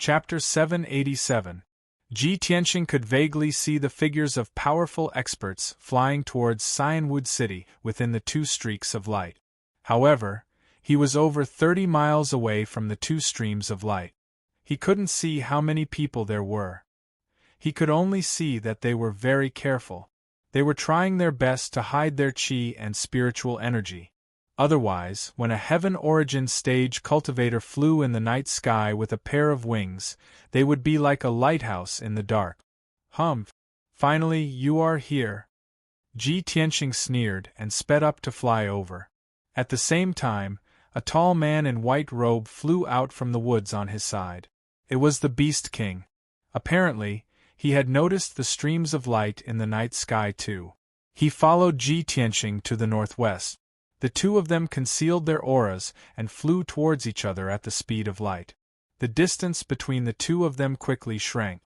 Chapter 787. Ji Tianxing could vaguely see the figures of powerful experts flying towards Cyanwood City within the two streaks of light. However, he was over 30 miles away from the two streams of light. He couldn't see how many people there were. He could only see that they were very careful. They were trying their best to hide their qi and spiritual energy. Otherwise, when a Heaven Origin stage cultivator flew in the night sky with a pair of wings, they would be like a lighthouse in the dark. Humph! Finally, you are here. Ji Tianxing sneered and sped up to fly over. At the same time, a tall man in white robe flew out from the woods on his side. It was the Beast King. Apparently, he had noticed the streams of light in the night sky too. He followed Ji Tianxing to the northwest. The two of them concealed their auras and flew towards each other at the speed of light. The distance between the two of them quickly shrank.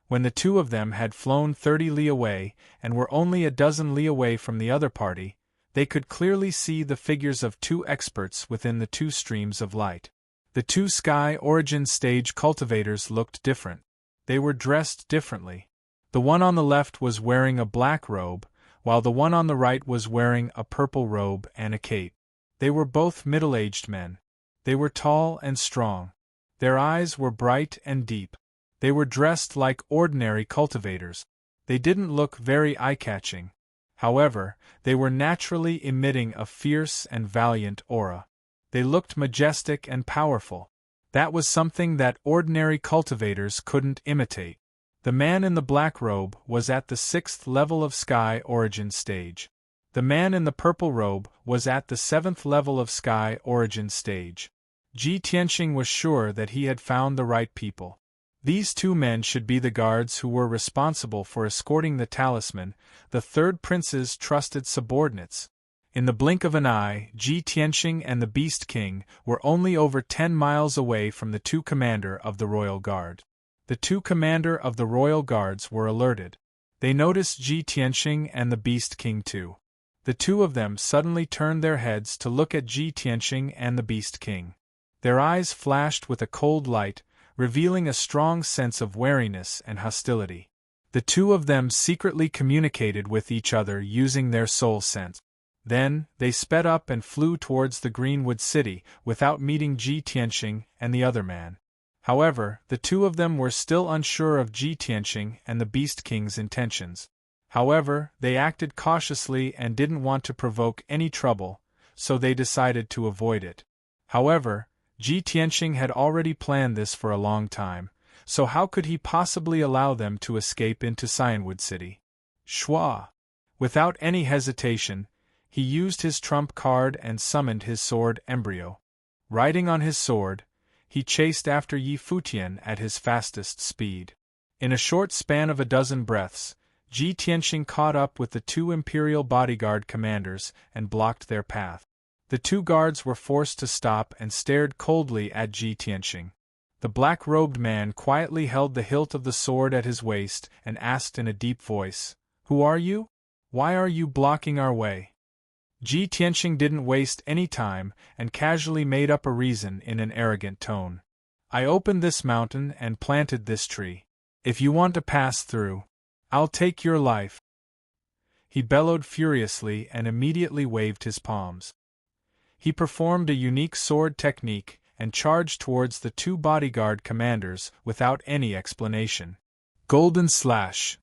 When the two of them had flown 30 li away and were only a dozen li away from the other party, they could clearly see the figures of two experts within the two streams of light. The two Sky Origin stage cultivators looked different. They were dressed differently. The one on the left was wearing a black robe, while the one on the right was wearing a purple robe and a cape. They were both middle-aged men. They were tall and strong. Their eyes were bright and deep. They were dressed like ordinary cultivators. They didn't look very eye-catching. However, they were naturally emitting a fierce and valiant aura. They looked majestic and powerful. That was something that ordinary cultivators couldn't imitate. The man in the black robe was at the 6th level of Sky Origin stage. The man in the purple robe was at the 7th level of Sky Origin stage. Ji Tianxing was sure that he had found the right people. These two men should be the guards who were responsible for escorting the talisman, the third prince's trusted subordinates. In the blink of an eye, Ji Tianxing and the Beast King were only over 10 miles away from the two commander of the Royal Guard. The two commander of the Royal Guards were alerted. They noticed Ji Tianxing and the Beast King too. The two of them suddenly turned their heads to look at Ji Tianxing and the Beast King. Their eyes flashed with a cold light, revealing a strong sense of wariness and hostility. The two of them secretly communicated with each other using their soul sense. Then, they sped up and flew towards the Greenwood City without meeting Ji Tianxing and the other man. However, the two of them were still unsure of Ji Tianxing and the Beast King's intentions. However, they acted cautiously and didn't want to provoke any trouble, so they decided to avoid it. However, Ji Tianxing had already planned this for a long time, so how could he possibly allow them to escape into Cyanwood City? Shua! Without any hesitation, he used his trump card and summoned his sword Embryo. Riding on his sword, he chased after Yi Futian at his fastest speed. In a short span of a dozen breaths, Ji Tianxing caught up with the two Imperial bodyguard commanders and blocked their path. The two guards were forced to stop and stared coldly at Ji Tianxing. The black-robed man quietly held the hilt of the sword at his waist and asked in a deep voice, "Who are you? Why are you blocking our way?" Ji Tianxing didn't waste any time and casually made up a reason in an arrogant tone. "I opened this mountain and planted this tree. If you want to pass through, I'll take your life." He bellowed furiously and immediately waved his palms. He performed a unique sword technique and charged towards the two bodyguard commanders without any explanation. Golden slash!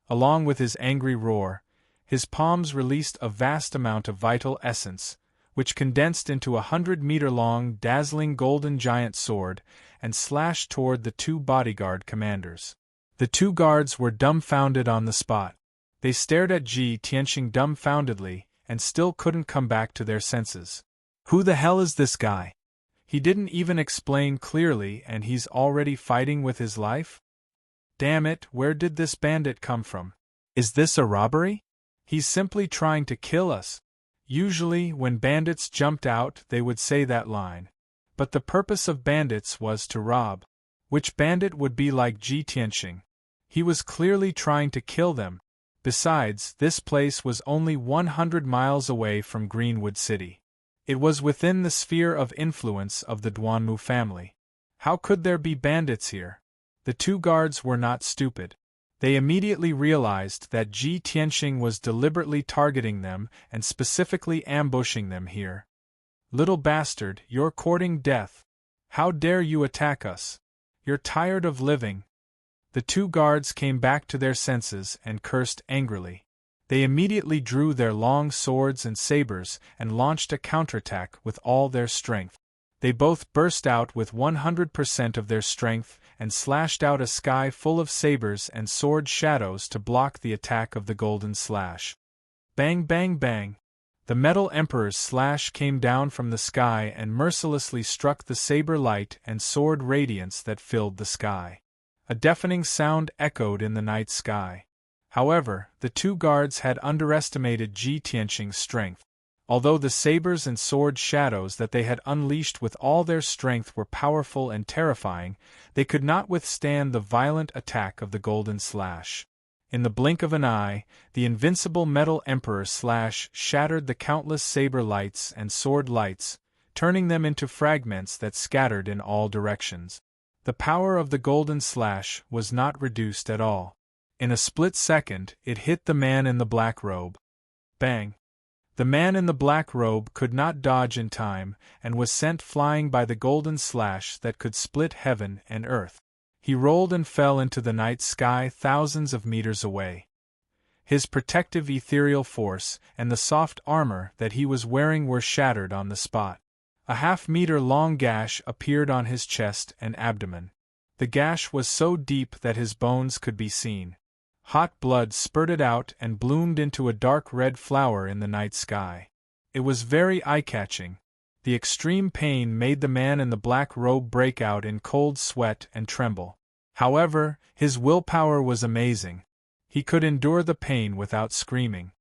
Along with his angry roar, his palms released a vast amount of vital essence, which condensed into a 100-meter-long, dazzling golden giant sword and slashed toward the two bodyguard commanders. The two guards were dumbfounded on the spot. They stared at Ji Tianxing dumbfoundedly and still couldn't come back to their senses. Who the hell is this guy? He didn't even explain clearly and he's already fighting with his life? Damn it, where did this bandit come from? Is this a robbery? He's simply trying to kill us. Usually, when bandits jumped out, they would say that line. But the purpose of bandits was to rob. Which bandit would be like Ji Tianxing? He was clearly trying to kill them. Besides, this place was only 100 miles away from Greenwood City. It was within the sphere of influence of the Duanmu family. How could there be bandits here? The two guards were not stupid. They immediately realized that Ji Tianqing was deliberately targeting them and specifically ambushing them here. "Little bastard, you're courting death. How dare you attack us? You're tired of living." The two guards came back to their senses and cursed angrily. They immediately drew their long swords and sabers and launched a counterattack with all their strength. They both burst out with 100% of their strength and slashed out a sky full of sabers and sword shadows to block the attack of the golden slash. Bang bang bang! The Metal Emperor's slash came down from the sky and mercilessly struck the saber light and sword radiance that filled the sky. A deafening sound echoed in the night sky. However, the two guards had underestimated Ji Tianqing's strength. Although the sabers and sword shadows that they had unleashed with all their strength were powerful and terrifying, they could not withstand the violent attack of the golden slash. In the blink of an eye, the invincible Metal Emperor slash shattered the countless saber lights and sword lights, turning them into fragments that scattered in all directions. The power of the golden slash was not reduced at all. In a split second, it hit the man in the black robe. Bang! The man in the black robe could not dodge in time and was sent flying by the golden slash that could split heaven and earth. He rolled and fell into the night sky thousands of meters away. His protective ethereal force and the soft armor that he was wearing were shattered on the spot. A half-meter-long gash appeared on his chest and abdomen. The gash was so deep that his bones could be seen. Hot blood spurted out and bloomed into a dark red flower in the night sky. It was very eye-catching. The extreme pain made the man in the black robe break out in cold sweat and tremble. However, his willpower was amazing. He could endure the pain without screaming.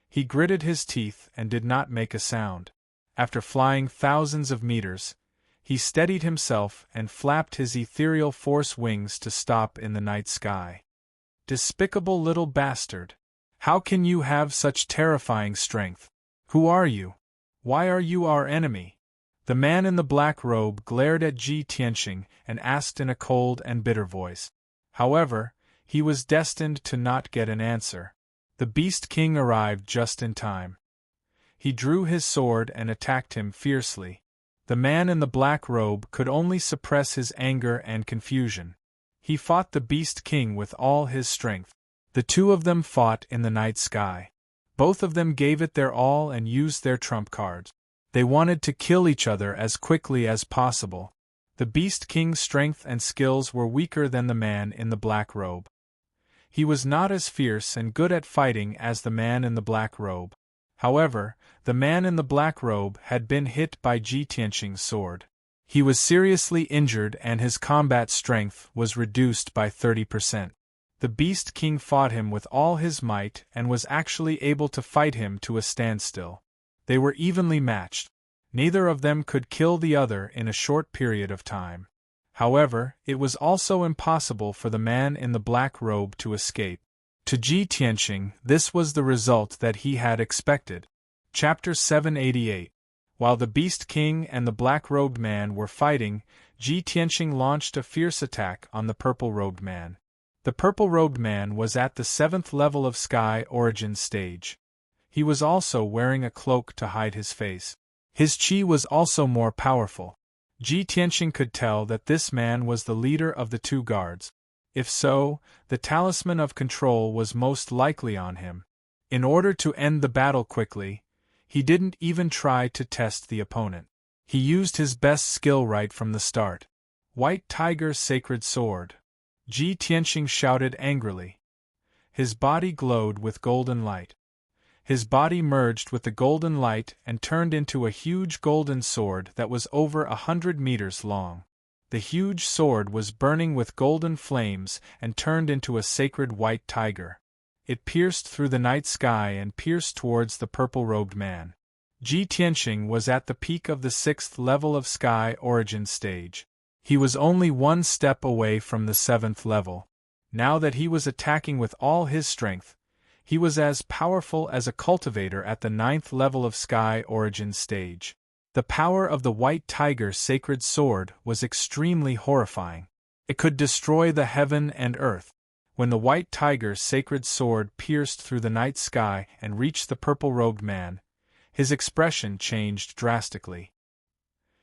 He gritted his teeth and did not make a sound. After flying thousands of meters, he steadied himself and flapped his ethereal force wings to stop in the night sky. "Despicable little bastard! How can you have such terrifying strength? Who are you? Why are you our enemy?" The man in the black robe glared at Ji Tianqing and asked in a cold and bitter voice. However, he was destined to not get an answer. The Beast King arrived just in time. He drew his sword and attacked him fiercely. The man in the black robe could only suppress his anger and confusion. He fought the Beast King with all his strength. The two of them fought in the night sky. Both of them gave it their all and used their trump cards. They wanted to kill each other as quickly as possible. The Beast King's strength and skills were weaker than the man in the black robe. He was not as fierce and good at fighting as the man in the black robe. However, the man in the black robe had been hit by Ji Tianqing's sword. He was seriously injured and his combat strength was reduced by 30%. The Beast King fought him with all his might and was actually able to fight him to a standstill. They were evenly matched. Neither of them could kill the other in a short period of time. However, it was also impossible for the man in the black robe to escape. To Ji Tianqing, this was the result that he had expected. Chapter 788. While the Beast King and the black-robed man were fighting, Ji Tianqing launched a fierce attack on the purple-robed man. The purple-robed man was at the 7th level of Sky Origin stage. He was also wearing a cloak to hide his face. His chi was also more powerful. Ji Tianqing could tell that this man was the leader of the two guards. If so, the talisman of control was most likely on him. In order to end the battle quickly, he didn't even try to test the opponent. He used his best skill right from the start. "White Tiger Sacred Sword!" Ji Tianqing shouted angrily. His body glowed with golden light. His body merged with the golden light and turned into a huge golden sword that was over 100 meters long. The huge sword was burning with golden flames and turned into a sacred white tiger. It pierced through the night sky and pierced towards the purple-robed man. Ji Tianqing was at the peak of the 6th level of Sky Origin stage. He was only one step away from the 7th level. Now that he was attacking with all his strength, he was as powerful as a cultivator at the 9th level of Sky Origin stage. The power of the White Tiger Sacred Sword was extremely horrifying. It could destroy the heaven and earth. When the white tiger's sacred sword pierced through the night sky and reached the purple-robed man, his expression changed drastically.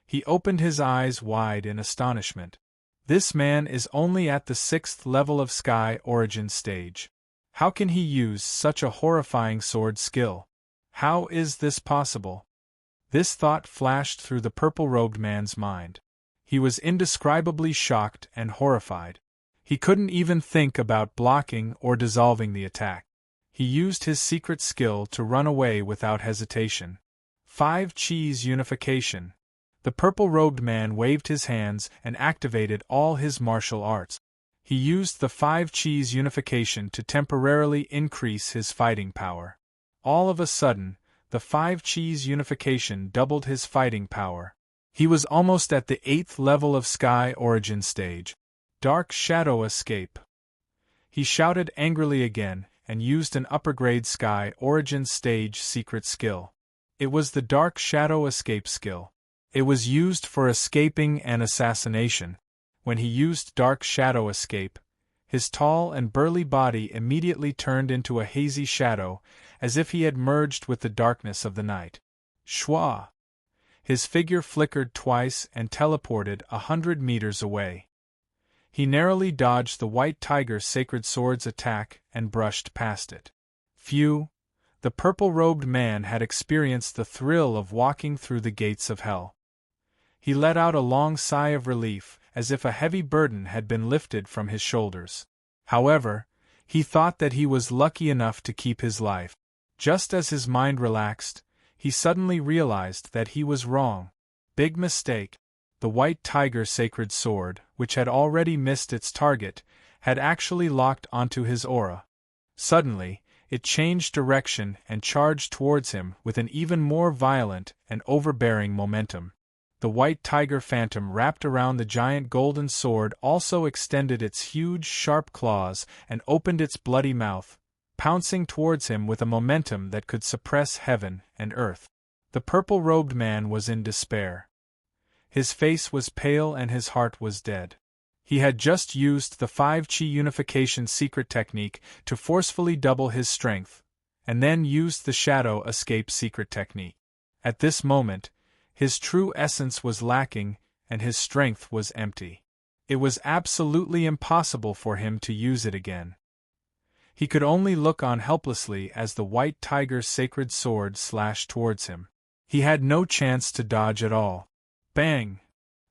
He opened his eyes wide in astonishment. This man is only at the 6th level of sky origin stage. How can he use such a horrifying sword skill? How is this possible? This thought flashed through the purple-robed man's mind. He was indescribably shocked and horrified. He couldn't even think about blocking or dissolving the attack. He used his secret skill to run away without hesitation. 5 Chi's unification. The purple-robed man waved his hands and activated all his martial arts. He used the 5 Chi's unification to temporarily increase his fighting power. All of a sudden, the 5 Chi's unification doubled his fighting power. He was almost at the 8th level of sky origin stage. Dark Shadow Escape. He shouted angrily again and used an upper-grade sky origin stage secret skill. It was the Dark Shadow Escape skill. It was used for escaping and assassination. When he used Dark Shadow Escape, his tall and burly body immediately turned into a hazy shadow, as if he had merged with the darkness of the night. Schwa! His figure flickered twice and teleported 100 meters away. He narrowly dodged the white tiger's sacred sword's attack and brushed past it. Phew! The purple-robed man had experienced the thrill of walking through the gates of hell. He let out a long sigh of relief, as if a heavy burden had been lifted from his shoulders. However, he thought that he was lucky enough to keep his life. Just as his mind relaxed, he suddenly realized that he was wrong. Big mistake. The white tiger's sacred sword, which had already missed its target, had actually locked onto his aura. Suddenly, it changed direction and charged towards him with an even more violent and overbearing momentum. The white tiger phantom wrapped around the giant golden sword also extended its huge sharp claws and opened its bloody mouth, pouncing towards him with a momentum that could suppress heaven and earth. The purple-robed man was in despair. His face was pale and his heart was dead. He had just used the 5 Chi unification secret technique to forcefully double his strength, and then used the shadow escape secret technique. At this moment, his true essence was lacking and his strength was empty. It was absolutely impossible for him to use it again. He could only look on helplessly as the white tiger's sacred sword slashed towards him. He had no chance to dodge at all. Bang!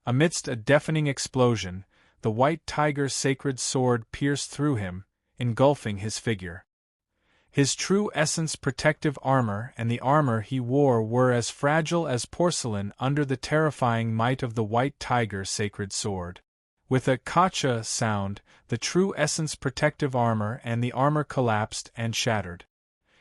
Amidst a deafening explosion, the white tiger's sacred sword pierced through him, engulfing his figure. His true essence protective armor and the armor he wore were as fragile as porcelain under the terrifying might of the white tiger's sacred sword. With a "kacha" sound, the true essence protective armor and the armor collapsed and shattered.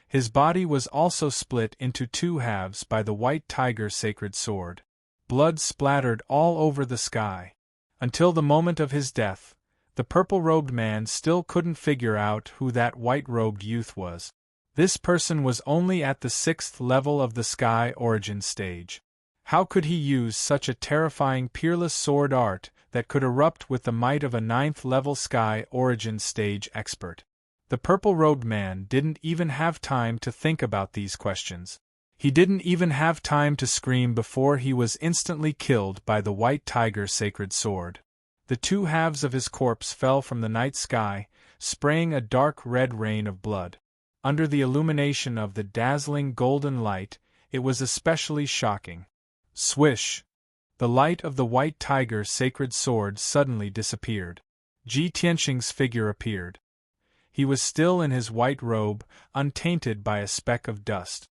His body was also split into 2 halves by the white tiger's sacred sword. Blood splattered all over the sky. Until the moment of his death, the purple-robed man still couldn't figure out who that white-robed youth was. This person was only at the 6th level of the sky origin stage. How could he use such a terrifying peerless sword art that could erupt with the might of a 9th level sky origin stage expert? The purple-robed man didn't even have time to think about these questions. He didn't even have time to scream before he was instantly killed by the white tiger's sacred sword. The 2 halves of his corpse fell from the night sky, spraying a dark red rain of blood. Under the illumination of the dazzling golden light, it was especially shocking. Swish! The light of the white tiger's sacred sword suddenly disappeared. Ji Tianqing's figure appeared. He was still in his white robe, untainted by a speck of dust.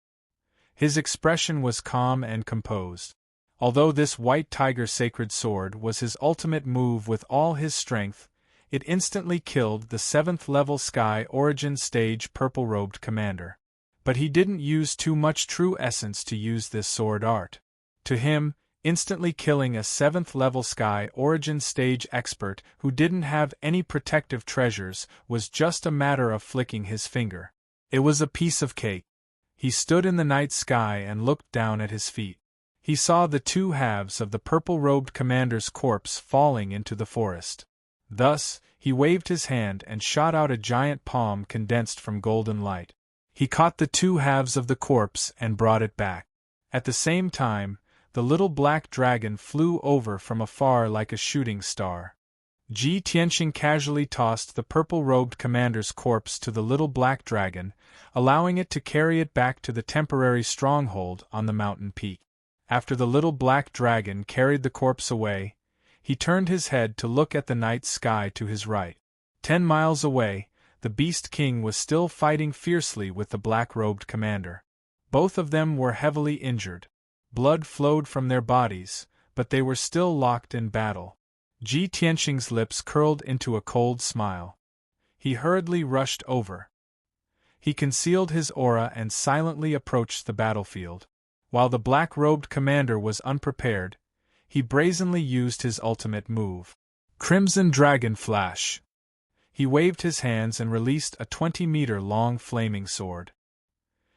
His expression was calm and composed. Although this white tiger's sacred sword was his ultimate move with all his strength, it instantly killed the 7th level sky origin stage purple-robed commander. But he didn't use too much true essence to use this sword art. To him, instantly killing a 7th level sky origin stage expert who didn't have any protective treasures was just a matter of flicking his finger. It was a piece of cake. He stood in the night sky and looked down at his feet. He saw the 2 halves of the purple-robed commander's corpse falling into the forest. Thus, he waved his hand and shot out a giant palm condensed from golden light. He caught the two halves of the corpse and brought it back. At the same time, the little black dragon flew over from afar like a shooting star. Ji Tianqing casually tossed the purple-robed commander's corpse to the little black dragon, allowing it to carry it back to the temporary stronghold on the mountain peak. After the little black dragon carried the corpse away, he turned his head to look at the night sky to his right. 10 miles away, the Beast King was still fighting fiercely with the black-robed commander. Both of them were heavily injured. Blood flowed from their bodies, but they were still locked in battle. Ji Tianqing's lips curled into a cold smile. He hurriedly rushed over. He concealed his aura and silently approached the battlefield. While the black-robed commander was unprepared, he brazenly used his ultimate move. Crimson Dragon Flash. He waved his hands and released a 20-meter-long flaming sword.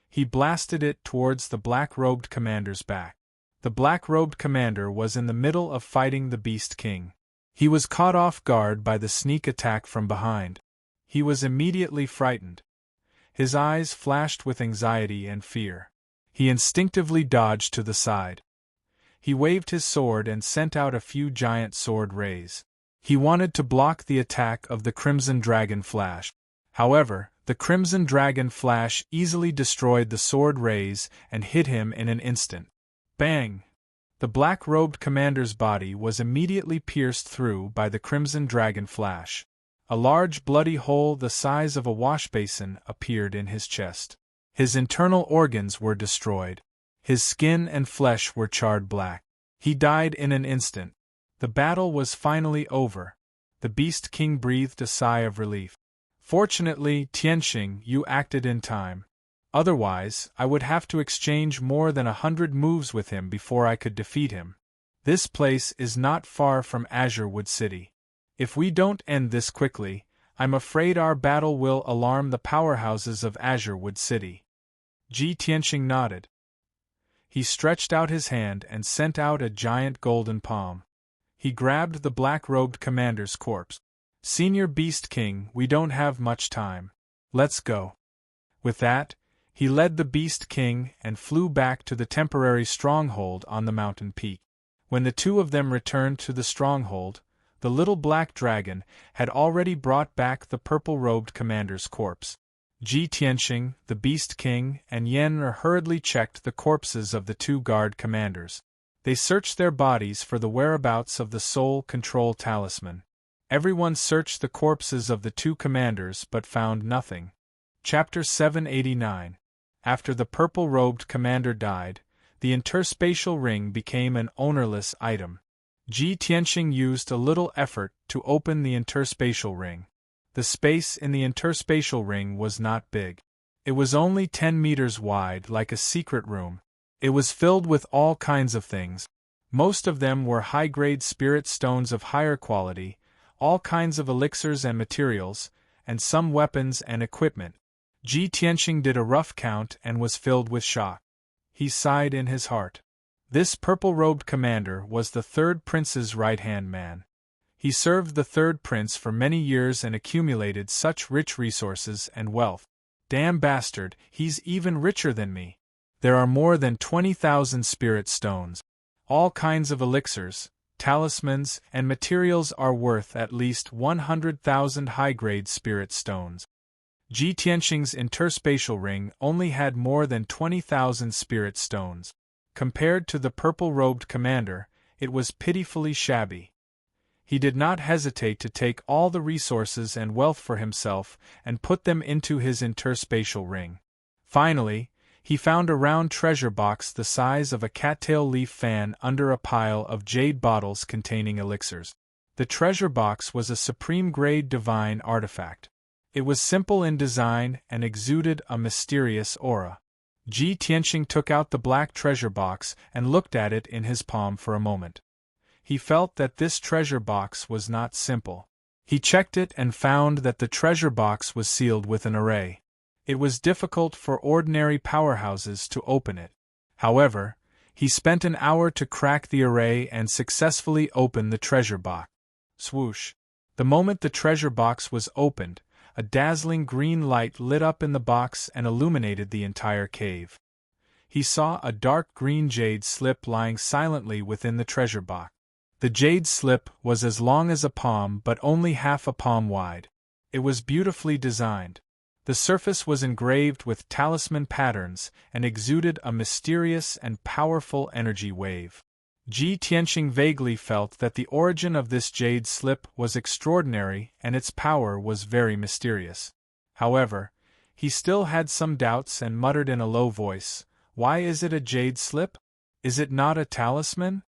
He blasted it towards the black-robed commander's back. The black-robed commander was in the middle of fighting the Beast King. He was caught off guard by the sneak attack from behind. He was immediately frightened. His eyes flashed with anxiety and fear. He instinctively dodged to the side. He waved his sword and sent out a few giant sword rays. He wanted to block the attack of the Crimson Dragon Flash. However, the Crimson Dragon Flash easily destroyed the sword rays and hit him in an instant. Bang! The black-robed commander's body was immediately pierced through by the Crimson Dragon Flash. A large bloody hole the size of a washbasin appeared in his chest. His internal organs were destroyed. His skin and flesh were charred black. He died in an instant. The battle was finally over. The Beast King breathed a sigh of relief. Fortunately, Tianqing, you acted in time. Otherwise, I would have to exchange more than 100 moves with him before I could defeat him. This place is not far from Azure Wood City. If we don't end this quickly, I'm afraid our battle will alarm the powerhouses of Azure Wood City. Ji Tianqing nodded. He stretched out his hand and sent out a giant golden palm. He grabbed the black-robed commander's corpse. Senior Beast King, we don't have much time. Let's go. With that, he led the Beast King and flew back to the temporary stronghold on the mountain peak. When the two of them returned to the stronghold, the little black dragon had already brought back the purple-robed commander's corpse. Ji Tianqing, the Beast King, and Yen hurriedly checked the corpses of the two guard commanders. They searched their bodies for the whereabouts of the soul control talisman. Everyone searched the corpses of the two commanders but found nothing. Chapter 789. After the purple-robed commander died, the interspatial ring became an ownerless item. Ji Tianqing used a little effort to open the interspatial ring. The space in the interspatial ring was not big. It was only 10 meters wide, like a secret room. It was filled with all kinds of things. Most of them were high-grade spirit stones of higher quality, all kinds of elixirs and materials, and some weapons and equipment. Ji Tianqing did a rough count and was filled with shock. He sighed in his heart. This purple-robed commander was the third prince's right-hand man. He served the third prince for many years and accumulated such rich resources and wealth. Damn bastard, he's even richer than me. There are more than 20,000 spirit stones. All kinds of elixirs, talismans, and materials are worth at least 100,000 high-grade spirit stones. Ji Tianqing's interspatial ring only had more than 20,000 spirit stones. Compared to the purple-robed commander, it was pitifully shabby. He did not hesitate to take all the resources and wealth for himself and put them into his interspatial ring. Finally, he found a round treasure box the size of a cattail leaf fan under a pile of jade bottles containing elixirs. The treasure box was a supreme-grade divine artifact. It was simple in design and exuded a mysterious aura. Ji Tianqing took out the black treasure box and looked at it in his palm for a moment. He felt that this treasure box was not simple. He checked it and found that the treasure box was sealed with an array. It was difficult for ordinary powerhouses to open it. However, he spent an hour to crack the array and successfully open the treasure box. Swoosh! The moment the treasure box was opened, a dazzling green light lit up in the box and illuminated the entire cave. He saw a dark green jade slip lying silently within the treasure box. The jade slip was as long as a palm but only half a palm wide. It was beautifully designed. The surface was engraved with talisman patterns and exuded a mysterious and powerful energy wave. Ji Tianqing vaguely felt that the origin of this jade slip was extraordinary and its power was very mysterious. However, he still had some doubts and muttered in a low voice, "Why is it a jade slip? Is it not a talisman?"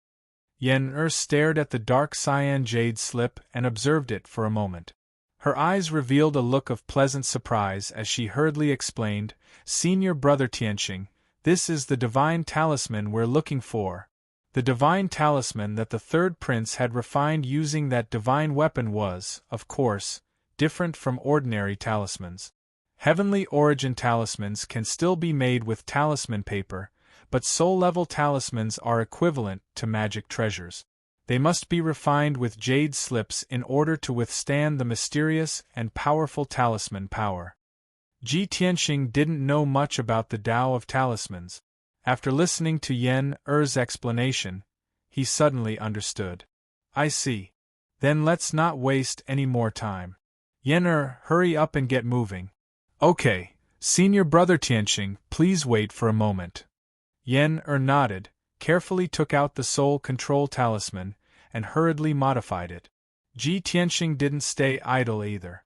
Yen stared at the dark cyan jade slip and observed it for a moment. Her eyes revealed a look of pleasant surprise as she hurriedly explained, "Senior Brother Tianqing, this is the divine talisman we're looking for." The divine talisman that the third prince had refined using that divine weapon was, of course, different from ordinary talismans. Heavenly origin talismans can still be made with talisman paper, but soul-level talismans are equivalent to magic treasures. They must be refined with jade slips in order to withstand the mysterious and powerful talisman power. Ji Tianqing didn't know much about the Tao of talismans. After listening to Yen Er's explanation, he suddenly understood. "I see. Then let's not waste any more time. Yen hurry up and get moving." "Okay, Senior Brother Tianqing, please wait for a moment." Yen nodded, carefully took out the soul control talisman, and hurriedly modified it. Ji Tianqing didn't stay idle either.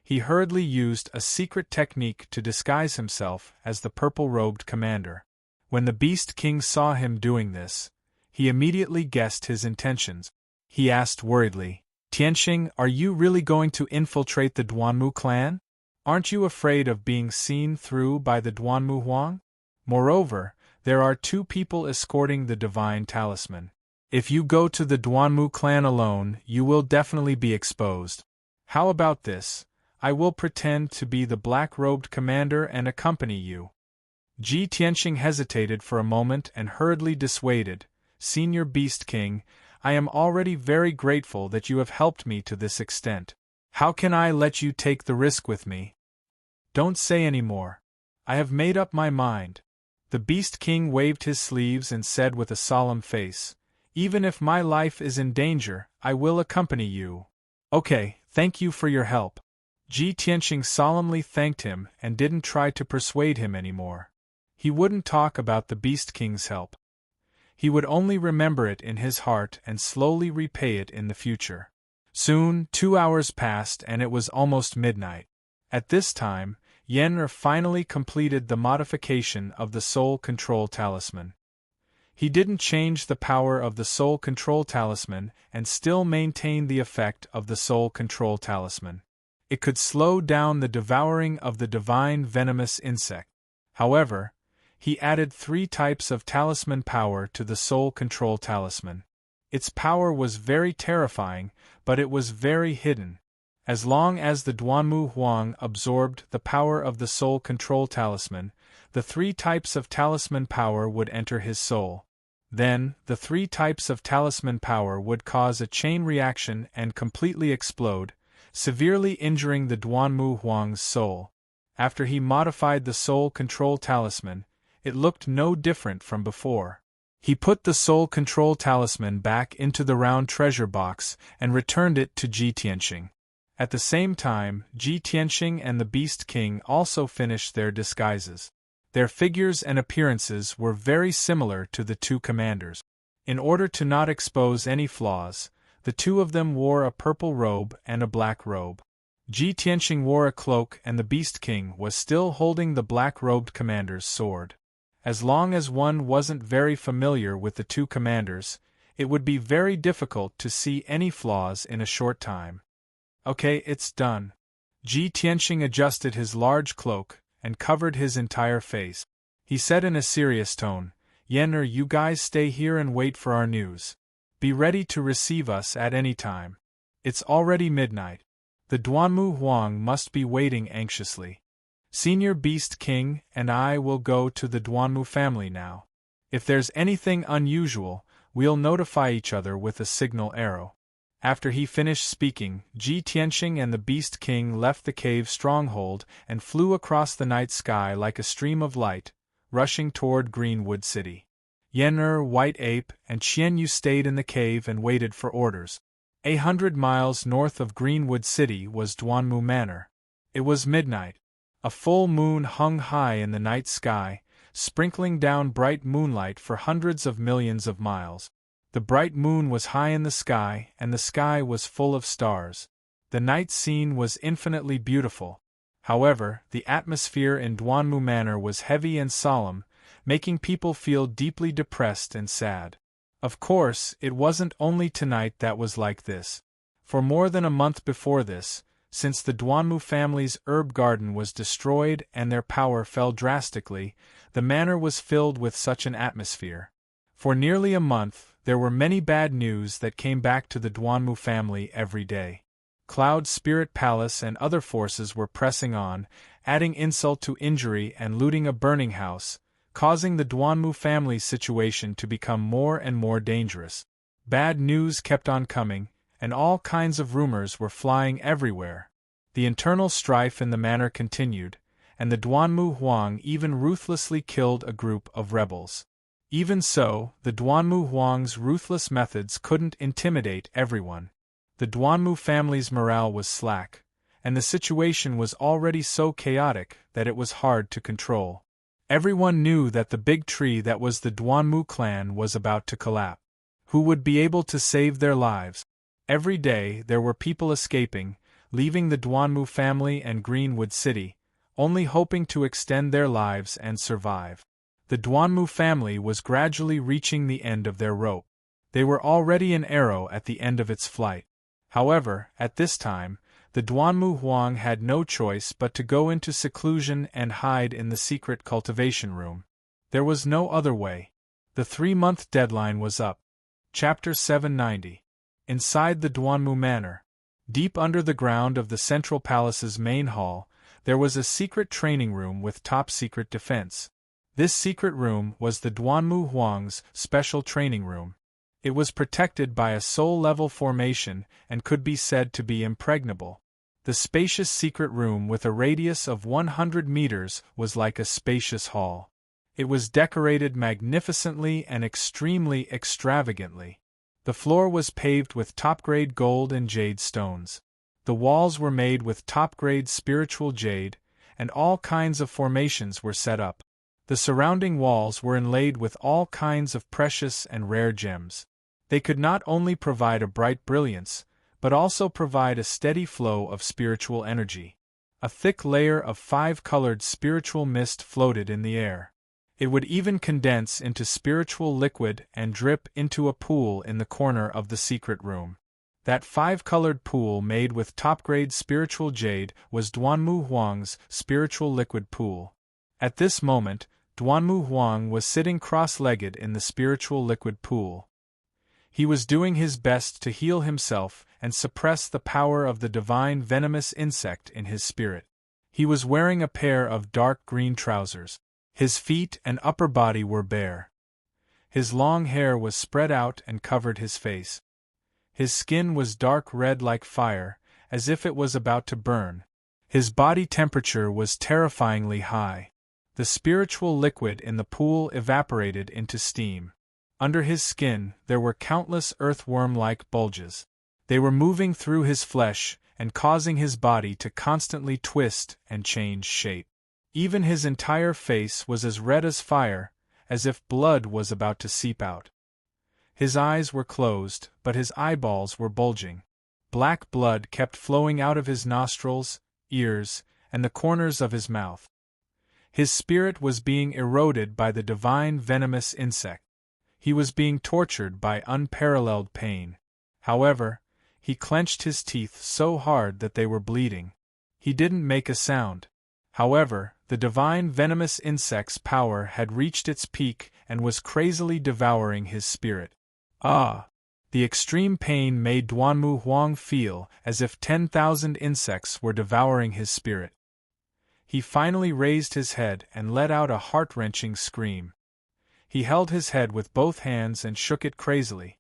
He hurriedly used a secret technique to disguise himself as the purple-robed commander. When the Beast King saw him doing this, he immediately guessed his intentions. He asked worriedly, "Tianqing, are you really going to infiltrate the Duanmu clan? Aren't you afraid of being seen through by the Duanmu Huang? Moreover, there are 2 people escorting the divine talisman. If you go to the Duanmu clan alone, you will definitely be exposed. How about this? I will pretend to be the black-robed commander and accompany you." Ji Tianqing hesitated for a moment and hurriedly dissuaded, "Senior Beast King, I am already very grateful that you have helped me to this extent. How can I let you take the risk with me? Don't say any more. I have made up my mind." The Beast King waved his sleeves and said with a solemn face, "Even if my life is in danger, I will accompany you." "Okay, thank you for your help." Ji Tianqing solemnly thanked him and didn't try to persuade him anymore. He wouldn't talk about the Beast King's help. He would only remember it in his heart and slowly repay it in the future. Soon, 2 hours passed and it was almost midnight. At this time, Yen finally completed the modification of the Soul Control Talisman. He didn't change the power of the Soul Control Talisman and still maintained the effect of the Soul Control Talisman. It could slow down the devouring of the divine venomous insect. However, he added 3 types of talisman power to the Soul Control Talisman. Its power was very terrifying, but it was very hidden. As long as the Duanmu Huang absorbed the power of the Soul Control Talisman, the 3 types of talisman power would enter his soul. Then, the 3 types of talisman power would cause a chain reaction and completely explode, severely injuring the Duanmu Huang's soul. After he modified the Soul Control Talisman, it looked no different from before. He put the Soul Control Talisman back into the round treasure box and returned it to Ji Tianqing. At the same time, Ji Tianqing and the Beast King also finished their disguises. Their figures and appearances were very similar to the 2 commanders. In order to not expose any flaws, the 2 of them wore a purple robe and a black robe. Ji Tianqing wore a cloak and the Beast King was still holding the black-robed commander's sword. As long as one wasn't very familiar with the 2 commanders, it would be very difficult to see any flaws in a short time. "Okay, it's done." Ji Tianqing adjusted his large cloak and covered his entire face. He said in a serious tone, "Yen you guys stay here and wait for our news. Be ready to receive us at any time. It's already midnight. The Duanmu Huang must be waiting anxiously. Senior Beast King and I will go to the Duanmu family now. If there's anything unusual, we'll notify each other with a signal arrow." After he finished speaking, Ji Tianxing and the Beast King left the cave stronghold and flew across the night sky like a stream of light, rushing toward Greenwood City. Yen Er, White Ape, and Qian Yu stayed in the cave and waited for orders. 100 miles north of Greenwood City was Duanmu Manor. It was midnight. A full moon hung high in the night sky, sprinkling down bright moonlight for hundreds of millions of miles. The bright moon was high in the sky, and the sky was full of stars. The night scene was infinitely beautiful. However, the atmosphere in Duanmu Manor was heavy and solemn, making people feel deeply depressed and sad. Of course, it wasn't only tonight that was like this. For more than a month before this, since the Duanmu family's herb garden was destroyed and their power fell drastically, the manor was filled with such an atmosphere. For nearly a month, there were many bad news that came back to the Duanmu family every day. Cloud Spirit Palace and other forces were pressing on, adding insult to injury and looting a burning house, causing the Duanmu family's situation to become more and more dangerous. Bad news kept on coming, and all kinds of rumors were flying everywhere. The internal strife in the manor continued, and the Duanmu Huang even ruthlessly killed a group of rebels. Even so, the Duanmu Huang's ruthless methods couldn't intimidate everyone. The Duanmu family's morale was slack, and the situation was already so chaotic that it was hard to control. Everyone knew that the big tree that was the Duanmu clan was about to collapse. Who would be able to save their lives? Every day there were people escaping, leaving the Duanmu family and Greenwood City, only hoping to extend their lives and survive. The Duanmu family was gradually reaching the end of their rope. They were already an arrow at the end of its flight. However, at this time, the Duanmu Huang had no choice but to go into seclusion and hide in the secret cultivation room. There was no other way. The 3-month deadline was up. Chapter 790. Inside the Duanmu Manor. Deep under the ground of the Central Palace's main hall, there was a secret training room with top-secret defense. This secret room was the Duanmu Huang's special training room. It was protected by a soul-level formation and could be said to be impregnable. The spacious secret room with a radius of 100 meters was like a spacious hall. It was decorated magnificently and extremely extravagantly. The floor was paved with top-grade gold and jade stones. The walls were made with top-grade spiritual jade, and all kinds of formations were set up. The surrounding walls were inlaid with all kinds of precious and rare gems. They could not only provide a bright brilliance, but also provide a steady flow of spiritual energy. A thick layer of 5-colored spiritual mist floated in the air. It would even condense into spiritual liquid and drip into a pool in the corner of the secret room. That 5-colored pool made with top-grade spiritual jade was Duanmu Huang's spiritual liquid pool. At this moment, Duanmu Huang was sitting cross-legged in the spiritual liquid pool. He was doing his best to heal himself and suppress the power of the divine venomous insect in his spirit. He was wearing a pair of dark green trousers. His feet and upper body were bare. His long hair was spread out and covered his face. His skin was dark red like fire, as if it was about to burn. His body temperature was terrifyingly high. The spiritual liquid in the pool evaporated into steam. Under his skin, there were countless earthworm-like bulges. They were moving through his flesh and causing his body to constantly twist and change shape. Even his entire face was as red as fire, as if blood was about to seep out. His eyes were closed, but his eyeballs were bulging. Black blood kept flowing out of his nostrils, ears, and the corners of his mouth. His spirit was being eroded by the divine venomous insect. He was being tortured by unparalleled pain. However, he clenched his teeth so hard that they were bleeding. He didn't make a sound. However, the divine venomous insect's power had reached its peak and was crazily devouring his spirit. Ah! The extreme pain made Duanmu Huang feel as if 10,000 insects were devouring his spirit. He finally raised his head and let out a heart-wrenching scream. He held his head with both hands and shook it crazily.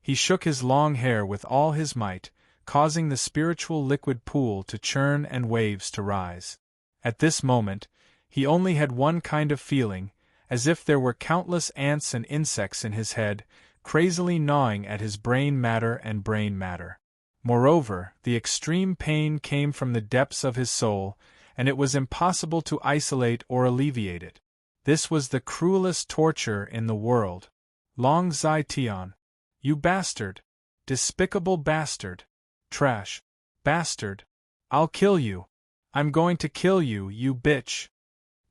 He shook his long hair with all his might, causing the spiritual liquid pool to churn and waves to rise. At this moment, he only had one kind of feeling, as if there were countless ants and insects in his head, crazily gnawing at his brain matter and brain matter. Moreover, the extreme pain came from the depths of his soul, and it was impossible to isolate or alleviate it. This was the cruelest torture in the world. Long Zai Tian. You bastard! Despicable bastard! Trash! Bastard! I'll kill you! I'm going to kill you, you bitch!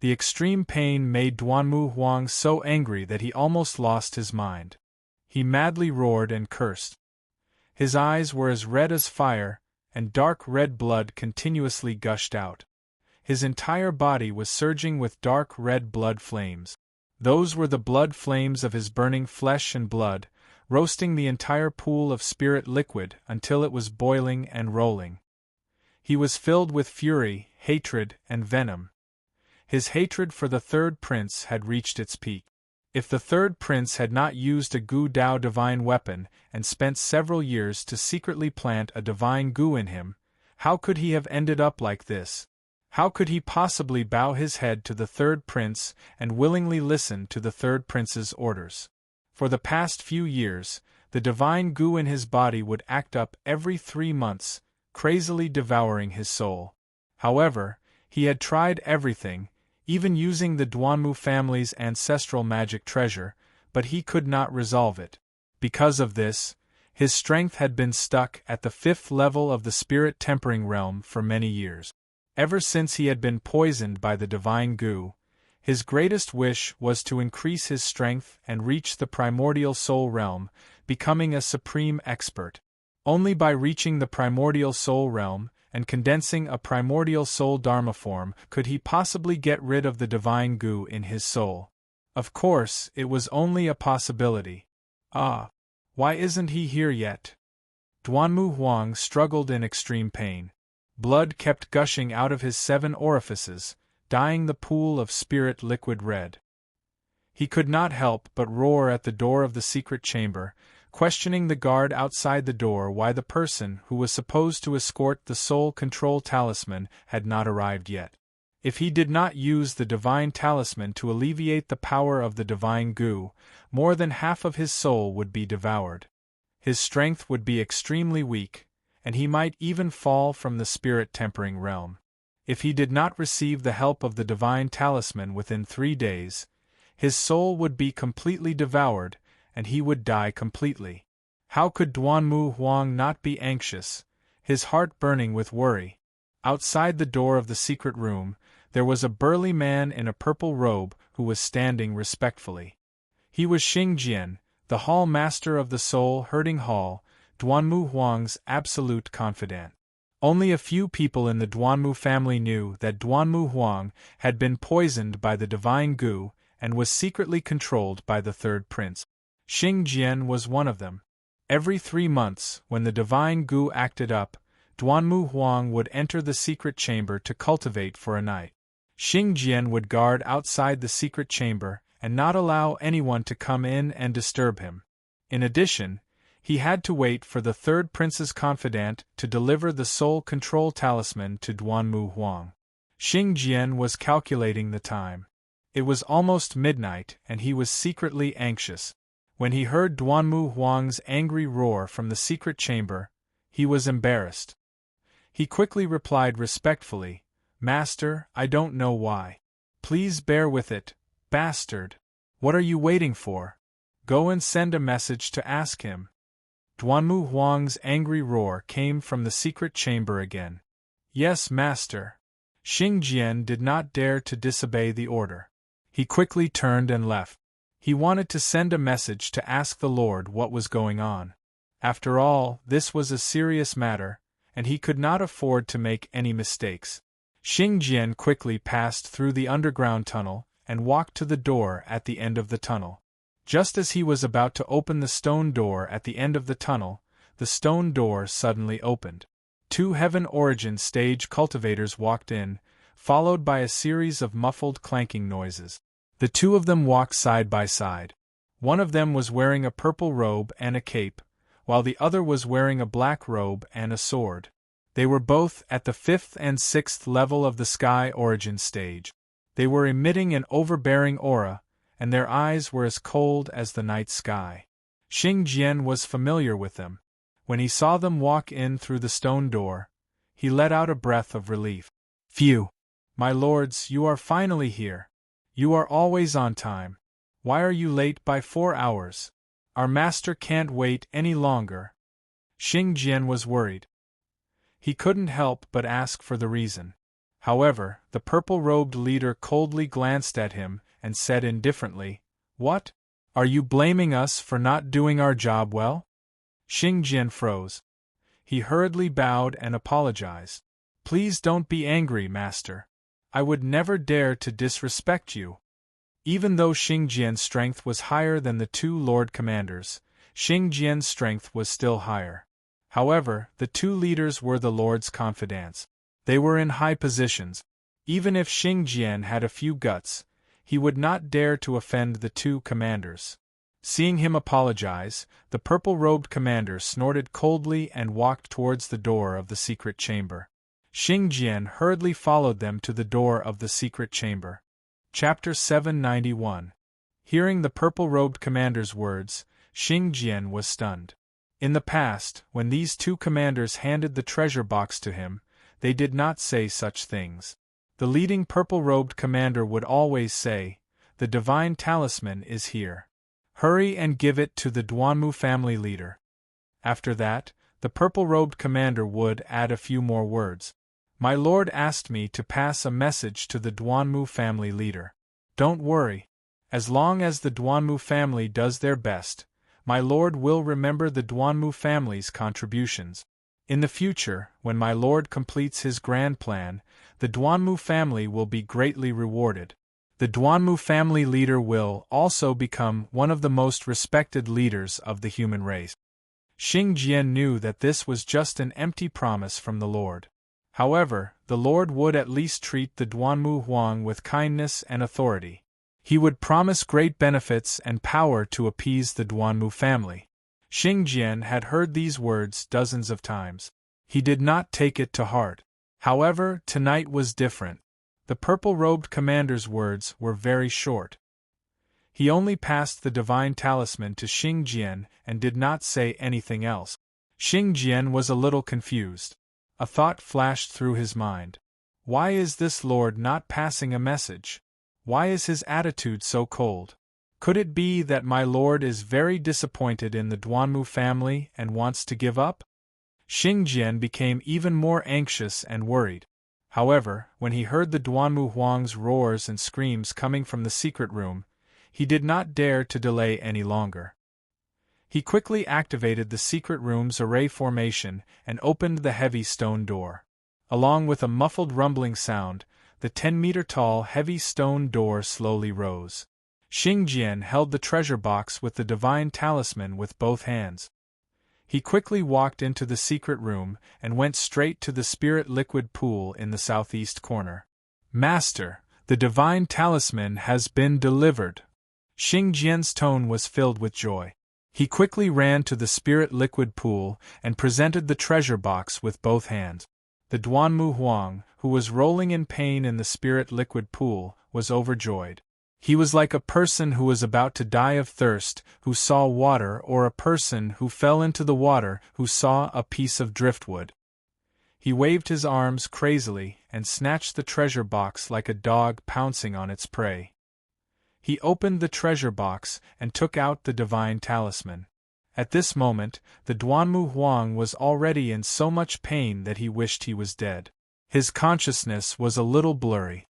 The extreme pain made Duanmu Huang so angry that he almost lost his mind. He madly roared and cursed. His eyes were as red as fire, and dark red blood continuously gushed out. His entire body was surging with dark red blood flames. Those were the blood flames of his burning flesh and blood, roasting the entire pool of spirit liquid until it was boiling and rolling. He was filled with fury, hatred, and venom. His hatred for the third prince had reached its peak. If the third prince had not used a Gu Dao divine weapon and spent several years to secretly plant a divine Gu in him, how could he have ended up like this? How could he possibly bow his head to the third prince and willingly listen to the third prince's orders? For the past few years, the divine Gu in his body would act up every 3 months, crazily devouring his soul. However, he had tried everything, even using the Duanmu family's ancestral magic treasure, but he could not resolve it. Because of this, his strength had been stuck at the 5th level of the spirit tempering realm for many years. Ever since he had been poisoned by the divine Gu, his greatest wish was to increase his strength and reach the primordial soul realm, becoming a supreme expert. Only by reaching the primordial soul realm and condensing a primordial soul dharma form could he possibly get rid of the divine Gu in his soul. Of course, it was only a possibility. Ah! Why isn't he here yet? Duanmu Huang struggled in extreme pain. Blood kept gushing out of his 7 orifices, dyeing the pool of spirit liquid red. He could not help but roar at the door of the secret chamber, questioning the guard outside the door why the person who was supposed to escort the soul control talisman had not arrived yet. If he did not use the divine talisman to alleviate the power of the divine Gu, more than half of his soul would be devoured. His strength would be extremely weak, and he might even fall from the spirit tempering realm. If he did not receive the help of the divine talisman within 3 days, his soul would be completely devoured, and he would die completely. How could Duanmu Huang not be anxious, his heart burning with worry? Outside the door of the secret room, there was a burly man in a purple robe who was standing respectfully. He was Xingjian, the hall master of the soul herding hall, Duanmu Huang's absolute confidant. Only a few people in the Duanmu family knew that Duanmu Huang had been poisoned by the divine Gu and was secretly controlled by the third prince. Xingjian was one of them. Every 3 months, when the divine Gu acted up, Duanmu Huang would enter the secret chamber to cultivate for a night. Xingjian would guard outside the secret chamber and not allow anyone to come in and disturb him. In addition, he had to wait for the third prince's confidant to deliver the soul control talisman to Duanmu Huang. Xingjian was calculating the time. It was almost midnight and he was secretly anxious. When he heard Duanmu Huang's angry roar from the secret chamber, he was embarrassed. He quickly replied respectfully, "Master, I don't know why. Please bear with it, bastard. What are you waiting for? Go and send a message to ask him." Duanmu Huang's angry roar came from the secret chamber again. "Yes, master." Xingjian did not dare to disobey the order. He quickly turned and left. He wanted to send a message to ask the Lord what was going on. After all, this was a serious matter, and he could not afford to make any mistakes. Xingjian quickly passed through the underground tunnel and walked to the door at the end of the tunnel. Just as he was about to open the stone door at the end of the tunnel, the stone door suddenly opened. 2 Heaven Origin stage cultivators walked in, followed by a series of muffled clanking noises. The 2 of them walked side by side. One of them was wearing a purple robe and a cape, while the other was wearing a black robe and a sword. They were both at the 5th and 6th level of the sky origin stage. They were emitting an overbearing aura, and their eyes were as cold as the night sky. Xing Jian was familiar with them. When he saw them walk in through the stone door, he let out a breath of relief. Phew! My lords, you are finally here. You are always on time. Why are you late by 4 hours? Our master can't wait any longer. Xing Jian was worried. He couldn't help but ask for the reason. However, the purple-robed leader coldly glanced at him and said indifferently, "What? Are you blaming us for not doing our job well?" Xing Jian froze. He hurriedly bowed and apologized. "Please don't be angry, master. I would never dare to disrespect you." Even though Xing Jian's strength was higher than the two Lord Commanders, Xing Jian's strength was still higher. However, the two leaders were the Lord's confidants. They were in high positions. Even if Xing Jian had a few guts, he would not dare to offend the two commanders. Seeing him apologize, the purple-robed commander snorted coldly and walked towards the door of the secret chamber. Xing Jian hurriedly followed them to the door of the secret chamber. Chapter 791. Hearing the purple-robed commander's words, Xing Jian was stunned. In the past, when these two commanders handed the treasure box to him, they did not say such things. The leading purple-robed commander would always say, "The divine talisman is here. Hurry and give it to the Duanmu family leader." After that, the purple-robed commander would add a few more words. "My lord asked me to pass a message to the Duanmu family leader. Don't worry. As long as the Duanmu family does their best, my lord will remember the Duanmu family's contributions. In the future, when my lord completes his grand plan, the Duanmu family will be greatly rewarded. The Duanmu family leader will also become one of the most respected leaders of the human race." Xing Jian knew that this was just an empty promise from the Lord. However, the Lord would at least treat the Duanmu Huang with kindness and authority. He would promise great benefits and power to appease the Duanmu family. Xing Jian had heard these words dozens of times. He did not take it to heart. However, tonight was different. The purple-robed commander's words were very short. He only passed the divine talisman to Xing Jian and did not say anything else. Xing Jian was a little confused. A thought flashed through his mind. Why is this lord not passing a message? Why is his attitude so cold? Could it be that my lord is very disappointed in the Duanmu family and wants to give up? Xing Jian became even more anxious and worried. However, when he heard the Duanmu Huang's roars and screams coming from the secret room, he did not dare to delay any longer. He quickly activated the secret room's array formation and opened the heavy stone door. Along with a muffled rumbling sound, the 10-meter-tall heavy stone door slowly rose. Xing Jian held the treasure box with the divine talisman with both hands. He quickly walked into the secret room and went straight to the spirit liquid pool in the southeast corner. "Master, the divine talisman has been delivered." Xing Jian's tone was filled with joy. He quickly ran to the spirit liquid pool and presented the treasure box with both hands. The Duanmu Huang, who was rolling in pain in the spirit liquid pool, was overjoyed. He was like a person who was about to die of thirst, who saw water, or a person who fell into the water, who saw a piece of driftwood. He waved his arms crazily and snatched the treasure box like a dog pouncing on its prey. He opened the treasure box and took out the divine talisman. At this moment, the Duanmu Huang was already in so much pain that he wished he was dead. His consciousness was a little blurry.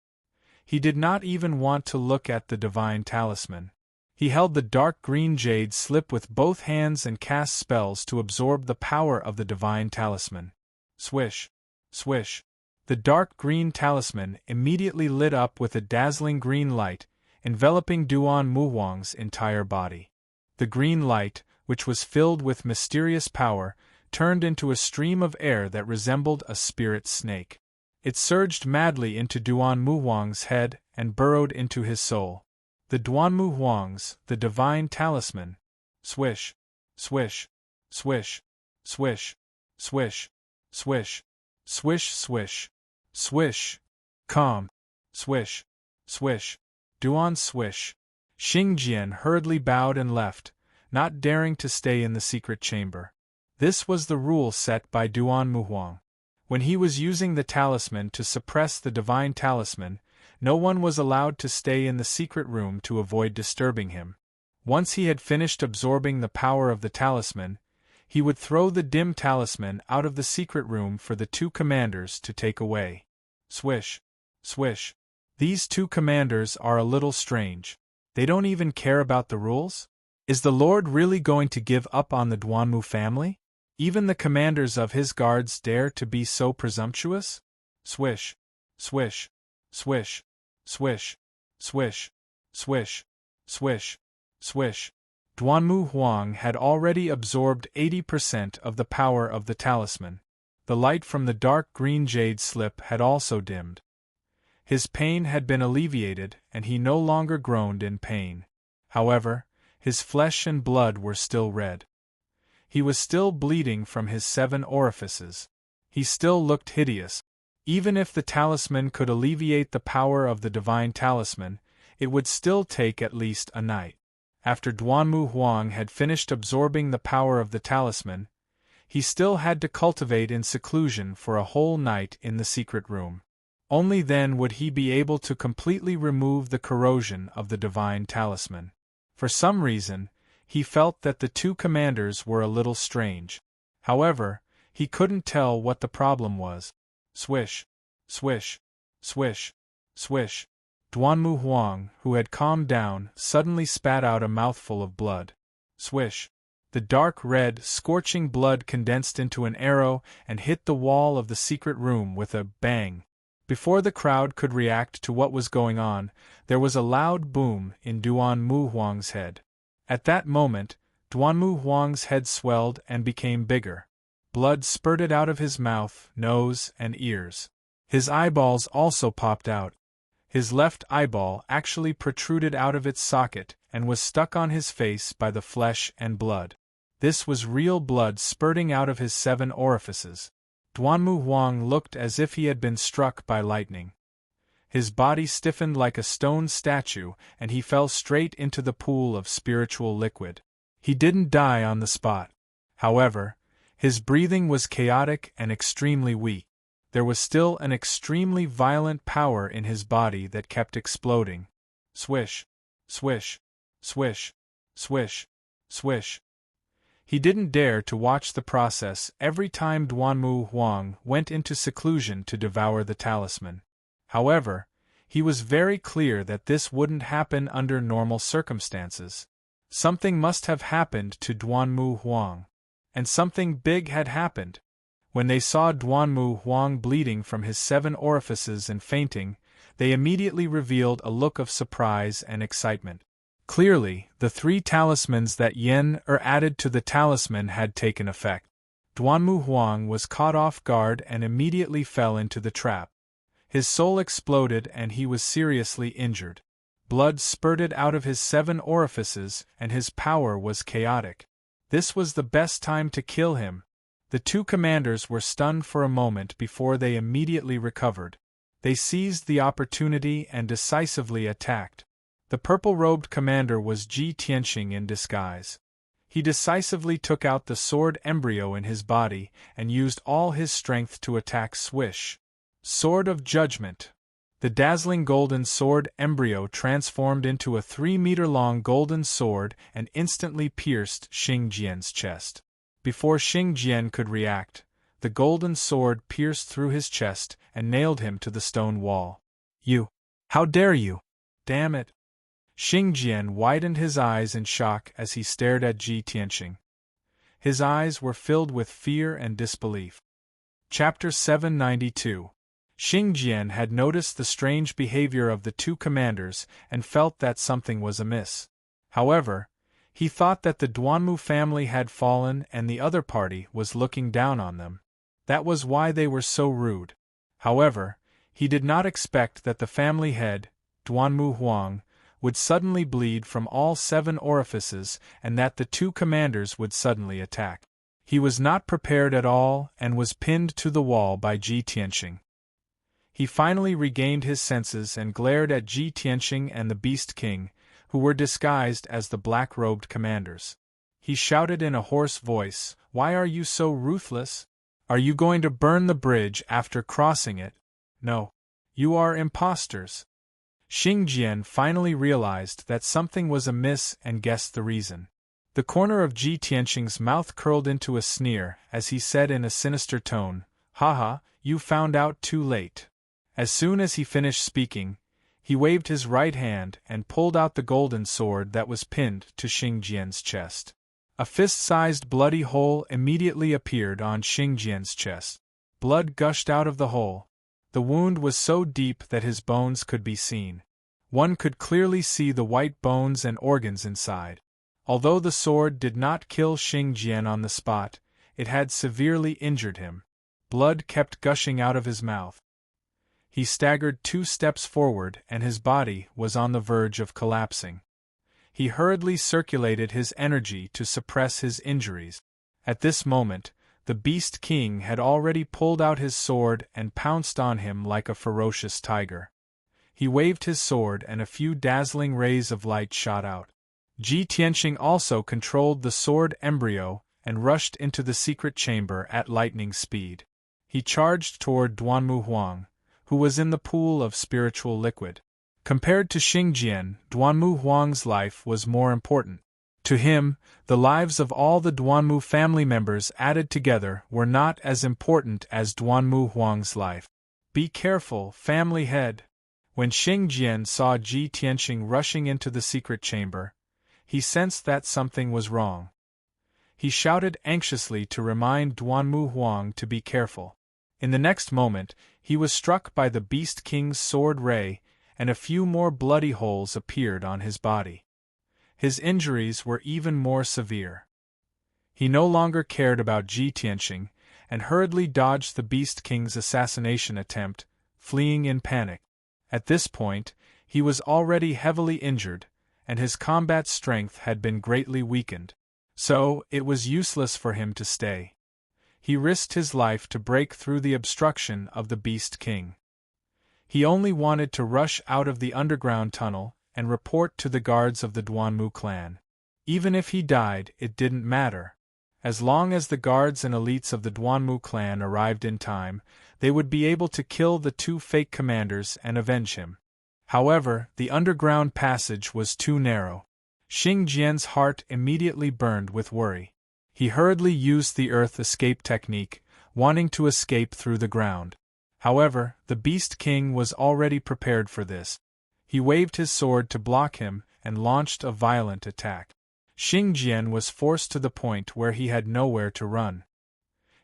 He did not even want to look at the divine talisman. He held the dark green jade slip with both hands and cast spells to absorb the power of the divine talisman. Swish! Swish! The dark green talisman immediately lit up with a dazzling green light, enveloping Duanmu Huang's entire body. The green light, which was filled with mysterious power, turned into a stream of air that resembled a spirit snake. It surged madly into Duanmu Huang's head and burrowed into his soul. The Duanmu Huang's, the divine talisman. Swish! Swish! Swish, swish, swish, swish, swish, swish, swish. Calm. Swish, swish, Duan swish. Xingjian hurriedly bowed and left, not daring to stay in the secret chamber. This was the rule set by Duan Muhuang. When he was using the talisman to suppress the divine talisman, no one was allowed to stay in the secret room to avoid disturbing him. Once he had finished absorbing the power of the talisman, he would throw the dim talisman out of the secret room for the two commanders to take away. Swish, swish. These two commanders are a little strange. They don't even care about the rules? Is the Lord really going to give up on the Duanmu family? Even the commanders of his guards dare to be so presumptuous? Swish, swish, swish, swish, swish, swish, swish, swish. Duanmu Huang had already absorbed 80% of the power of the talisman. The light from the dark green jade slip had also dimmed. His pain had been alleviated, and he no longer groaned in pain. However, his flesh and blood were still red. He was still bleeding from his 7 orifices. He still looked hideous. Even if the talisman could alleviate the power of the divine talisman, it would still take at least a night. After Duanmu Huang had finished absorbing the power of the talisman, he still had to cultivate in seclusion for a whole night in the secret room. Only then would he be able to completely remove the corrosion of the divine talisman. For some reason, he felt that the two commanders were a little strange. However, he couldn't tell what the problem was. Swish, swish, swish, swish. Duanmu Huang, who had calmed down, suddenly spat out a mouthful of blood. Swish. The dark red, scorching blood condensed into an arrow and hit the wall of the secret room with a bang. Before the crowd could react to what was going on, there was a loud boom in Duanmu Huang's head. At that moment, Duanmu Huang's head swelled and became bigger. Blood spurted out of his mouth, nose, and ears. His eyeballs also popped out. His left eyeball actually protruded out of its socket and was stuck on his face by the flesh and blood. This was real blood spurting out of his 7 orifices. Duanmu Huang looked as if he had been struck by lightning. His body stiffened like a stone statue and he fell straight into the pool of spiritual liquid. He didn't die on the spot. However, his breathing was chaotic and extremely weak. There was still an extremely violent power in his body that kept exploding. Swish, swish, swish, swish, swish. He didn't dare to watch the process every time Duanmu Huang went into seclusion to devour the talisman. However, he was very clear that this wouldn't happen under normal circumstances. Something must have happened to Duanmu Huang. And something big had happened. When they saw Duanmu Huang bleeding from his 7 orifices and fainting, they immediately revealed a look of surprise and excitement. Clearly, the 3 talismans that added to the talisman had taken effect. Duanmu Huang was caught off guard and immediately fell into the trap. His soul exploded and he was seriously injured. Blood spurted out of his 7 orifices and his power was chaotic. This was the best time to kill him. The 2 commanders were stunned for a moment before they immediately recovered. They seized the opportunity and decisively attacked. The purple-robed commander was Ji Tianxing in disguise. He decisively took out the sword embryo in his body and used all his strength to attack Swish. Sword of Judgment. The dazzling golden sword embryo transformed into a 3-meter-long golden sword and instantly pierced Xingjian's chest. Before Xingjian could react, the golden sword pierced through his chest and nailed him to the stone wall. You! How dare you! Damn it! Xingjian widened his eyes in shock as he stared at Ji Tianxing. His eyes were filled with fear and disbelief. Chapter 792. Xingjian had noticed the strange behavior of the 2 commanders and felt that something was amiss. However, he thought that the Duanmu family had fallen and the other party was looking down on them. That was why they were so rude. However, he did not expect that the family head, Duanmu Huang, would suddenly bleed from all 7 orifices and that the 2 commanders would suddenly attack. He was not prepared at all and was pinned to the wall by Ji Tianqing. He finally regained his senses and glared at Ji Tianqing and the Beast King, who were disguised as the black-robed commanders. He shouted in a hoarse voice, "Why are you so ruthless? Are you going to burn the bridge after crossing it? No. You are impostors." Xing Jian finally realized that something was amiss and guessed the reason. The corner of Ji Tianqing's mouth curled into a sneer as he said in a sinister tone, "Haha, you found out too late." As soon as he finished speaking, he waved his right hand and pulled out the golden sword that was pinned to Xing Jian's chest. A fist-sized bloody hole immediately appeared on Xing Jian's chest. Blood gushed out of the hole. The wound was so deep that his bones could be seen. One could clearly see the white bones and organs inside. Although the sword did not kill Xing Jian on the spot, it had severely injured him. Blood kept gushing out of his mouth. He staggered 2 steps forward and his body was on the verge of collapsing. He hurriedly circulated his energy to suppress his injuries. At this moment, the Beast King had already pulled out his sword and pounced on him like a ferocious tiger. He waved his sword and a few dazzling rays of light shot out. Ji Tianqing also controlled the sword embryo and rushed into the secret chamber at lightning speed. He charged toward Duanmu Huang, who was in the pool of spiritual liquid. Compared to Xing Jian, Duanmu Huang's life was more important. To him, the lives of all the Duanmu family members added together were not as important as Duanmu Huang's life. "Be careful, family head." When Xing Jian saw Ji Tianqing rushing into the secret chamber, he sensed that something was wrong. He shouted anxiously to remind Duanmu Huang to be careful. In the next moment, he was struck by the Beast King's sword ray, and a few more bloody holes appeared on his body. His injuries were even more severe. He no longer cared about Ji Tianqing, and hurriedly dodged the Beast King's assassination attempt, fleeing in panic. At this point, he was already heavily injured, and his combat strength had been greatly weakened. So, it was useless for him to stay. He risked his life to break through the obstruction of the Beast King. He only wanted to rush out of the underground tunnel and report to the guards of the Duanmu clan. Even if he died, it didn't matter. As long as the guards and elites of the Duanmu clan arrived in time, they would be able to kill the 2 fake commanders and avenge him. However, the underground passage was too narrow. Xing Jian's heart immediately burned with worry. He hurriedly used the earth escape technique, wanting to escape through the ground. However, the Beast King was already prepared for this. He waved his sword to block him and launched a violent attack. Xing Jian was forced to the point where he had nowhere to run.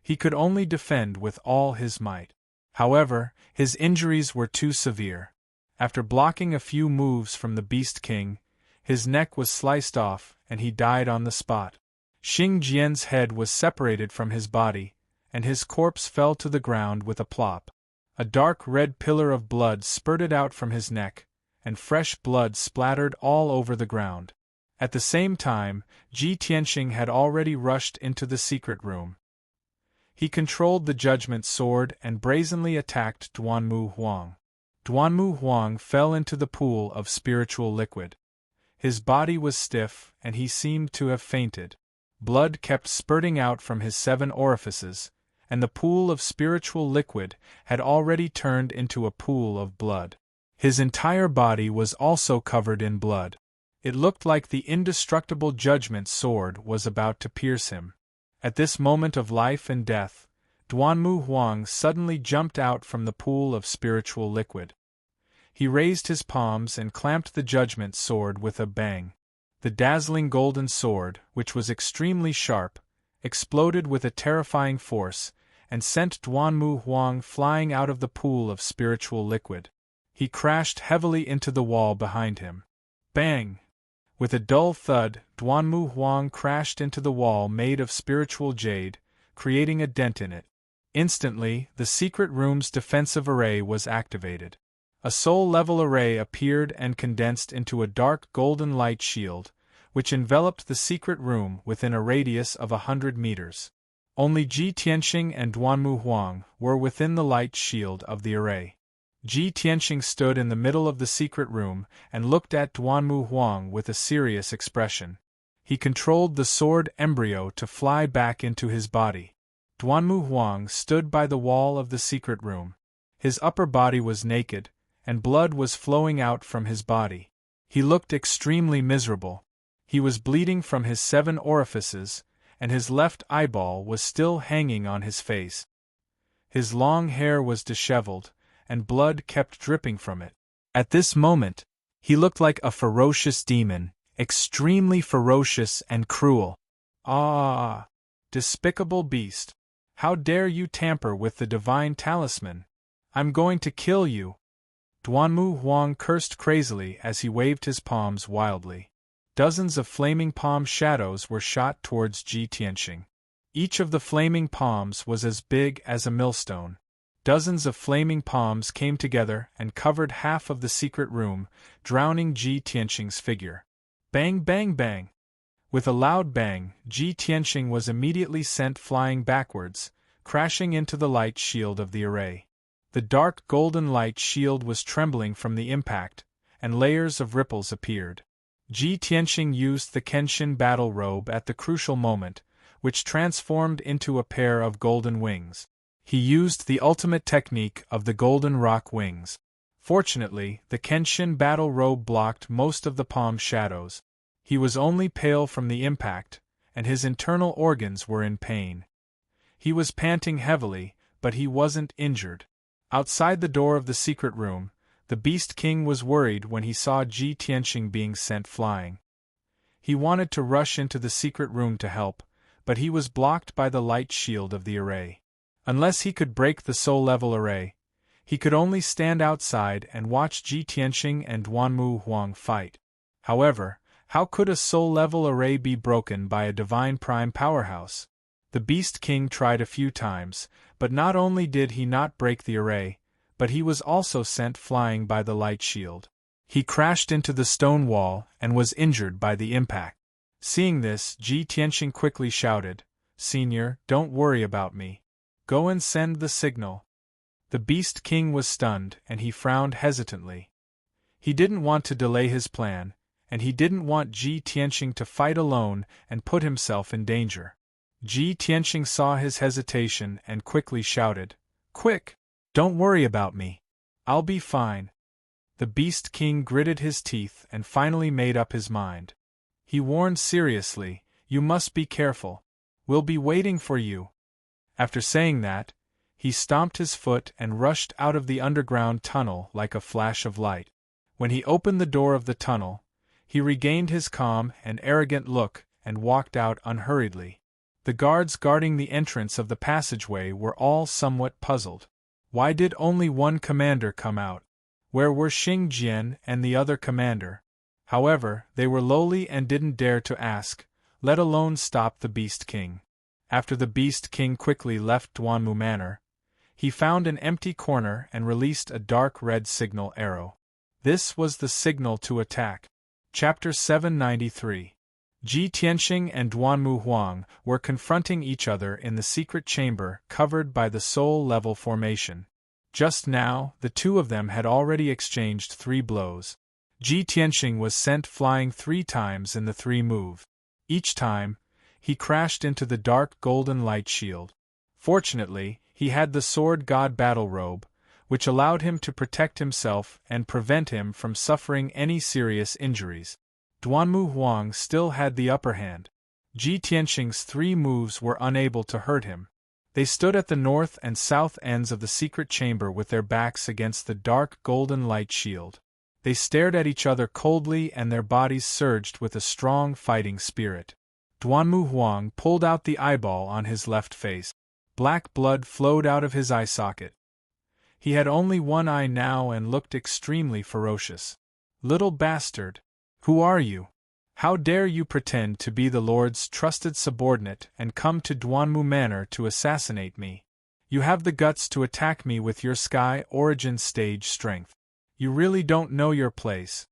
He could only defend with all his might. However, his injuries were too severe. After blocking a few moves from the Beast King, his neck was sliced off and he died on the spot. Xing Jian's head was separated from his body, and his corpse fell to the ground with a plop. A dark red pillar of blood spurted out from his neck, and fresh blood splattered all over the ground. At the same time, Ji Tianqing had already rushed into the secret room. He controlled the Judgment Sword and brazenly attacked Duanmu Huang. Duanmu Huang fell into the pool of spiritual liquid. His body was stiff and he seemed to have fainted. Blood kept spurting out from his 7 orifices, and the pool of spiritual liquid had already turned into a pool of blood. His entire body was also covered in blood. It looked like the indestructible Judgment Sword was about to pierce him. At this moment of life and death, Duanmu Huang suddenly jumped out from the pool of spiritual liquid. He raised his palms and clamped the Judgment Sword with a bang. The dazzling golden sword, which was extremely sharp, exploded with a terrifying force, and sent Duanmu Huang flying out of the pool of spiritual liquid. He crashed heavily into the wall behind him. Bang! With a dull thud, Duanmu Huang crashed into the wall made of spiritual jade, creating a dent in it. Instantly, the secret room's defensive array was activated. A soul-level array appeared and condensed into a dark golden light shield, which enveloped the secret room within a radius of 100 meters. Only Ji Tianxing and Duanmu Huang were within the light shield of the array. Ji Tianxing stood in the middle of the secret room and looked at Duanmu Huang with a serious expression. He controlled the sword embryo to fly back into his body. Duanmu Huang stood by the wall of the secret room. His upper body was naked, and blood was flowing out from his body. He looked extremely miserable. He was bleeding from his 7 orifices, and his left eyeball was still hanging on his face. His long hair was disheveled, and blood kept dripping from it. At this moment, he looked like a ferocious demon, extremely ferocious and cruel. Ah! Despicable beast! How dare you tamper with the divine talisman? I'm going to kill you! Duanmu Huang cursed crazily as he waved his palms wildly. Dozens of flaming palm shadows were shot towards Ji Tianxing. Each of the flaming palms was as big as a millstone. Dozens of flaming palms came together and covered half of the secret room, drowning Ji Tianxing's figure. Bang, bang, bang! With a loud bang, Ji Tianxing was immediately sent flying backwards, crashing into the light shield of the array. The dark golden light shield was trembling from the impact, and layers of ripples appeared. Ji Tianxing used the Kenshin battle robe at the crucial moment, which transformed into a pair of golden wings. He used the ultimate technique of the golden rock wings. Fortunately, the Kenshin battle robe blocked most of the palm shadows. He was only pale from the impact, and his internal organs were in pain. He was panting heavily, but he wasn't injured. Outside the door of the secret room, the Beast King was worried when he saw Ji Tianxing being sent flying. He wanted to rush into the secret room to help, but he was blocked by the light shield of the array. Unless he could break the soul-level array, he could only stand outside and watch Ji Tianxing and Duanmu Huang fight. However, how could a soul-level array be broken by a divine prime powerhouse? The Beast King tried a few times, but not only did he not break the array, but he was also sent flying by the light shield. He crashed into the stone wall and was injured by the impact. Seeing this, Ji Tianxing quickly shouted, "Senior, don't worry about me. Go and send the signal." The Beast King was stunned and he frowned hesitantly. He didn't want to delay his plan, and he didn't want Ji Tianxing to fight alone and put himself in danger. Ji Tianxing saw his hesitation and quickly shouted, "Quick! Don't worry about me. I'll be fine." The Beast King gritted his teeth and finally made up his mind. He warned seriously, "You must be careful. We'll be waiting for you." After saying that, he stomped his foot and rushed out of the underground tunnel like a flash of light. When he opened the door of the tunnel, he regained his calm and arrogant look and walked out unhurriedly. The guards guarding the entrance of the passageway were all somewhat puzzled. Why did only one commander come out? Where were Xing Jian and the other commander? However, they were lowly and didn't dare to ask, let alone stop the Beast King. After the Beast King quickly left Duanmu Manor, he found an empty corner and released a dark red signal arrow. This was the signal to attack. Chapter 793. Ji Tianxing and Duanmu Huang were confronting each other in the secret chamber covered by the soul-level formation. Just now, the two of them had already exchanged 3 blows. Ji Tianxing was sent flying 3 times in the 3 moves. Each time, he crashed into the dark golden light shield. Fortunately, he had the Sword God battle robe, which allowed him to protect himself and prevent him from suffering any serious injuries. Duanmu Huang still had the upper hand. Ji Tianxing's 3 moves were unable to hurt him. They stood at the north and south ends of the secret chamber with their backs against the dark golden light shield. They stared at each other coldly and their bodies surged with a strong fighting spirit. Duanmu Huang pulled out the eyeball on his left face. Black blood flowed out of his eye socket. He had only one eye now and looked extremely ferocious. "Little bastard! Who are you? How dare you pretend to be the Lord's trusted subordinate and come to Duanmu Manor to assassinate me? You have the guts to attack me with your Sky Origin stage strength. You really don't know your place."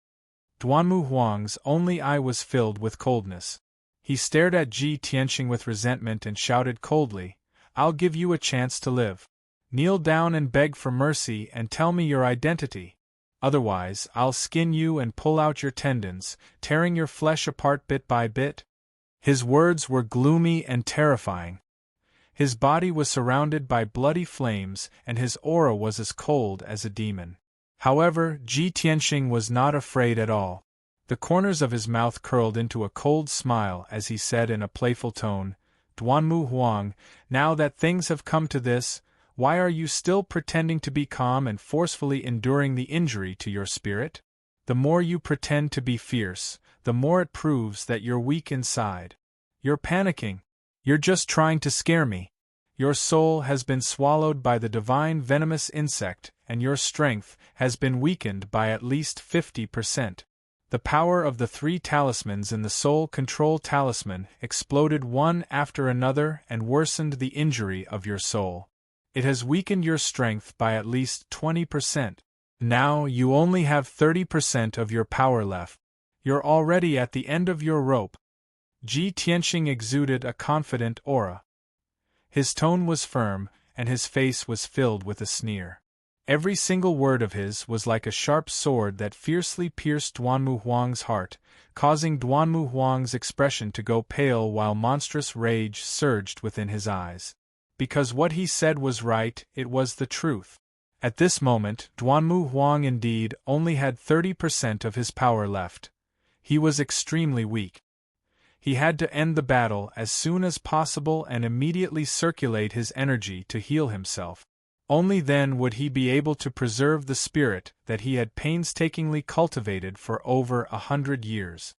Duanmu Huang's only eye was filled with coldness. He stared at Ji Tianxing with resentment and shouted coldly, "I'll give you a chance to live. Kneel down and beg for mercy and tell me your identity. Otherwise, I'll skin you and pull out your tendons, tearing your flesh apart bit by bit." His words were gloomy and terrifying. His body was surrounded by bloody flames and his aura was as cold as a demon. However, Ji Tianxing was not afraid at all. The corners of his mouth curled into a cold smile as he said in a playful tone, "Duanmu Huang, now that things have come to this, why are you still pretending to be calm and forcefully enduring the injury to your spirit? The more you pretend to be fierce, the more it proves that you're weak inside. You're panicking. You're just trying to scare me. Your soul has been swallowed by the divine venomous insect, and your strength has been weakened by at least 50%. The power of the 3 talismans in the Soul Control Talisman exploded one after another and worsened the injury of your soul. It has weakened your strength by at least 20%. Now you only have 30% of your power left. You're already at the end of your rope." Ji Tianxing exuded a confident aura. His tone was firm, and his face was filled with a sneer. Every single word of his was like a sharp sword that fiercely pierced Duanmu Huang's heart, causing Duanmu Huang's expression to go pale while monstrous rage surged within his eyes. Because what he said was right, it was the truth. At this moment, Duanmu Huang indeed only had 30% of his power left. He was extremely weak. He had to end the battle as soon as possible and immediately circulate his energy to heal himself. Only then would he be able to preserve the spirit that he had painstakingly cultivated for over 100 years.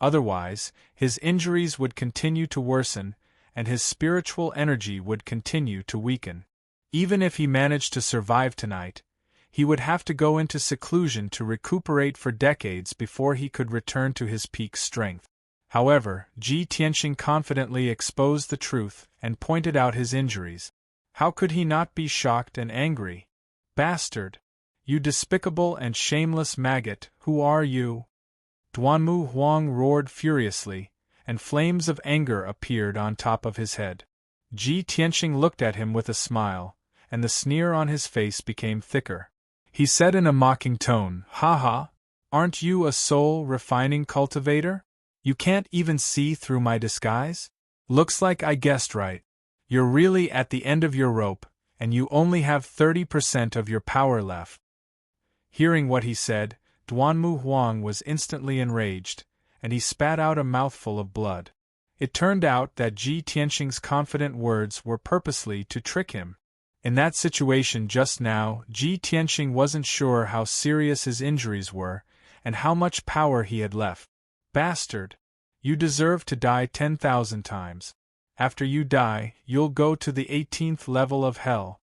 Otherwise, his injuries would continue to worsen, and his spiritual energy would continue to weaken. Even if he managed to survive tonight, he would have to go into seclusion to recuperate for decades before he could return to his peak strength. However, Ji Tianxing confidently exposed the truth and pointed out his injuries. How could he not be shocked and angry? "Bastard! You despicable and shameless maggot, who are you?" Duanmu Huang roared furiously, and flames of anger appeared on top of his head. Ji Tianxing looked at him with a smile, and the sneer on his face became thicker. He said in a mocking tone, "Ha ha! Aren't you a soul-refining cultivator? You can't even see through my disguise? Looks like I guessed right. You're really at the end of your rope, and you only have 30% of your power left." Hearing what he said, Duanmu Huang was instantly enraged, and he spat out a mouthful of blood. It turned out that Ji Tianxing's confident words were purposely to trick him. In that situation just now, Ji Tianxing wasn't sure how serious his injuries were, and how much power he had left. "Bastard! You deserve to die 10,000 times. After you die, you'll go to the 18th level of hell."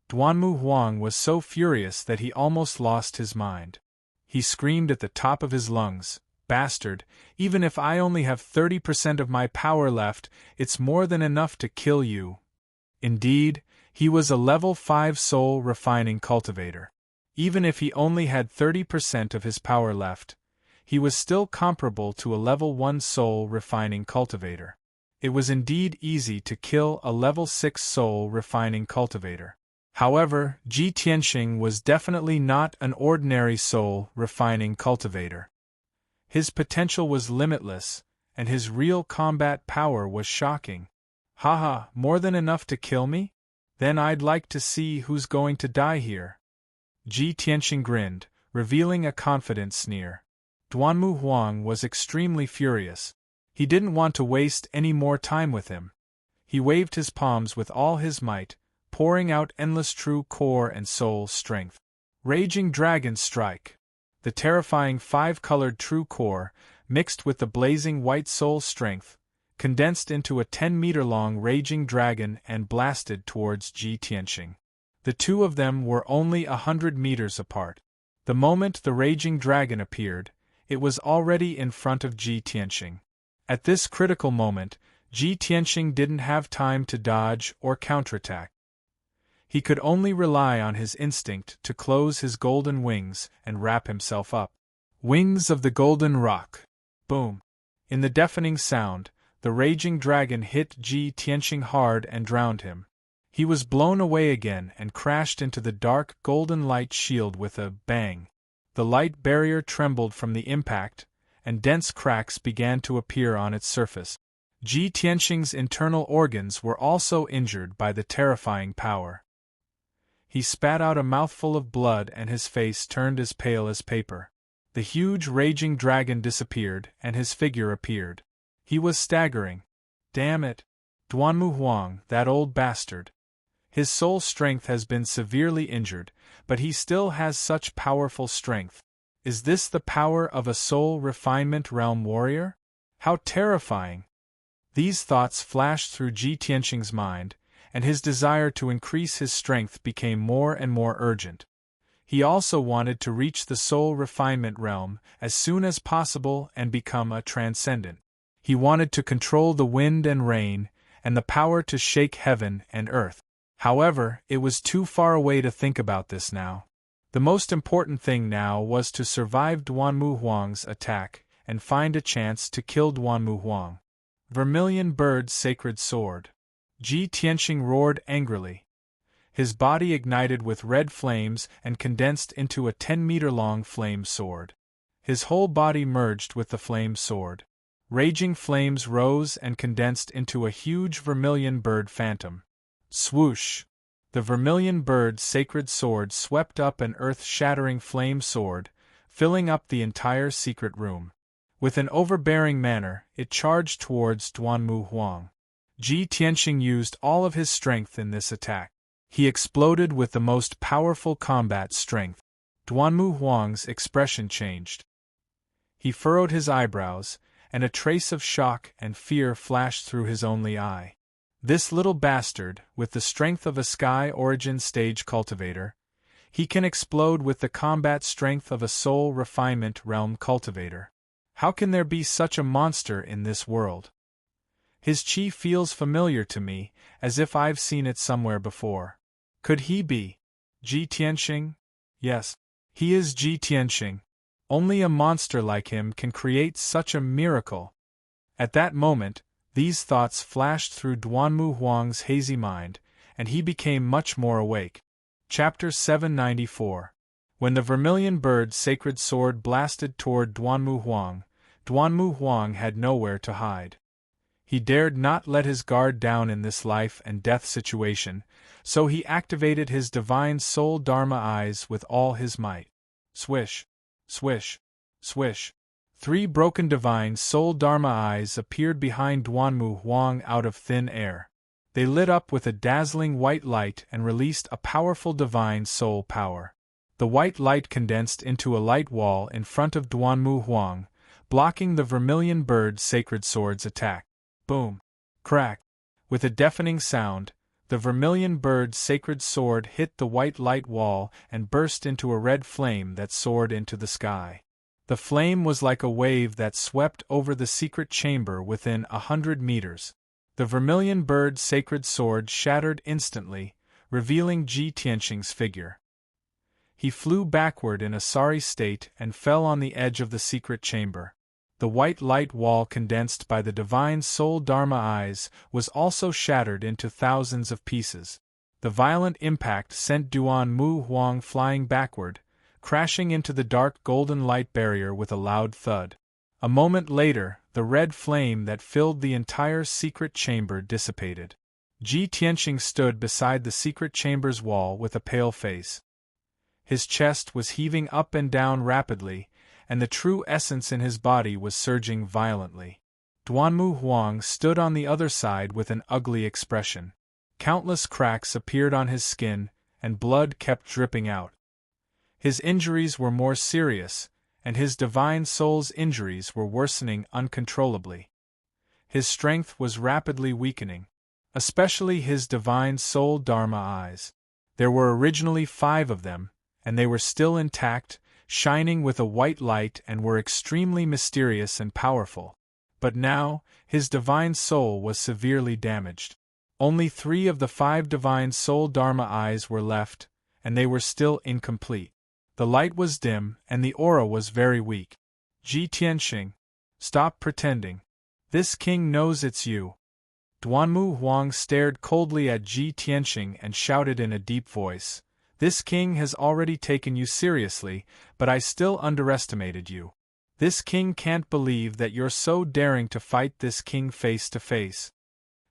Duanmu Huang was so furious that he almost lost his mind. He screamed at the top of his lungs, "Bastard, even if I only have 30% of my power left, it's more than enough to kill you." Indeed, he was a level 5 soul refining cultivator. Even if he only had 30% of his power left, he was still comparable to a level 1 soul refining cultivator. It was indeed easy to kill a level 6 soul refining cultivator. However, Ji Tianxing was definitely not an ordinary soul refining cultivator. His potential was limitless, and his real combat power was shocking. "Haha, more than enough to kill me? Then I'd like to see who's going to die here." Ji Tianxing grinned, revealing a confident sneer. Duanmu Huang was extremely furious. He didn't want to waste any more time with him. He waved his palms with all his might, pouring out endless true core and soul strength. Raging Dragon Strike! The terrifying 5-colored true core, mixed with the blazing white soul strength, condensed into a 10-meter-long raging dragon and blasted towards Ji Tianxing. The two of them were only 100 meters apart. The moment the raging dragon appeared, it was already in front of Ji Tianxing. At this critical moment, Ji Tianxing didn't have time to dodge or counterattack. He could only rely on his instinct to close his golden wings and wrap himself up. Wings of the Golden Rock. Boom! In the deafening sound, the raging dragon hit Ji Tianqing hard and drowned him. He was blown away again and crashed into the dark golden light shield with a bang. The light barrier trembled from the impact, and dense cracks began to appear on its surface. Ji Tianqing's internal organs were also injured by the terrifying power. He spat out a mouthful of blood and his face turned as pale as paper. The huge raging dragon disappeared and his figure appeared. He was staggering. Damn it! Duanmu Huang, that old bastard. His soul strength has been severely injured, but he still has such powerful strength. Is this the power of a soul refinement realm warrior? How terrifying! These thoughts flashed through Ji Tianqing's mind, and his desire to increase his strength became more and more urgent. He also wanted to reach the soul refinement realm as soon as possible and become a transcendent. He wanted to control the wind and rain, and the power to shake heaven and earth. However, it was too far away to think about this now. The most important thing now was to survive Duanmu Huang's attack and find a chance to kill Duanmu Huang. Vermilion Bird's Sacred Sword. Ji Tianqing roared angrily. His body ignited with red flames and condensed into a 10-meter-long flame sword. His whole body merged with the flame sword. Raging flames rose and condensed into a huge vermilion bird phantom. Swoosh! The Vermilion Bird's Sacred Sword swept up an earth-shattering flame sword, filling up the entire secret room. With an overbearing manner, it charged towards Duanmu Huang. Ji Tianqing used all of his strength in this attack. He exploded with the most powerful combat strength. Duanmu Huang's expression changed. He furrowed his eyebrows, and a trace of shock and fear flashed through his only eye. This little bastard, with the strength of a Sky Origin stage cultivator, he can explode with the combat strength of a soul refinement realm cultivator. How can there be such a monster in this world? His chi feels familiar to me, as if I've seen it somewhere before. Could he be Ji Tianqing? Yes, he is Ji Tianqing. Only a monster like him can create such a miracle. At that moment, these thoughts flashed through Duanmu Huang's hazy mind, and he became much more awake. Chapter 794. When the Vermilion Bird's Sacred Sword blasted toward Duanmu Huang had nowhere to hide. He dared not let his guard down in this life and death situation, so he activated his divine soul Dharma eyes with all his might. Swish! Swish! Swish! 3 broken divine soul Dharma eyes appeared behind Duanmu Huang out of thin air. They lit up with a dazzling white light and released a powerful divine soul power. The white light condensed into a light wall in front of Duanmu Huang, blocking the Vermilion Bird's Sacred Sword's attack. Boom! Crack! With a deafening sound, the Vermilion Bird's Sacred Sword hit the white light wall and burst into a red flame that soared into the sky. The flame was like a wave that swept over the secret chamber within 100 meters. The Vermilion Bird's Sacred Sword shattered instantly, revealing Ji Tianqing's figure. He flew backward in a sorry state and fell on the edge of the secret chamber. The white light wall condensed by the divine soul Dharma eyes was also shattered into thousands of pieces. The violent impact sent Duanmu Huang flying backward, crashing into the dark golden light barrier with a loud thud. A moment later, the red flame that filled the entire secret chamber dissipated. Ji Tianqing stood beside the secret chamber's wall with a pale face. His chest was heaving up and down rapidly, and the true essence in his body was surging violently. Duanmu Huang stood on the other side with an ugly expression. Countless cracks appeared on his skin, and blood kept dripping out. His injuries were more serious, and his divine soul's injuries were worsening uncontrollably. His strength was rapidly weakening, especially his divine soul Dharma eyes. There were originally 5 of them, and they were still intact, shining with a white light and were extremely mysterious and powerful. But now, his divine soul was severely damaged. Only 3 of the 5 divine soul Dharma eyes were left, and they were still incomplete. The light was dim, and the aura was very weak. Ji Tianqing, stop pretending. This king knows it's you. Duanmu Huang stared coldly at Ji Tianxing and shouted in a deep voice, "This king has already taken you seriously, but I still underestimated you. This king can't believe that you're so daring to fight this king face to face."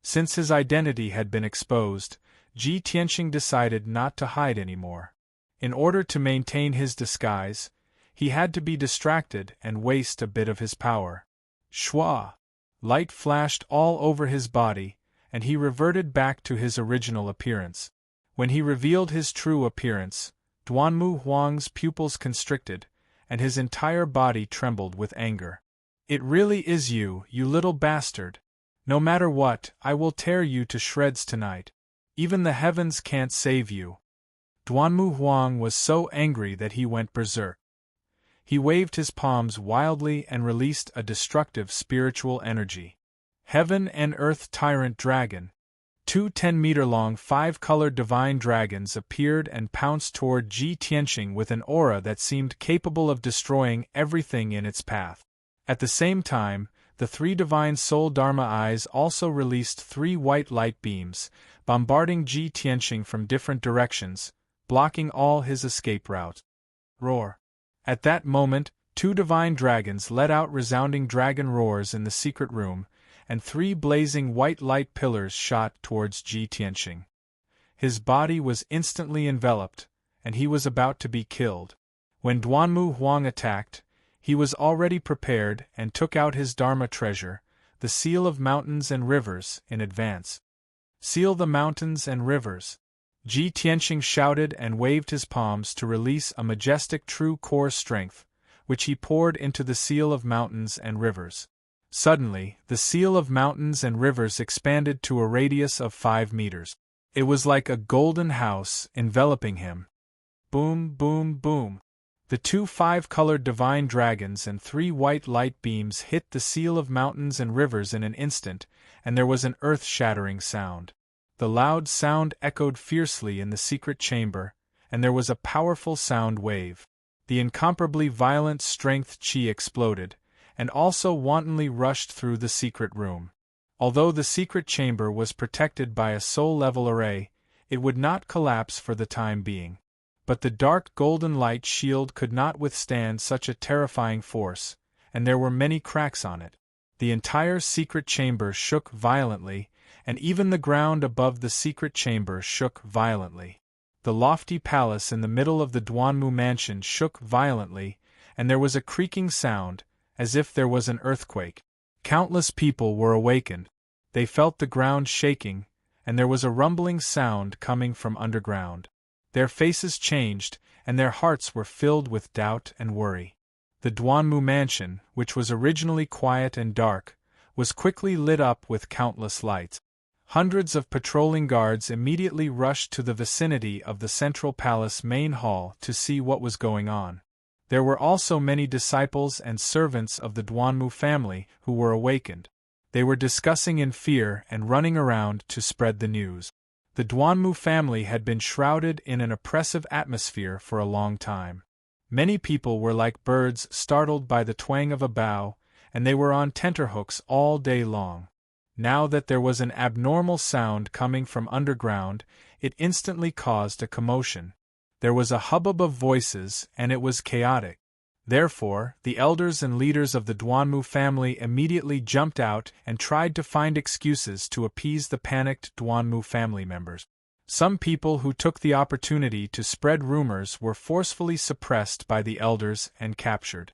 Since his identity had been exposed, Ji Tianxing decided not to hide anymore. In order to maintain his disguise, he had to be distracted and waste a bit of his power. Shwa! Light flashed all over his body, and he reverted back to his original appearance. When he revealed his true appearance, Duanmu Huang's pupils constricted, and his entire body trembled with anger. "It really is you, you little bastard! No matter what, I will tear you to shreds tonight. Even the heavens can't save you." Duanmu Huang was so angry that he went berserk. He waved his palms wildly and released a destructive spiritual energy. Heaven and Earth Tyrant Dragon. Two 10-meter-long 5-colored divine dragons appeared and pounced toward Ji Tianxing with an aura that seemed capable of destroying everything in its path. At the same time, the 3 divine soul Dharma eyes also released 3 white light beams, bombarding Ji Tianxing from different directions, blocking all his escape routes. Roar! At that moment, 2 divine dragons let out resounding dragon roars in the secret room, and 3 blazing white light pillars shot towards Ji Tianxing. His body was instantly enveloped, and he was about to be killed. When Duanmu Huang attacked, he was already prepared and took out his Dharma treasure, the Seal of Mountains and Rivers, in advance. "Seal the mountains and rivers!" Ji Tianxing shouted and waved his palms to release a majestic true core strength, which he poured into the Seal of Mountains and Rivers. Suddenly, the Seal of Mountains and Rivers expanded to a radius of 5 meters. It was like a golden house enveloping him. Boom, boom, boom. The 2 5-colored divine dragons and 3 white light beams hit the Seal of Mountains and Rivers in an instant, and there was an earth-shattering sound. The loud sound echoed fiercely in the secret chamber, and there was a powerful sound wave. The incomparably violent strength chi exploded, and also wantonly rushed through the secret room. Although the secret chamber was protected by a soul-level array, it would not collapse for the time being. But the dark golden light shield could not withstand such a terrifying force, and there were many cracks on it. The entire secret chamber shook violently, and even the ground above the secret chamber shook violently. The lofty palace in the middle of the Duanmu mansion shook violently, and there was a creaking sound, as if there was an earthquake. Countless people were awakened. They felt the ground shaking, and there was a rumbling sound coming from underground. Their faces changed, and their hearts were filled with doubt and worry. The Duanmu mansion, which was originally quiet and dark, was quickly lit up with countless lights. Hundreds of patrolling guards immediately rushed to the vicinity of the central palace main hall to see what was going on. There were also many disciples and servants of the Duanmu family who were awakened. They were discussing in fear and running around to spread the news. The Duanmu family had been shrouded in an oppressive atmosphere for a long time. Many people were like birds startled by the twang of a bow, and they were on tenterhooks all day long. Now that there was an abnormal sound coming from underground, it instantly caused a commotion. There was a hubbub of voices, and it was chaotic. Therefore, the elders and leaders of the Duanmu family immediately jumped out and tried to find excuses to appease the panicked Duanmu family members. Some people who took the opportunity to spread rumors were forcefully suppressed by the elders and captured.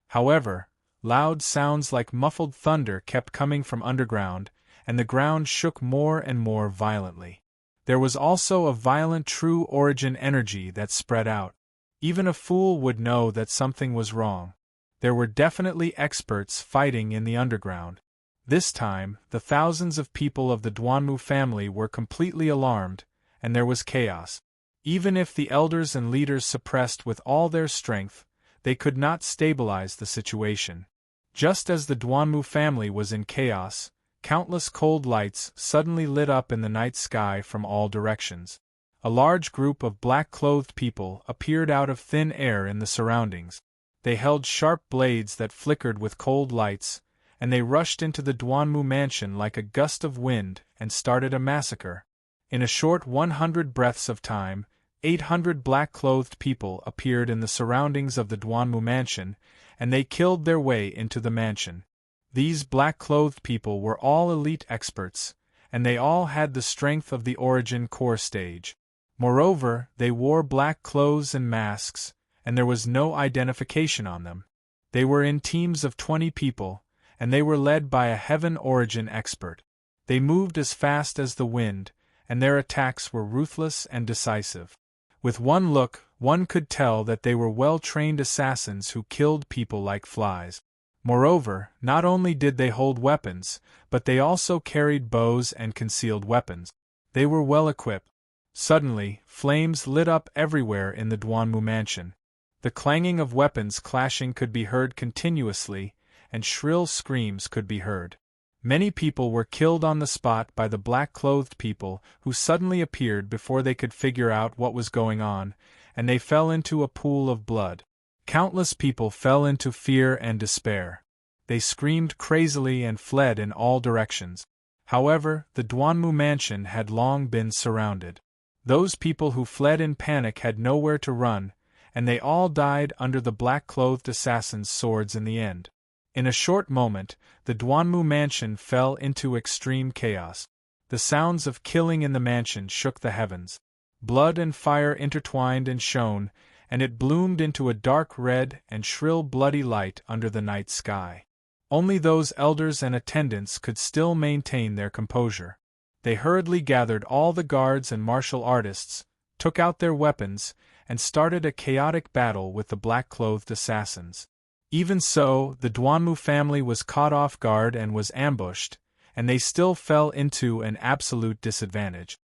However, loud sounds like muffled thunder kept coming from underground, and the ground shook more and more violently. There was also a violent true origin energy that spread out. Even a fool would know that something was wrong. There were definitely experts fighting in the underground. This time, the thousands of people of the Duanmu family were completely alarmed, and there was chaos. Even if the elders and leaders suppressed with all their strength, they could not stabilize the situation. Just as the Duanmu family was in chaos, countless cold lights suddenly lit up in the night sky from all directions. A large group of black-clothed people appeared out of thin air in the surroundings. They held sharp blades that flickered with cold lights, and they rushed into the Duanmu mansion like a gust of wind and started a massacre. In a short 100 breaths of time, 800 black-clothed people appeared in the surroundings of the Duanmu mansion, and they killed their way into the mansion. These black-clothed people were all elite experts, and they all had the strength of the Origin core stage. Moreover, they wore black clothes and masks, and there was no identification on them. They were in teams of 20 people, and they were led by a Heaven Origin expert. They moved as fast as the wind, and their attacks were ruthless and decisive. With one look, one could tell that they were well-trained assassins who killed people like flies. Moreover, not only did they hold weapons, but they also carried bows and concealed weapons. They were well equipped. Suddenly, flames lit up everywhere in the Duanmu mansion. The clanging of weapons clashing could be heard continuously, and shrill screams could be heard. Many people were killed on the spot by the black-clothed people who suddenly appeared before they could figure out what was going on, and they fell into a pool of blood. Countless people fell into fear and despair. They screamed crazily and fled in all directions. However, the Duanmu mansion had long been surrounded. Those people who fled in panic had nowhere to run, and they all died under the black-clothed assassins' swords in the end. In a short moment, the Duanmu mansion fell into extreme chaos. The sounds of killing in the mansion shook the heavens. Blood and fire intertwined and shone, and it bloomed into a dark red and shrill bloody light under the night sky. Only those elders and attendants could still maintain their composure. They hurriedly gathered all the guards and martial artists, took out their weapons, and started a chaotic battle with the black-clothed assassins. Even so, the Duanmu family was caught off guard and was ambushed, and they still fell into an absolute disadvantage.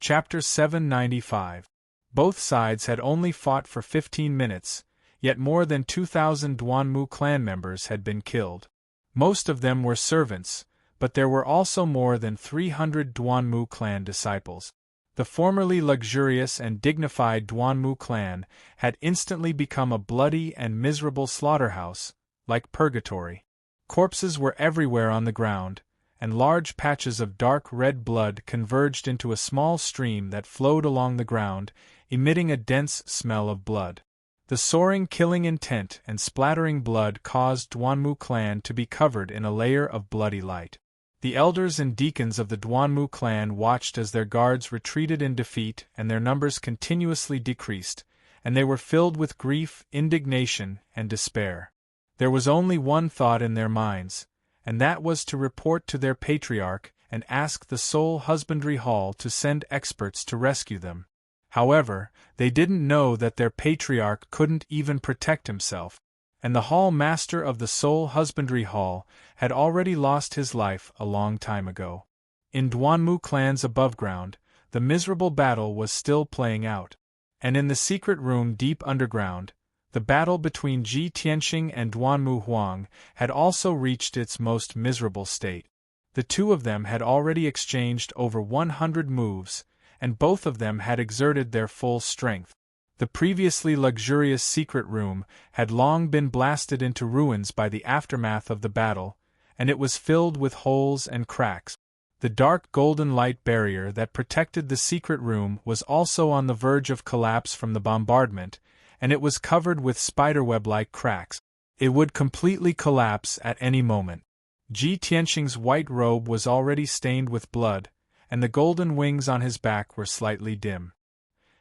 Chapter 795. Both sides had only fought for 15 minutes, yet more than 2,000 Duanmu clan members had been killed. Most of them were servants, but there were also more than 300 Duanmu clan disciples. The formerly luxurious and dignified Duanmu clan had instantly become a bloody and miserable slaughterhouse, like purgatory. Corpses were everywhere on the ground, and large patches of dark red blood converged into a small stream that flowed along the ground, emitting a dense smell of blood. The soaring killing intent and splattering blood caused Duanmu clan to be covered in a layer of bloody light. The elders and deacons of the Duanmu clan watched as their guards retreated in defeat and their numbers continuously decreased, and they were filled with grief, indignation, and despair. There was only one thought in their minds, and that was to report to their patriarch and ask the Soul Husbandry Hall to send experts to rescue them. However, they didn't know that their patriarch couldn't even protect himself, and the hall master of the Soul Husbandry Hall had already lost his life a long time ago. In Duanmu clan's above ground, the miserable battle was still playing out, and in the secret room deep underground, the battle between Ji Tianxing and Duanmu Huang had also reached its most miserable state. The two of them had already exchanged over 100 moves, and both of them had exerted their full strength. The previously luxurious secret room had long been blasted into ruins by the aftermath of the battle, and it was filled with holes and cracks. The dark golden light barrier that protected the secret room was also on the verge of collapse from the bombardment, and it was covered with spiderweb-like cracks. It would completely collapse at any moment. Ji Tianxing's white robe was already stained with blood, and the golden wings on his back were slightly dim.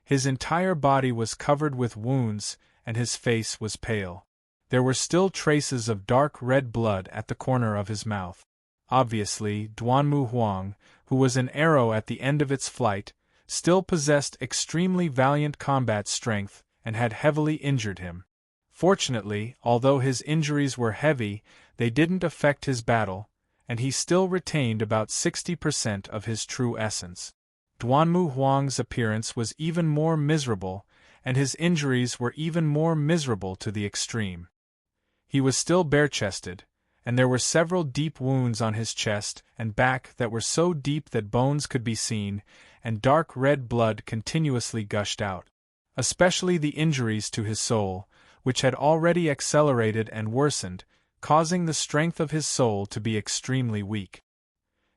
His entire body was covered with wounds, and his face was pale. There were still traces of dark red blood at the corner of his mouth. Obviously, Duanmu Huang, who was an arrow at the end of its flight, still possessed extremely valiant combat strength and had heavily injured him. Fortunately, although his injuries were heavy, they didn't affect his battle, and he still retained about 60% of his true essence. Duanmu Huang's appearance was even more miserable, and his injuries were even more miserable to the extreme. He was still bare-chested, and there were several deep wounds on his chest and back that were so deep that bones could be seen, and dark red blood continuously gushed out. Especially the injuries to his soul, which had already accelerated and worsened, causing the strength of his soul to be extremely weak.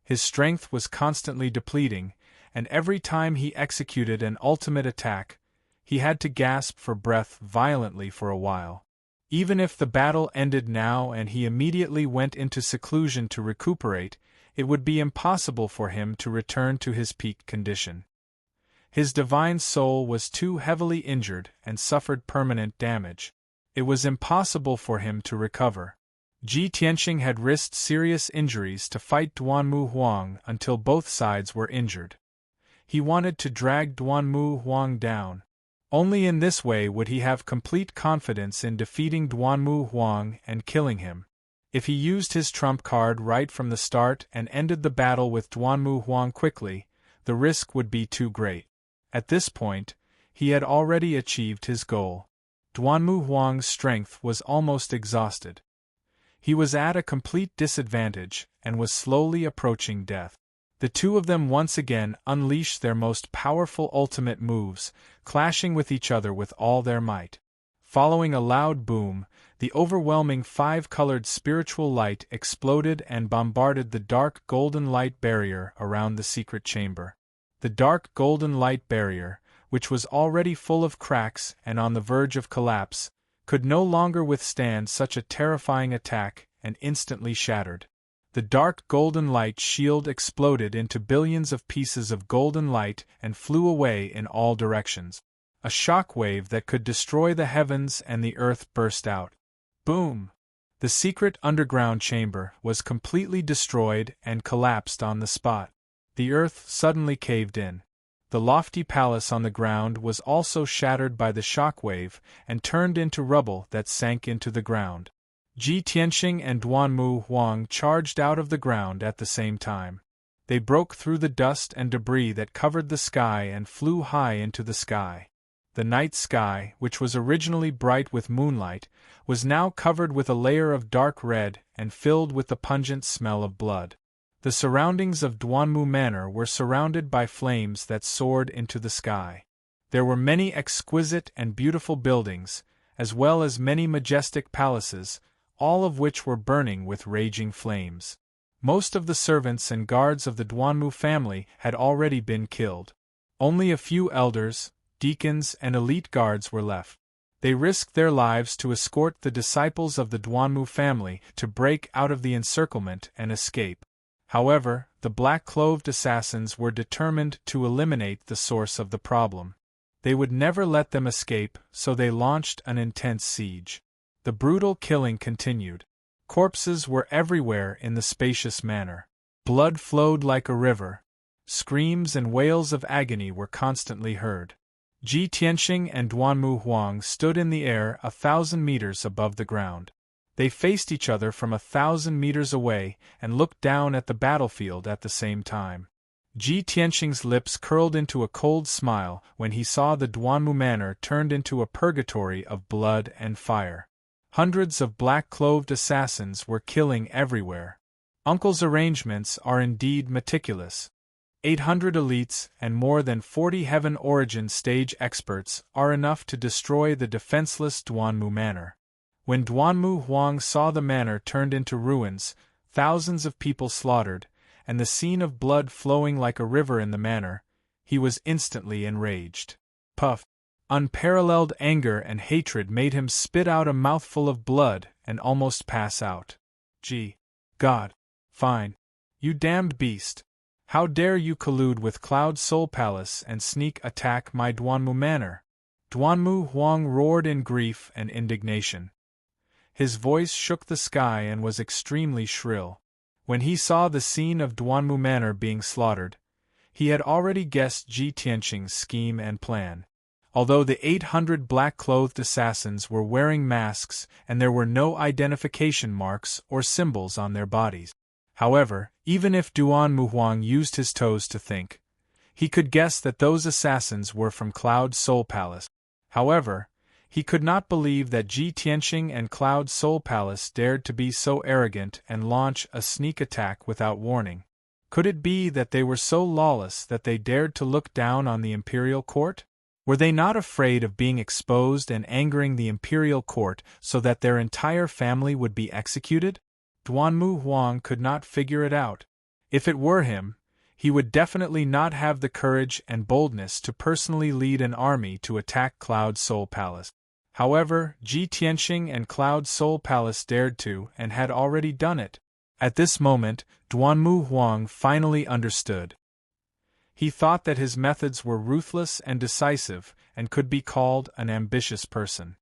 His strength was constantly depleting, and every time he executed an ultimate attack, he had to gasp for breath violently for a while. Even if the battle ended now and he immediately went into seclusion to recuperate, it would be impossible for him to return to his peak condition. His divine soul was too heavily injured and suffered permanent damage. It was impossible for him to recover. Ji Tianqing had risked serious injuries to fight Duanmu Huang until both sides were injured. He wanted to drag Duanmu Huang down. Only in this way would he have complete confidence in defeating Duanmu Huang and killing him. If he used his trump card right from the start and ended the battle with Duanmu Huang quickly, the risk would be too great. At this point, he had already achieved his goal. Duanmu Huang's strength was almost exhausted. He was at a complete disadvantage and was slowly approaching death. The two of them once again unleashed their most powerful ultimate moves, clashing with each other with all their might. Following a loud boom, the overwhelming five-colored spiritual light exploded and bombarded the dark golden light barrier around the secret chamber. The dark golden light barrier, which was already full of cracks and on the verge of collapse, could no longer withstand such a terrifying attack and instantly shattered. The dark golden light shield exploded into billions of pieces of golden light and flew away in all directions. A shock wave that could destroy the heavens and the earth burst out. Boom! The secret underground chamber was completely destroyed and collapsed on the spot. The earth suddenly caved in. The lofty palace on the ground was also shattered by the shock wave and turned into rubble that sank into the ground. Ji Tianqing and Duanmu Huang charged out of the ground at the same time. They broke through the dust and debris that covered the sky and flew high into the sky. The night sky, which was originally bright with moonlight, was now covered with a layer of dark red and filled with the pungent smell of blood. The surroundings of Duanmu Manor were surrounded by flames that soared into the sky. There were many exquisite and beautiful buildings, as well as many majestic palaces, all of which were burning with raging flames. Most of the servants and guards of the Duanmu family had already been killed. Only a few elders, deacons, and elite guards were left. They risked their lives to escort the disciples of the Duanmu family to break out of the encirclement and escape. However, the black-clothed assassins were determined to eliminate the source of the problem. They would never let them escape, so they launched an intense siege. The brutal killing continued. Corpses were everywhere in the spacious manor. Blood flowed like a river. Screams and wails of agony were constantly heard. Ji Tianqing and Duanmu Huang stood in the air 1,000 meters above the ground. They faced each other from 1,000 meters away and looked down at the battlefield at the same time. Ji Tianqing's lips curled into a cold smile when he saw the Duanmu Manor turned into a purgatory of blood and fire. Hundreds of black-clothed assassins were killing everywhere. Uncle's arrangements are indeed meticulous. 800 elites and more than 40 Heaven Origin stage experts are enough to destroy the defenseless Duanmu Manor. When Duanmu Huang saw the manor turned into ruins, thousands of people slaughtered, and the scene of blood flowing like a river in the manor, he was instantly enraged. Puff! Unparalleled anger and hatred made him spit out a mouthful of blood and almost pass out. Gee! God! Fine! You damned beast! How dare you collude with Cloud Soul Palace and sneak attack my Duanmu Manor? Duanmu Huang roared in grief and indignation. His voice shook the sky and was extremely shrill. When he saw the scene of Duanmu Manor being slaughtered, he had already guessed Ji Tianqing's scheme and plan. Although the 800 black-clothed assassins were wearing masks and there were no identification marks or symbols on their bodies. However, even if Duanmu Huang used his toes to think, he could guess that those assassins were from Cloud Soul Palace. However, he could not believe that Ji Tianqing and Cloud Soul Palace dared to be so arrogant and launch a sneak attack without warning. Could it be that they were so lawless that they dared to look down on the imperial court? Were they not afraid of being exposed and angering the imperial court so that their entire family would be executed? Duanmu Huang could not figure it out. If it were him, he would definitely not have the courage and boldness to personally lead an army to attack Cloud Soul Palace. However, Ji Tianxing and Cloud Soul Palace dared to and had already done it. At this moment, Duanmu Huang finally understood. He thought that his methods were ruthless and decisive and could be called an ambitious person.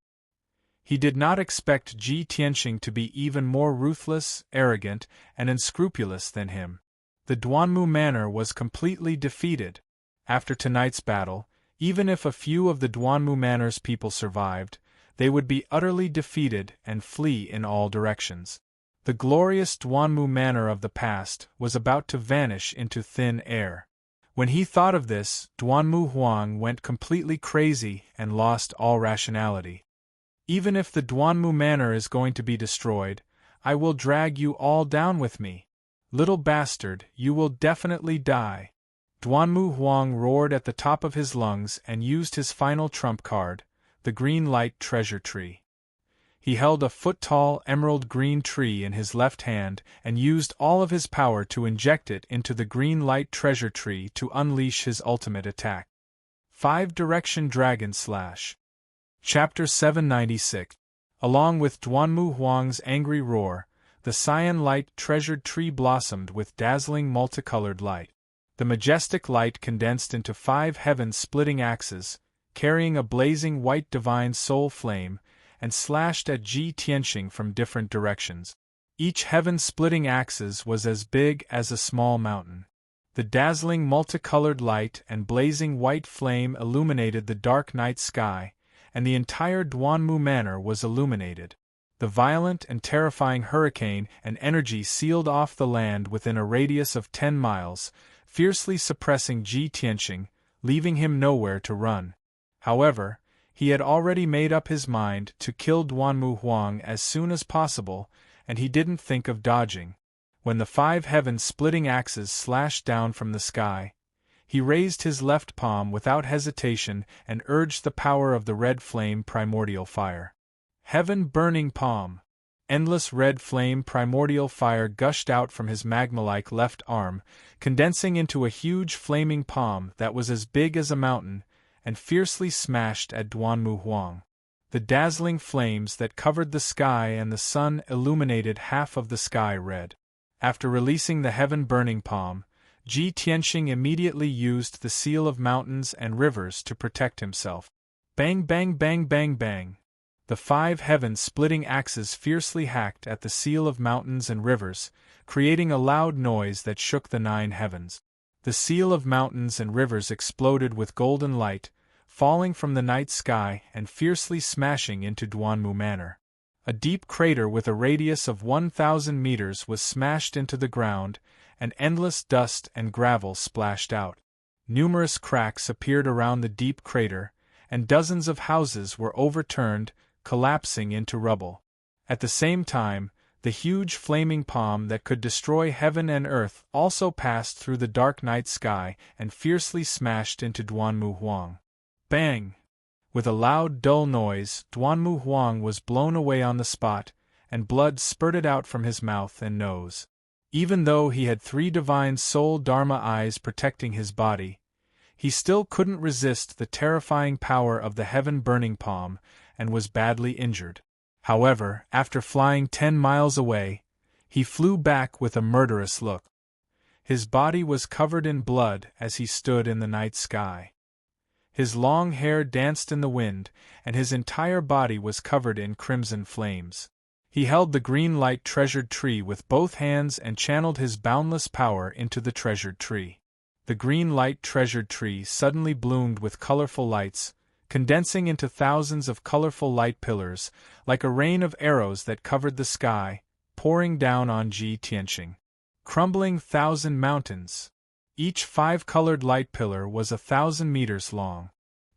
He did not expect Ji Tianxing to be even more ruthless, arrogant, and unscrupulous than him. The Duanmu Manor was completely defeated. After tonight's battle, even if a few of the Duanmu Manor's people survived, they would be utterly defeated and flee in all directions. The glorious Duanmu Manor of the past was about to vanish into thin air. When he thought of this, Duanmu Huang went completely crazy and lost all rationality. Even if the Duanmu Manor is going to be destroyed, I will drag you all down with me. Little bastard, you will definitely die. Duanmu Huang roared at the top of his lungs and used his final trump card, the green light treasure tree. He held a foot-tall emerald green tree in his left hand and used all of his power to inject it into the green light treasure tree to unleash his ultimate attack. 5-Direction Dragon Slash. Chapter 796. Along with Duanmu Huang's angry roar, the cyan light treasured tree blossomed with dazzling multicolored light. The majestic light condensed into 5 heaven-splitting axes, carrying a blazing white divine soul flame, and slashed at Ji Tianxing from different directions. Each heaven-splitting axis was as big as a small mountain. The dazzling multicolored light and blazing white flame illuminated the dark night sky, and the entire Duanmu Manor was illuminated. The violent and terrifying hurricane and energy sealed off the land within a radius of 10 miles, fiercely suppressing Ji Tianxing, leaving him nowhere to run. However, he had already made up his mind to kill Duanmu Huang as soon as possible, and he didn't think of dodging. When the 5 heaven-splitting axes slashed down from the sky, he raised his left palm without hesitation and urged the power of the red flame primordial fire. Heaven-burning palm. Endless red flame primordial fire gushed out from his magma-like left arm, condensing into a huge flaming palm that was as big as a mountain, and fiercely smashed at Duanmu Huang. The dazzling flames that covered the sky and the sun illuminated half of the sky red. After releasing the heaven-burning palm, Ji Tianxing immediately used the seal of mountains and rivers to protect himself. Bang bang bang bang bang. The 5 heaven-splitting axes fiercely hacked at the seal of mountains and rivers, creating a loud noise that shook the 9 heavens. The seal of mountains and rivers exploded with golden light, falling from the night sky and fiercely smashing into Duanmu Manor. A deep crater with a radius of 1,000 meters was smashed into the ground, and endless dust and gravel splashed out. Numerous cracks appeared around the deep crater, and dozens of houses were overturned, collapsing into rubble. At the same time, the huge flaming palm that could destroy heaven and earth also passed through the dark night sky and fiercely smashed into Duanmu Huang. Bang! With a loud, dull noise, Duanmu Huang was blown away on the spot, and blood spurted out from his mouth and nose. Even though he had 3 divine soul Dharma eyes protecting his body, he still couldn't resist the terrifying power of the heaven-burning palm, and was badly injured. However, after flying 10 miles away, he flew back with a murderous look. His body was covered in blood as he stood in the night sky. His long hair danced in the wind, and his entire body was covered in crimson flames. He held the green light treasured tree with both hands and channeled his boundless power into the treasured tree. The green light treasured tree suddenly bloomed with colorful lights, condensing into thousands of colorful light pillars, like a rain of arrows that covered the sky, pouring down on Ji Tianxing. Crumbling 1,000 mountains. Each 5-colored light pillar was 1,000 meters long.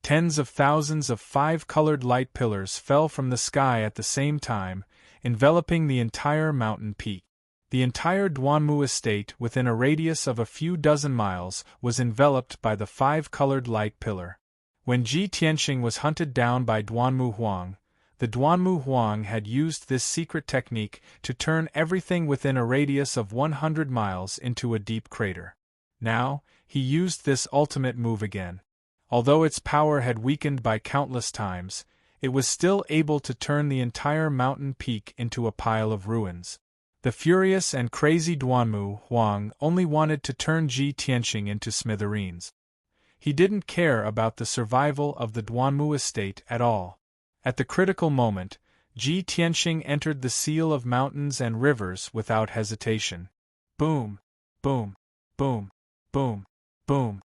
Tens of thousands of 5-colored light pillars fell from the sky at the same time, enveloping the entire mountain peak. The entire Duanmu estate within a radius of a few dozen miles was enveloped by the 5-colored light pillar. When Ji Tianxing was hunted down by Duanmu Huang, the Duanmu Huang had used this secret technique to turn everything within a radius of 100 miles into a deep crater. Now, he used this ultimate move again. Although its power had weakened by countless times, it was still able to turn the entire mountain peak into a pile of ruins. The furious and crazy Duanmu Huang only wanted to turn Ji Tianxing into smithereens. He didn't care about the survival of the Duanmu estate at all. At the critical moment, Ji Tianxing entered the seal of mountains and rivers without hesitation. Boom! Boom! Boom! Boom! Boom!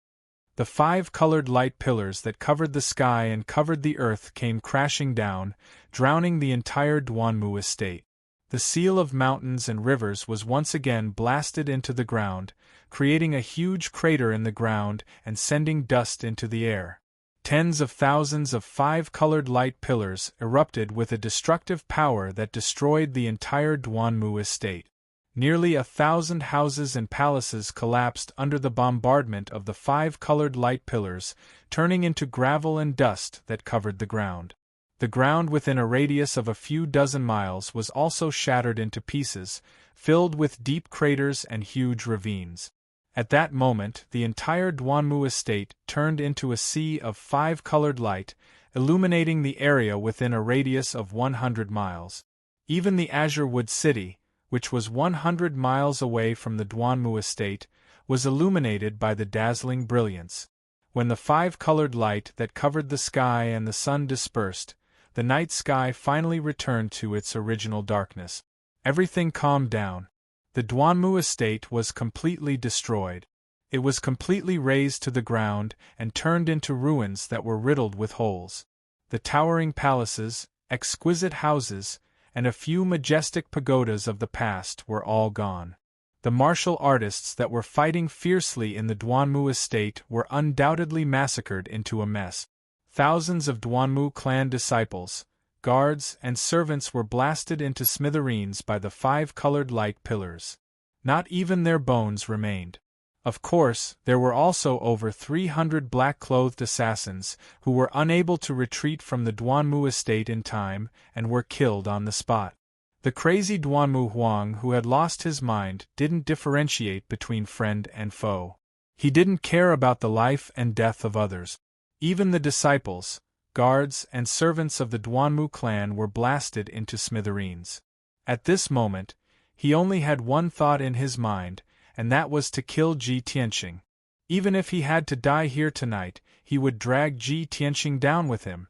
The 5 colored light pillars that covered the sky and covered the earth came crashing down, drowning the entire Duanmu estate. The seal of mountains and rivers was once again blasted into the ground, creating a huge crater in the ground and sending dust into the air. Tens of thousands of 5-colored light pillars erupted with a destructive power that destroyed the entire Duanmu estate. Nearly 1,000 houses and palaces collapsed under the bombardment of the 5-colored light pillars, turning into gravel and dust that covered the ground. The ground within a radius of a few dozen miles was also shattered into pieces, filled with deep craters and huge ravines. At that moment, the entire Duanmu estate turned into a sea of 5-colored light, illuminating the area within a radius of 100 miles. Even the Azure Wood City, which was 100 miles away from the Duanmu estate, was illuminated by the dazzling brilliance. When the 5-colored light that covered the sky and the sun dispersed, the night sky finally returned to its original darkness. Everything calmed down. The Duanmu estate was completely destroyed. It was completely razed to the ground and turned into ruins that were riddled with holes. The towering palaces, exquisite houses, and a few majestic pagodas of the past were all gone. The martial artists that were fighting fiercely in the Duanmu estate were undoubtedly massacred into a mess. Thousands of Duanmu clan disciples, guards, and servants were blasted into smithereens by the 5-colored light pillars. Not even their bones remained. Of course, there were also over 300 black-clothed assassins who were unable to retreat from the Duanmu estate in time and were killed on the spot. The crazy Duanmu Huang, who had lost his mind, didn't differentiate between friend and foe. He didn't care about the life and death of others. Even the disciples, guards, and servants of the Duanmu clan were blasted into smithereens. At this moment, he only had one thought in his mind, and that was to kill Ji Tianxing. Even if he had to die here tonight, he would drag Ji Tianxing down with him.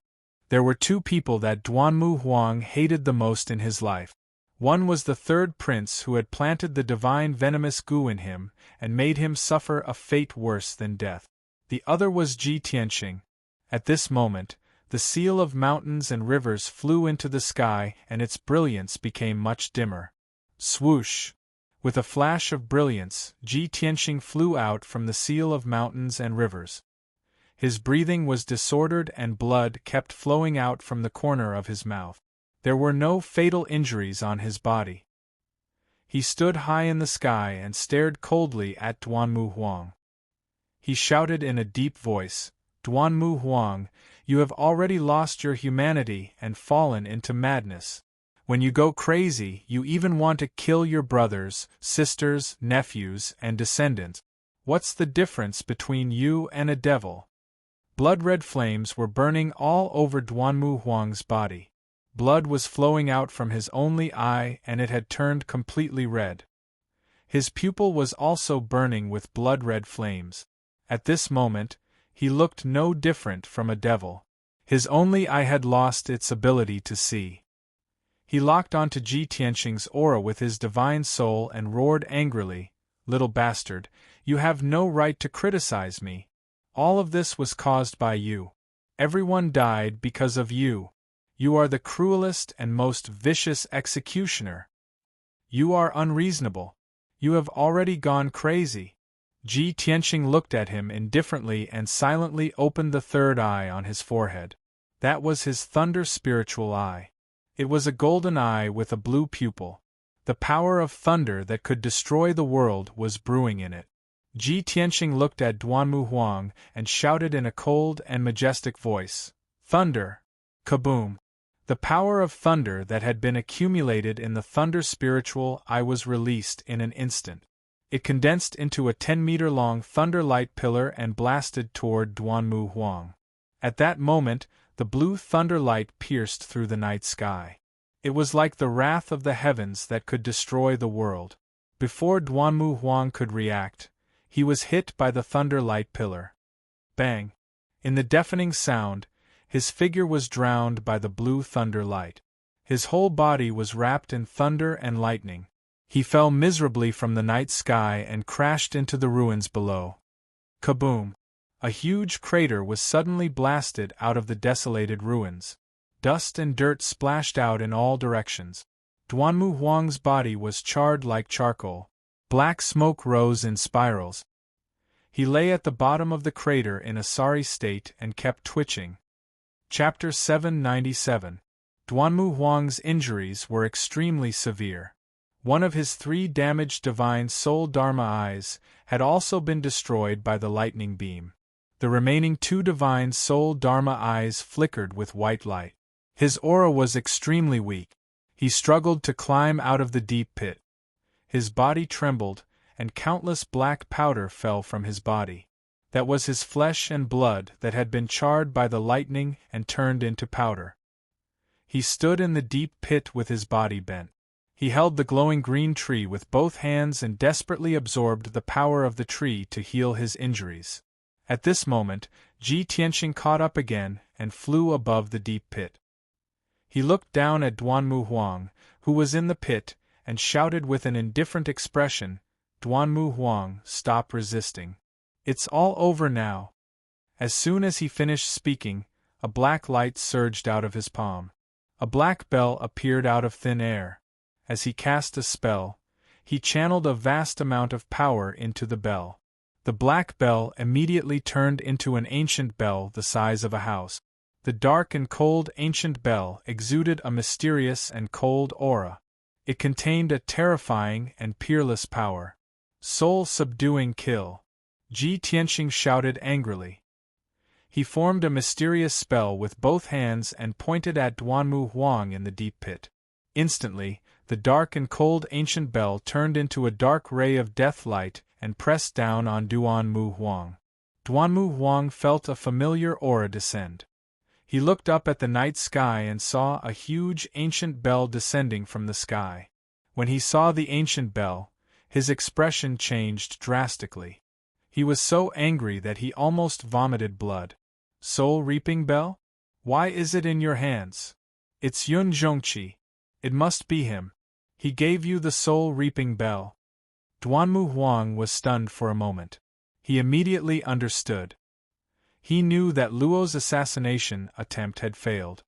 There were 2 people that Duanmu Huang hated the most in his life. One was the 3rd prince who had planted the divine venomous goo in him and made him suffer a fate worse than death. The other was Ji Tianxing. At this moment, the seal of mountains and rivers flew into the sky and its brilliance became much dimmer. Swoosh! With a flash of brilliance, Ji Tianxing flew out from the seal of mountains and rivers. His breathing was disordered and blood kept flowing out from the corner of his mouth. There were no fatal injuries on his body. He stood high in the sky and stared coldly at Duanmu Huang. He shouted in a deep voice, "Duanmu Huang, you have already lost your humanity and fallen into madness. When you go crazy, you even want to kill your brothers, sisters, nephews, and descendants. What's the difference between you and a devil?" Blood-red flames were burning all over Duanmu Huang's body. Blood was flowing out from his only eye and it had turned completely red. His pupil was also burning with blood-red flames. At this moment, he looked no different from a devil. His only eye had lost its ability to see. He locked onto Ji Tianxing's aura with his divine soul and roared angrily, "Little bastard, you have no right to criticize me. All of this was caused by you. Everyone died because of you. You are the cruelest and most vicious executioner. You are unreasonable. You have already gone crazy." Ji Tianxing looked at him indifferently and silently opened the 3rd eye on his forehead. That was his thunder spiritual eye. It was a golden eye with a blue pupil. The power of thunder that could destroy the world was brewing in it. Ji Tianqing looked at Duanmu Huang and shouted in a cold and majestic voice, "Thunder!" Kaboom! The power of thunder that had been accumulated in the thunder spiritual eye was released in an instant. It condensed into a 10-meter-long thunder light pillar and blasted toward Duanmu Huang. At that moment, the blue thunder light pierced through the night sky. It was like the wrath of the heavens that could destroy the world. Before Duanmu Huang could react, he was hit by the thunder light pillar. Bang! In the deafening sound, his figure was drowned by the blue thunder light. His whole body was wrapped in thunder and lightning. He fell miserably from the night sky and crashed into the ruins below. Kaboom! A huge crater was suddenly blasted out of the desolated ruins. Dust and dirt splashed out in all directions. Duanmu Huang's body was charred like charcoal. Black smoke rose in spirals. He lay at the bottom of the crater in a sorry state and kept twitching. Chapter 797. Duanmu Huang's injuries were extremely severe. One of his 3 damaged divine soul dharma eyes had also been destroyed by the lightning beam. The remaining 2 divine soul dharma eyes flickered with white light. His aura was extremely weak. He struggled to climb out of the deep pit. His body trembled, and countless black powder fell from his body. That was his flesh and blood that had been charred by the lightning and turned into powder. He stood in the deep pit with his body bent. He held the glowing green tree with both hands and desperately absorbed the power of the tree to heal his injuries. At this moment, Ji Tianqing caught up again and flew above the deep pit. He looked down at Duanmu Huang, who was in the pit, and shouted with an indifferent expression, "Duanmu Huang, stop resisting. It's all over now." As soon as he finished speaking, a black light surged out of his palm. A black bell appeared out of thin air. As he cast a spell, he channeled a vast amount of power into the bell. The black bell immediately turned into an ancient bell the size of a house. The dark and cold ancient bell exuded a mysterious and cold aura. It contained a terrifying and peerless power. Soul-subduing kill. Ji Tianqing shouted angrily. He formed a mysterious spell with both hands and pointed at Duanmu Huang in the deep pit. Instantly, the dark and cold ancient bell turned into a dark ray of death light and pressed down on Duanmu Huang. Duanmu Huang felt a familiar aura descend. He looked up at the night sky and saw a huge ancient bell descending from the sky. When he saw the ancient bell, his expression changed drastically. He was so angry that he almost vomited blood. Soul-reaping bell? Why is it in your hands? It's Yun Zhongqi. It must be him. He gave you the soul-reaping bell. Duanmu Huang was stunned for a moment. He immediately understood. He knew that Luo's assassination attempt had failed.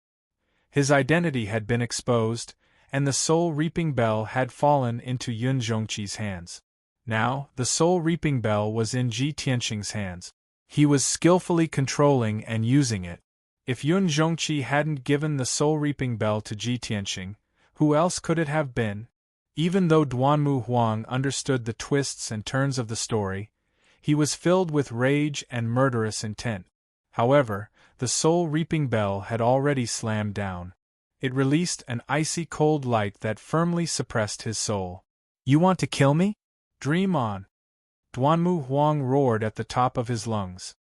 His identity had been exposed, and the soul-reaping bell had fallen into Yun Zhongqi's hands. Now, the soul-reaping bell was in Ji Tianqing's hands. He was skillfully controlling and using it. If Yun Zhongqi hadn't given the soul-reaping bell to Ji Tianqing, who else could it have been? Even though Duanmu Huang understood the twists and turns of the story, he was filled with rage and murderous intent. However, the soul-reaping bell had already slammed down. It released an icy cold light that firmly suppressed his soul. "You want to kill me? Dream on!" Duanmu Huang roared at the top of his lungs.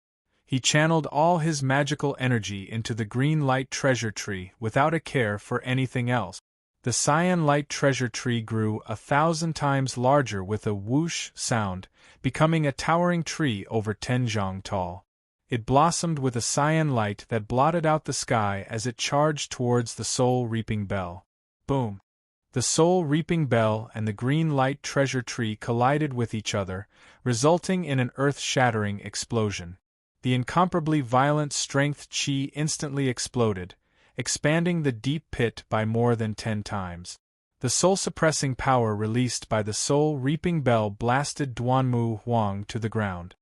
He channeled all his magical energy into the green light treasure tree without a care for anything else. The cyan light treasure tree grew 1,000 times larger with a whoosh sound, becoming a towering tree over 10 zhang tall. It blossomed with a cyan light that blotted out the sky as it charged towards the soul-reaping bell. Boom! The soul-reaping bell and the green light treasure tree collided with each other, resulting in an earth-shattering explosion. The incomparably violent strength qi instantly exploded, expanding the deep pit by more than 10 times. The soul-suppressing power released by the soul-reaping bell blasted Duanmu Huang to the ground.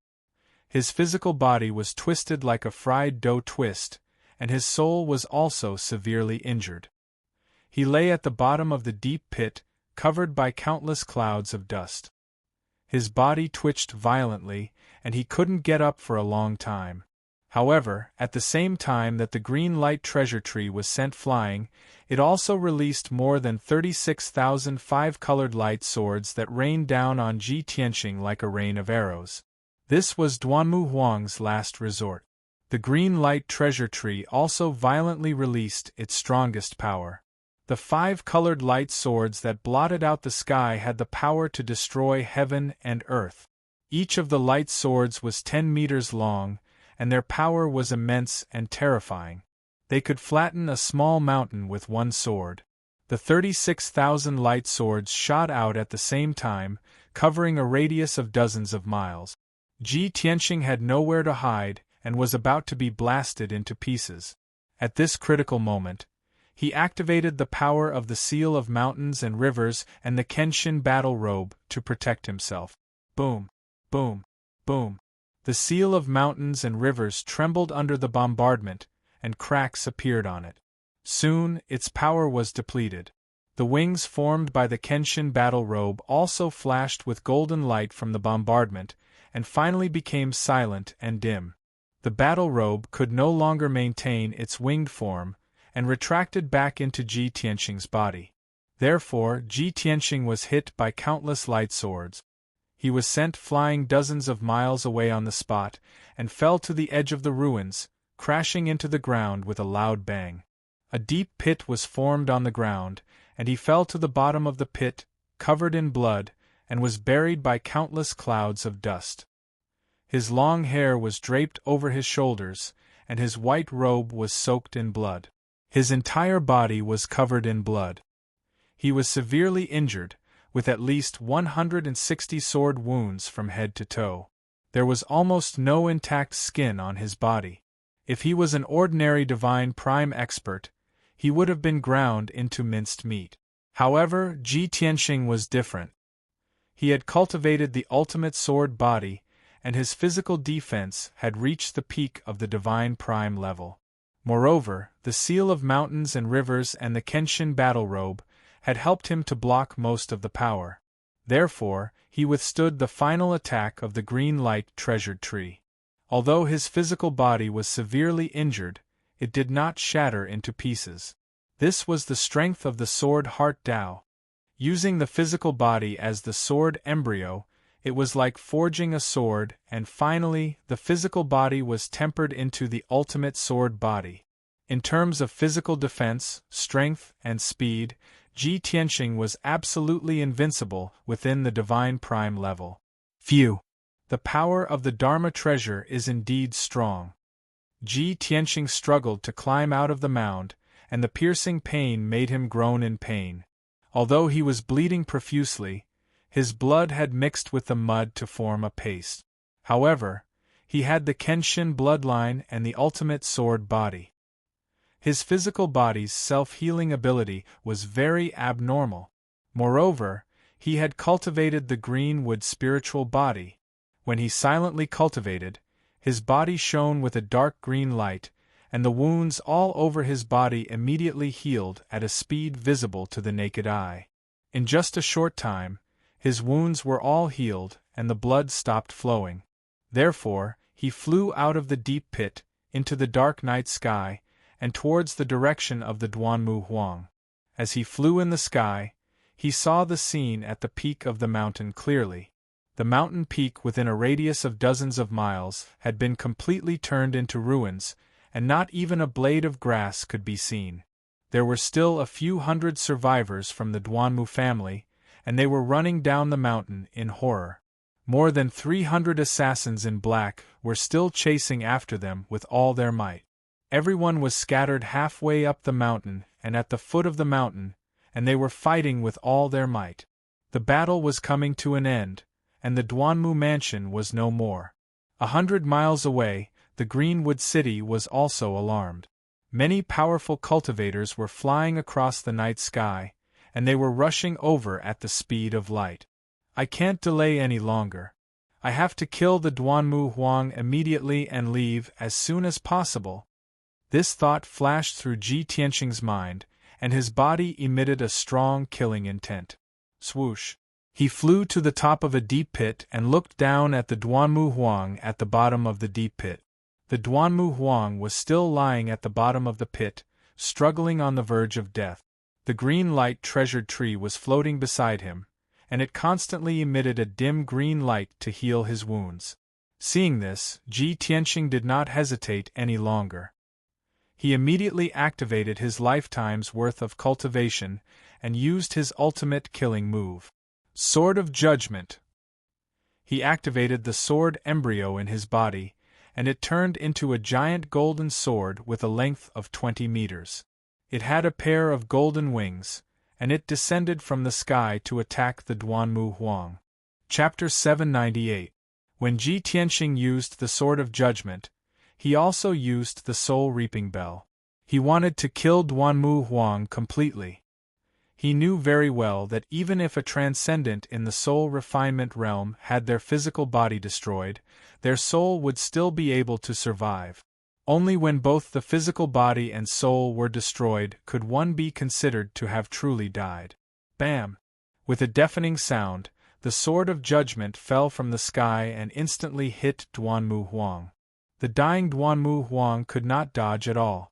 His physical body was twisted like a fried dough twist, and his soul was also severely injured. He lay at the bottom of the deep pit, covered by countless clouds of dust. His body twitched violently, and he couldn't get up for a long time. However, at the same time that the green light treasure tree was sent flying, it also released more than 36,000 five-colored light swords that rained down on Ji Tianqing like a rain of arrows. This was Duanmu Huang's last resort. The green light treasure tree also violently released its strongest power. The five-colored light swords that blotted out the sky had the power to destroy heaven and earth. Each of the light swords was 10 meters long, and their power was immense and terrifying. They could flatten a small mountain with one sword. The 36,000 light swords shot out at the same time, covering a radius of dozens of miles. Ji Tianqing had nowhere to hide and was about to be blasted into pieces. At this critical moment, he activated the power of the Seal of Mountains and Rivers and the Kenshin Battle Robe to protect himself. Boom! Boom! Boom! The Seal of Mountains and Rivers trembled under the bombardment, and cracks appeared on it. Soon, its power was depleted. The wings formed by the Kenshin Battle Robe also flashed with golden light from the bombardment, and finally became silent and dim. The Battle Robe could no longer maintain its winged form, and retracted back into Ji Tianqing's body. Therefore, Ji Tianqing was hit by countless light swords. He was sent flying dozens of miles away on the spot, and fell to the edge of the ruins, crashing into the ground with a loud bang. A deep pit was formed on the ground, and he fell to the bottom of the pit, covered in blood, and was buried by countless clouds of dust. His long hair was draped over his shoulders, and his white robe was soaked in blood. His entire body was covered in blood. He was severely injured, with at least 160 sword wounds from head to toe. There was almost no intact skin on his body. If he was an ordinary divine prime expert, he would have been ground into minced meat. However, Ji Tianqing was different. He had cultivated the ultimate sword body, and his physical defense had reached the peak of the divine prime level. Moreover, the Seal of Mountains and Rivers and the Kenshin Battle Robe had helped him to block most of the power. Therefore, he withstood the final attack of the green light treasured tree. Although his physical body was severely injured, it did not shatter into pieces. This was the strength of the sword Heart Tao. Using the physical body as the sword embryo, it was like forging a sword, and finally, the physical body was tempered into the ultimate sword body. In terms of physical defense, strength, and speed, Ji Tianqing was absolutely invincible within the divine prime level. Phew! The power of the Dharma treasure is indeed strong. Ji Tianqing struggled to climb out of the mound, and the piercing pain made him groan in pain. Although he was bleeding profusely, his blood had mixed with the mud to form a paste. However, he had the Kenshin bloodline and the ultimate sword body. His physical body's self-healing ability was very abnormal. Moreover, he had cultivated the green wood spiritual body. When he silently cultivated, his body shone with a dark green light, and the wounds all over his body immediately healed at a speed visible to the naked eye. In just a short time, his wounds were all healed, and the blood stopped flowing. Therefore, he flew out of the deep pit, into the dark night sky, and towards the direction of the Duanmu Huang. As he flew in the sky, he saw the scene at the peak of the mountain clearly. The mountain peak within a radius of dozens of miles had been completely turned into ruins, and not even a blade of grass could be seen. There were still a few hundred survivors from the Duanmu family, and they were running down the mountain in horror. More than 300 assassins in black were still chasing after them with all their might. Everyone was scattered halfway up the mountain and at the foot of the mountain, and they were fighting with all their might. The battle was coming to an end, and the Duanmu mansion was no more. 100 miles away, the Greenwood city was also alarmed. Many powerful cultivators were flying across the night sky, and they were rushing over at the speed of light. I can't delay any longer. I have to kill the Duanmu Huang immediately and leave as soon as possible. This thought flashed through Ji Tianqing's mind, and his body emitted a strong killing intent. Swoosh! He flew to the top of a deep pit and looked down at the Duanmu Huang at the bottom of the deep pit. The Duanmu Huang was still lying at the bottom of the pit, struggling on the verge of death. The green light treasured tree was floating beside him, and it constantly emitted a dim green light to heal his wounds. Seeing this, Ji Tianxing did not hesitate any longer. He immediately activated his lifetime's worth of cultivation and used his ultimate killing move. Sword of Judgment. He activated the sword embryo in his body, and it turned into a giant golden sword with a length of 20 meters. It had a pair of golden wings, and it descended from the sky to attack the Duanmu Huang. Chapter 798. When Ji Tianxing used the Sword of Judgment, he also used the Soul Reaping Bell. He wanted to kill Duanmu Huang completely. He knew very well that even if a transcendent in the soul refinement realm had their physical body destroyed, their soul would still be able to survive. Only when both the physical body and soul were destroyed could one be considered to have truly died. Bam! With a deafening sound, the Sword of Judgment fell from the sky and instantly hit Duanmu Huang. The dying Duanmu Huang could not dodge at all.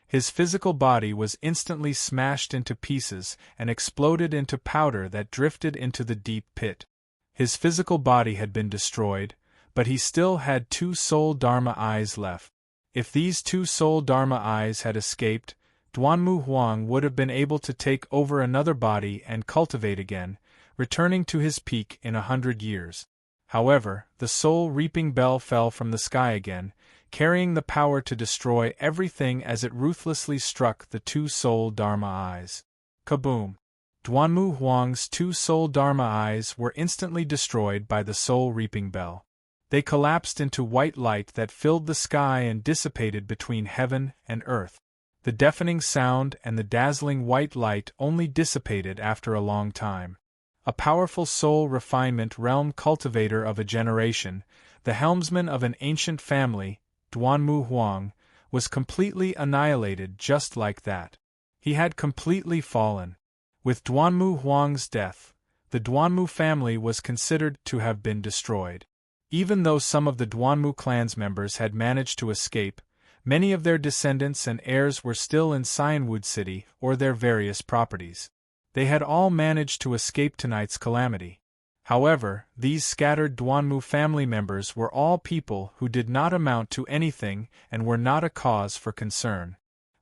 His physical body was instantly smashed into pieces and exploded into powder that drifted into the deep pit. His physical body had been destroyed, but he still had 2 soul Dharma eyes left. If these 2 soul Dharma eyes had escaped, Duanmu Huang would have been able to take over another body and cultivate again, returning to his peak in 100 years. However, the soul reaping bell fell from the sky again, carrying the power to destroy everything as it ruthlessly struck the 2 soul Dharma eyes. Kaboom! Duanmu Huang's 2 soul Dharma eyes were instantly destroyed by the soul reaping bell. They collapsed into white light that filled the sky and dissipated between heaven and earth. The deafening sound and the dazzling white light only dissipated after a long time. A powerful soul refinement realm cultivator of a generation, the helmsman of an ancient family, Duanmu Huang, was completely annihilated just like that. He had completely fallen. With Duanmu Huang's death, the Duanmu family was considered to have been destroyed. Even though some of the Duanmu clan's members had managed to escape, many of their descendants and heirs were still in Cyanwood City or their various properties. They had all managed to escape tonight's calamity. However, these scattered Duanmu family members were all people who did not amount to anything and were not a cause for concern.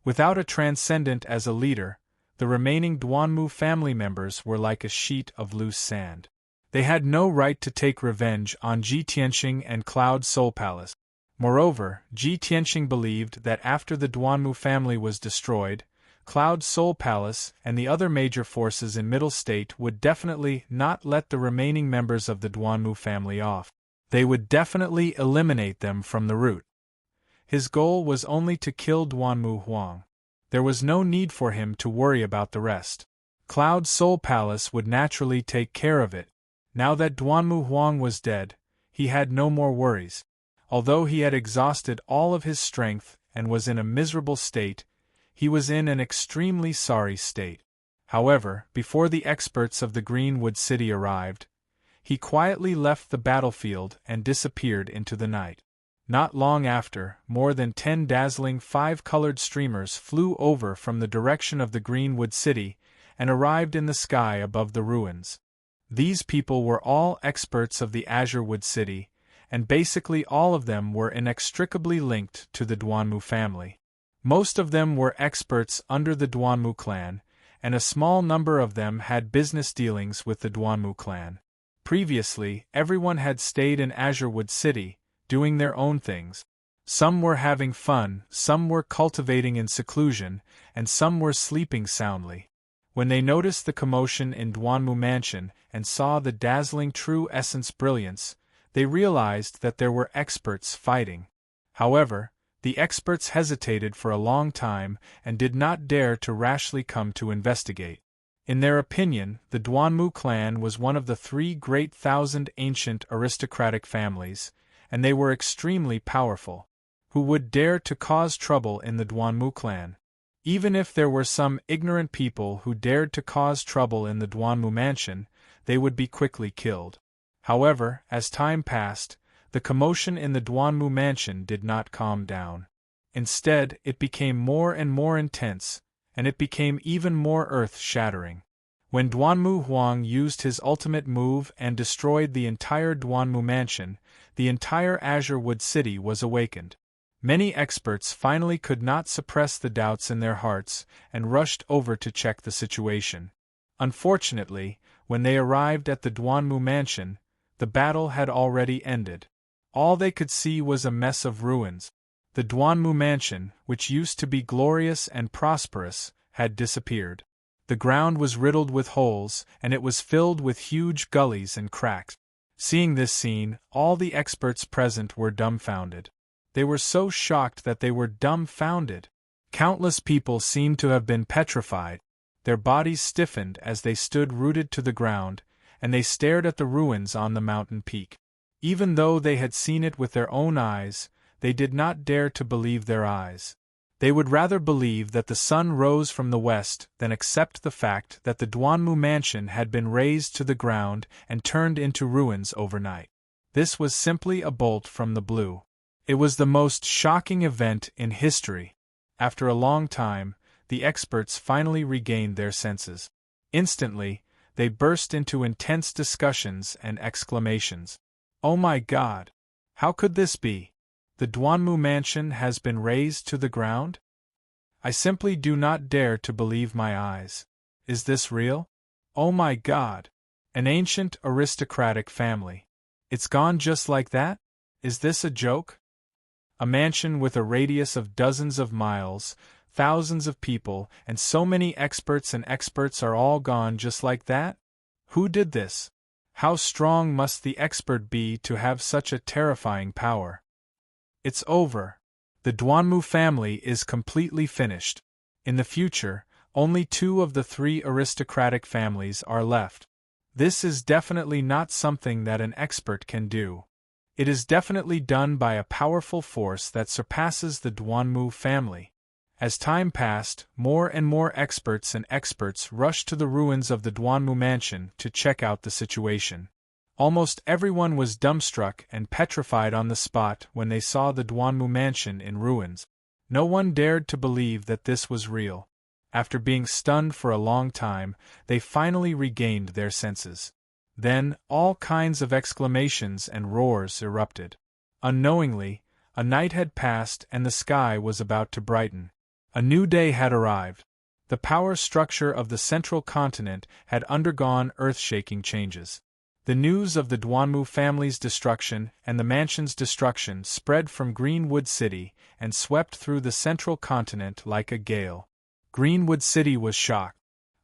Without a transcendent as a leader, the remaining Duanmu family members were like a sheet of loose sand. They had no right to take revenge on Ji Tianxing and Cloud Soul Palace. Moreover, Ji Tianxing believed that after the Duanmu family was destroyed, Cloud Soul Palace and the other major forces in Middle State would definitely not let the remaining members of the Duanmu family off. They would definitely eliminate them from the root. His goal was only to kill Duanmu Huang. There was no need for him to worry about the rest. Cloud Soul Palace would naturally take care of it. Now that Duanmu Huang was dead, he had no more worries. Although he had exhausted all of his strength and was in a miserable state, he was in an extremely sorry state. However, before the experts of the Greenwood City arrived, he quietly left the battlefield and disappeared into the night. Not long after, more than 10 dazzling 5-colored streamers flew over from the direction of the Greenwood City and arrived in the sky above the ruins. These people were all experts of the Azurewood City, and basically all of them were inextricably linked to the Duanmu family. Most of them were experts under the Duanmu clan, and a small number of them had business dealings with the Duanmu clan. Previously, everyone had stayed in Azurewood City, doing their own things. Some were having fun, some were cultivating in seclusion, and some were sleeping soundly. When they noticed the commotion in Duanmu Mansion and saw the dazzling true essence brilliance, they realized that there were experts fighting. However, the experts hesitated for a long time and did not dare to rashly come to investigate. In their opinion, the Duanmu clan was one of the 3 great 1,000 ancient aristocratic families, and they were extremely powerful. Who would dare to cause trouble in the Duanmu clan? Even if there were some ignorant people who dared to cause trouble in the Duanmu mansion, they would be quickly killed. However, as time passed, the commotion in the Duanmu mansion did not calm down. Instead, it became more and more intense, and it became even more earth-shattering. When Duanmu Huang used his ultimate move and destroyed the entire Duanmu mansion, the entire Azure Wood City was awakened. Many experts finally could not suppress the doubts in their hearts and rushed over to check the situation. Unfortunately, when they arrived at the Duanmu mansion, the battle had already ended. All they could see was a mess of ruins. The Duanmu mansion, which used to be glorious and prosperous, had disappeared. The ground was riddled with holes, and it was filled with huge gullies and cracks. Seeing this scene, all the experts present were dumbfounded. They were so shocked that they were dumbfounded. Countless people seemed to have been petrified. Their bodies stiffened as they stood rooted to the ground, and they stared at the ruins on the mountain peak. Even though they had seen it with their own eyes, they did not dare to believe their eyes. They would rather believe that the sun rose from the west than accept the fact that the Duanmu mansion had been razed to the ground and turned into ruins overnight. This was simply a bolt from the blue. It was the most shocking event in history. After a long time, the experts finally regained their senses. Instantly, they burst into intense discussions and exclamations. "Oh my God! How could this be? The Duanmu mansion has been razed to the ground? I simply do not dare to believe my eyes. Is this real? Oh my God! An ancient aristocratic family. It's gone just like that? Is this a joke? A mansion with a radius of dozens of miles, thousands of people, and so many experts are all gone just like that? Who did this? How strong must the expert be to have such a terrifying power? It's over. The Duanmu family is completely finished. In the future, only 2 of the 3 aristocratic families are left. This is definitely not something that an expert can do. It is definitely done by a powerful force that surpasses the Duanmu family. As time passed, more and more experts rushed to the ruins of the Duanmu mansion to check out the situation. Almost everyone was dumbstruck and petrified on the spot when they saw the Duanmu mansion in ruins. No one dared to believe that this was real. After being stunned for a long time, they finally regained their senses. Then, all kinds of exclamations and roars erupted. Unknowingly, a night had passed and the sky was about to brighten. A new day had arrived. The power structure of the central continent had undergone earth-shaking changes. The news of the Duanmu family's destruction and the mansion's destruction spread from Greenwood City and swept through the central continent like a gale. Greenwood City was shocked.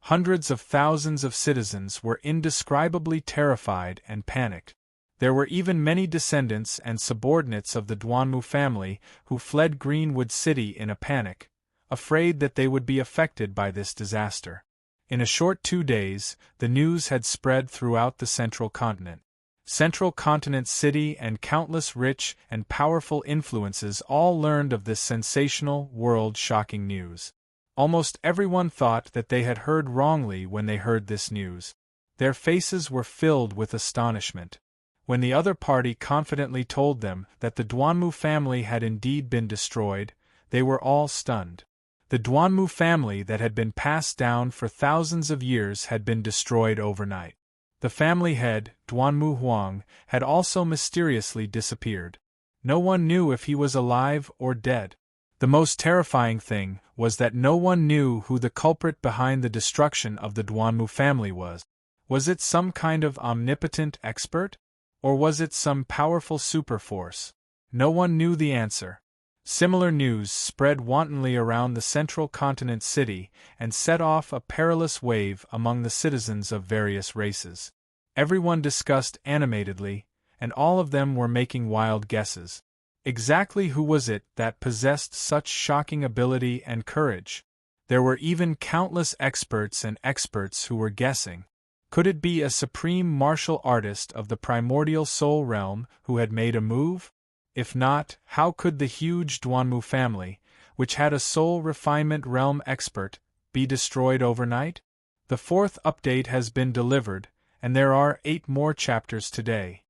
Hundreds of thousands of citizens were indescribably terrified and panicked. There were even many descendants and subordinates of the Duanmu family who fled Greenwood City in a panic, afraid that they would be affected by this disaster. In a short 2 days, the news had spread throughout the central continent. Central Continent City and countless rich and powerful influences all learned of this sensational, world-shocking news. Almost everyone thought that they had heard wrongly when they heard this news. Their faces were filled with astonishment. When the other party confidently told them that the Duanmu family had indeed been destroyed, they were all stunned. The Duanmu family that had been passed down for thousands of years had been destroyed overnight. The family head, Duanmu Huang, had also mysteriously disappeared. No one knew if he was alive or dead. The most terrifying thing was that no one knew who the culprit behind the destruction of the Duanmu family was. Was it some kind of omnipotent expert? Or was it some powerful superforce? No one knew the answer. Similar news spread wantonly around the central continent city and set off a perilous wave among the citizens of various races. Everyone discussed animatedly, and all of them were making wild guesses. Exactly who was it that possessed such shocking ability and courage? There were even countless experts who were guessing. Could it be a supreme martial artist of the primordial soul realm who had made a move? If not, how could the huge Duanmu family, which had a soul refinement realm expert, be destroyed overnight? The 4th update has been delivered, and there are 8 more chapters today.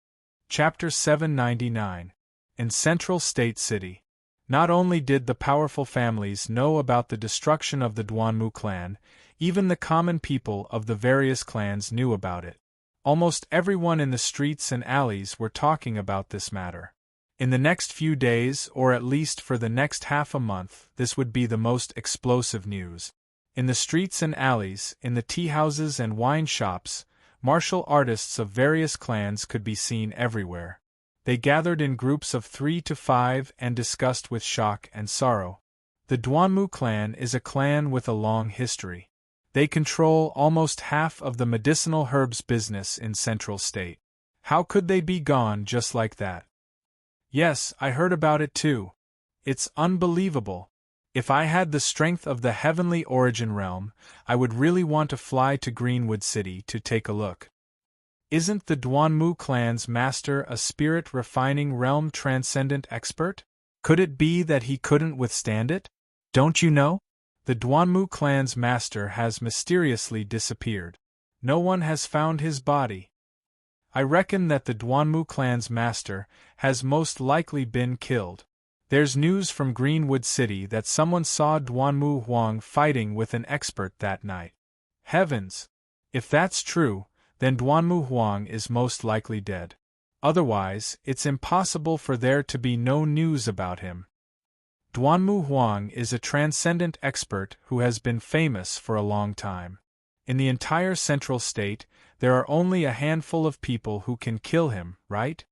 Chapter 799. In Central State City. Not only did the powerful families know about the destruction of the Duanmu clan, even the common people of the various clans knew about it. Almost everyone in the streets and alleys were talking about this matter. In the next few days, or at least for the next half a month, this would be the most explosive news. In the streets and alleys, in the tea houses and wine shops, martial artists of various clans could be seen everywhere. They gathered in groups of 3 to 5 and discussed with shock and sorrow. The Duanmu clan is a clan with a long history. They control almost half of the medicinal herbs business in Central State. How could they be gone just like that? Yes, I heard about it too. It's unbelievable. If I had the strength of the heavenly origin realm, I would really want to fly to Greenwood City to take a look. Isn't the Duanmu clan's master a spirit-refining realm transcendent expert? Could it be that he couldn't withstand it? Don't you know? The Duanmu clan's master has mysteriously disappeared. No one has found his body. I reckon that the Duanmu clan's master has most likely been killed. There's news from Greenwood City that someone saw Duanmu Huang fighting with an expert that night. Heavens! If that's true, then Duanmu Huang is most likely dead. Otherwise, it's impossible for there to be no news about him. Duanmu Huang is a transcendent expert who has been famous for a long time. In the entire Central State, there are only a handful of people who can kill him, right?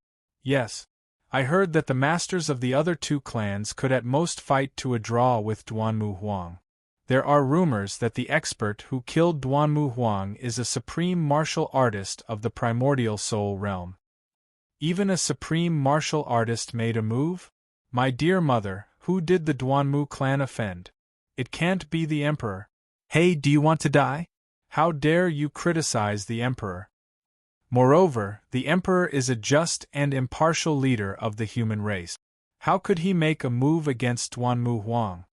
Yes. I heard that the masters of the other 2 clans could at most fight to a draw with Duanmu Huang. There are rumors that the expert who killed Duanmu Huang is a supreme martial artist of the primordial soul realm. Even a supreme martial artist made a move? My dear mother, who did the Duanmu clan offend? It can't be the emperor. Hey, do you want to die? How dare you criticize the emperor? Moreover, the emperor is a just and impartial leader of the human race. How could he make a move against Duanmu Huang?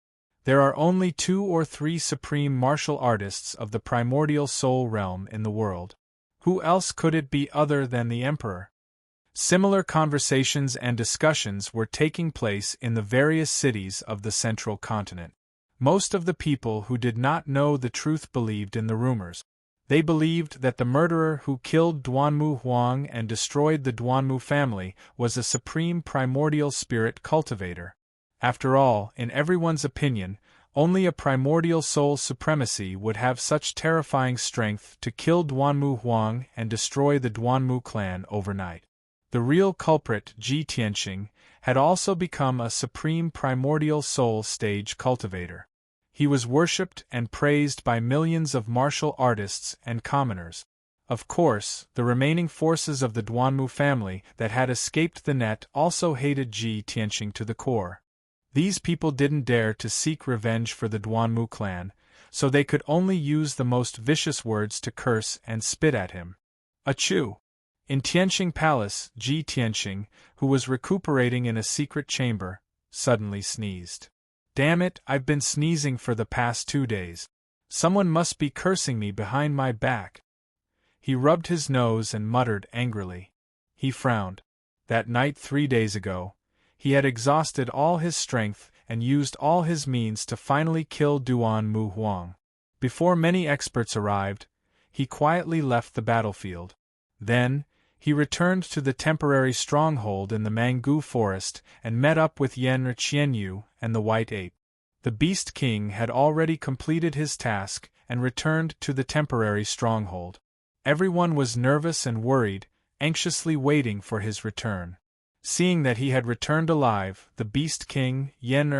There are only 2 or 3 supreme martial artists of the primordial soul realm in the world. Who else could it be other than the emperor? Similar conversations and discussions were taking place in the various cities of the central continent. Most of the people who did not know the truth believed in the rumors. They believed that the murderer who killed Duanmu Huang and destroyed the Duanmu family was a supreme primordial spirit cultivator. After all, in everyone's opinion, only a primordial soul supremacy would have such terrifying strength to kill Duanmu Huang and destroy the Duanmu clan overnight. The real culprit, Ji Tianqing, had also become a supreme primordial soul stage cultivator. He was worshipped and praised by millions of martial artists and commoners. Of course, the remaining forces of the Duanmu family that had escaped the net also hated Ji Tianqing to the core. These people didn't dare to seek revenge for the Duanmu clan, so they could only use the most vicious words to curse and spit at him. Achoo! In Tianqing Palace, Ji Tianqing, who was recuperating in a secret chamber, suddenly sneezed. Damn it, I've been sneezing for the past 2 days. Someone must be cursing me behind my back. He rubbed his nose and muttered angrily. He frowned. That night 3 days ago, he had exhausted all his strength and used all his means to finally kill Duanmu Huang. Before many experts arrived, he quietly left the battlefield. Then, he returned to the temporary stronghold in the Mangu forest and met up with Yen Qianyu and the White Ape. The Beast King had already completed his task and returned to the temporary stronghold. Everyone was nervous and worried, anxiously waiting for his return. Seeing that he had returned alive, the Beast King, Yen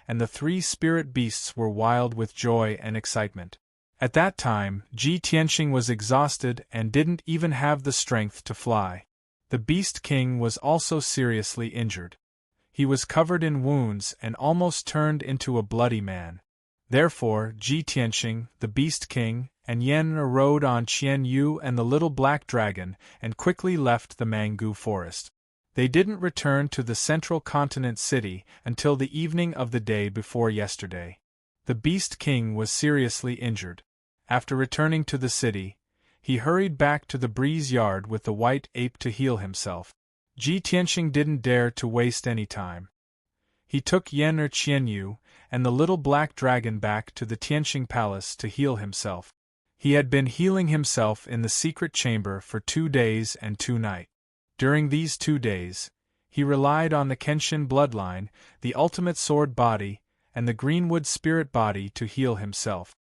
and the 3 spirit beasts were wild with joy and excitement. At that time, Ji Tianqing was exhausted and didn't even have the strength to fly. The Beast King was also seriously injured. He was covered in wounds and almost turned into a bloody man. Therefore, Ji Tianqing, the Beast King, and Yen rode on Qian Yu and the little black dragon and quickly left the Mangu forest. They didn't return to the central continent city until the evening of the day before yesterday. The Beast King was seriously injured. After returning to the city, he hurried back to the breeze yard with the white ape to heal himself. Ji Tianxing didn't dare to waste any time. He took Yan Qianyu and the little black dragon back to the Tianxing palace to heal himself. He had been healing himself in the secret chamber for 2 days and 2 nights. During these 2 days, he relied on the Kenshin bloodline, the ultimate sword body, and the Greenwood spirit body to heal himself.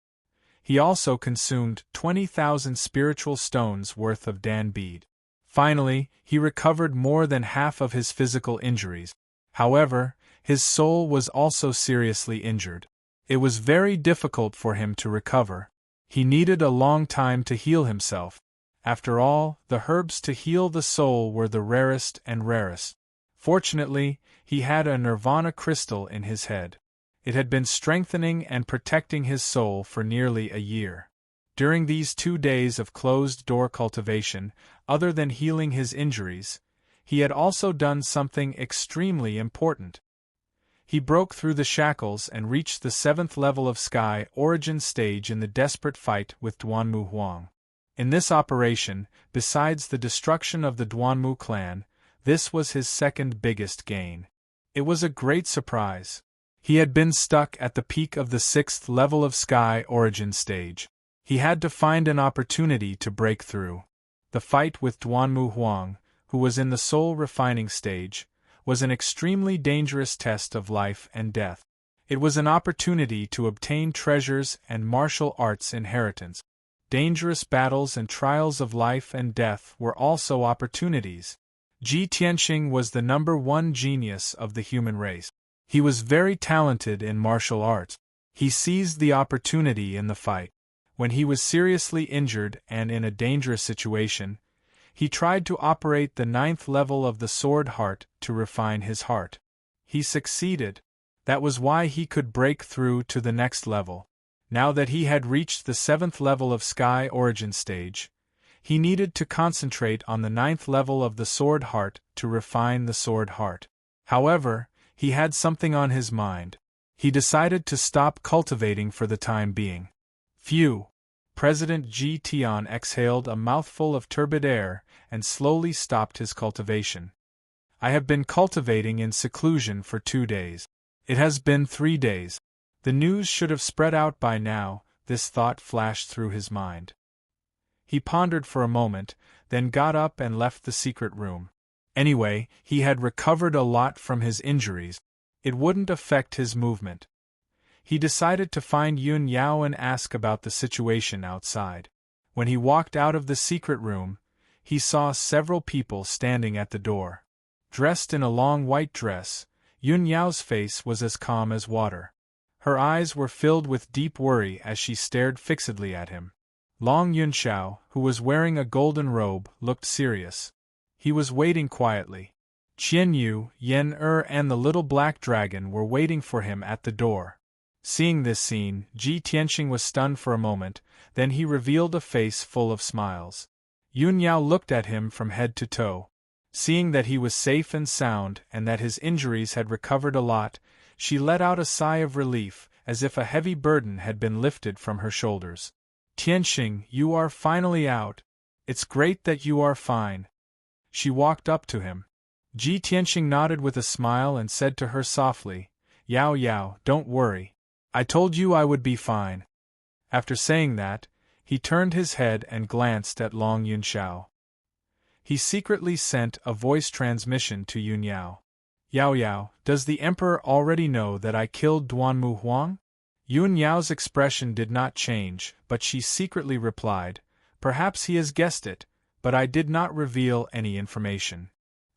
He also consumed 20,000 spiritual stones worth of Dan bead. Finally, he recovered more than half of his physical injuries. However, his soul was also seriously injured. It was very difficult for him to recover. He needed a long time to heal himself. After all, the herbs to heal the soul were the rarest and rarest. Fortunately, he had a nirvana crystal in his head. It had been strengthening and protecting his soul for nearly a year. During these 2 days of closed-door cultivation, other than healing his injuries, he had also done something extremely important. He broke through the shackles and reached the 7th level of Sky Origin stage in the desperate fight with Duanmu Huang. In this operation, besides the destruction of the Duanmu clan, this was his second biggest gain. It was a great surprise. He had been stuck at the peak of the 6th level of Sky Origin stage. He had to find an opportunity to break through. The fight with Duanmu Huang, who was in the soul refining stage, was an extremely dangerous test of life and death. It was an opportunity to obtain treasures and martial arts inheritance. Dangerous battles and trials of life and death were also opportunities. Ji Tianxing was the #1 genius of the human race. He was very talented in martial arts. He seized the opportunity in the fight. When he was seriously injured and in a dangerous situation, he tried to operate the 9th level of the sword heart to refine his heart. He succeeded. That was why he could break through to the next level. Now that he had reached the 7th level of Sky Origin stage, he needed to concentrate on the 9th level of the sword heart to refine the sword heart. However, he had something on his mind. He decided to stop cultivating for the time being. Phew! President Ji Tian exhaled a mouthful of turbid air and slowly stopped his cultivation. I have been cultivating in seclusion for 2 days. It has been 3 days. The news should have spread out by now, this thought flashed through his mind. He pondered for a moment, then got up and left the secret room. Anyway, he had recovered a lot from his injuries. It wouldn't affect his movement. He decided to find Yun Yao and ask about the situation outside. When he walked out of the secret room, he saw several people standing at the door. Dressed in a long white dress, Yun Yao's face was as calm as water. Her eyes were filled with deep worry as she stared fixedly at him. Long Yunxiao, who was wearing a golden robe, looked serious. He was waiting quietly. Qianyu, Yan and the little black dragon were waiting for him at the door. Seeing this scene, Ji Tianxing was stunned for a moment, then he revealed a face full of smiles. Yun Yao looked at him from head to toe. Seeing that he was safe and sound and that his injuries had recovered a lot, she let out a sigh of relief, as if a heavy burden had been lifted from her shoulders. Tianxing, you are finally out. It's great that you are fine. She walked up to him. Ji Tianxing nodded with a smile and said to her softly, Yao Yao, don't worry. I told you I would be fine. After saying that, he turned his head and glanced at Long Yunxiao. He secretly sent a voice transmission to Yun Yao. Yao Yao, does the Emperor already know that I killed Duanmu Huang? Yun Yao's expression did not change, but she secretly replied, perhaps he has guessed it, but I did not reveal any information.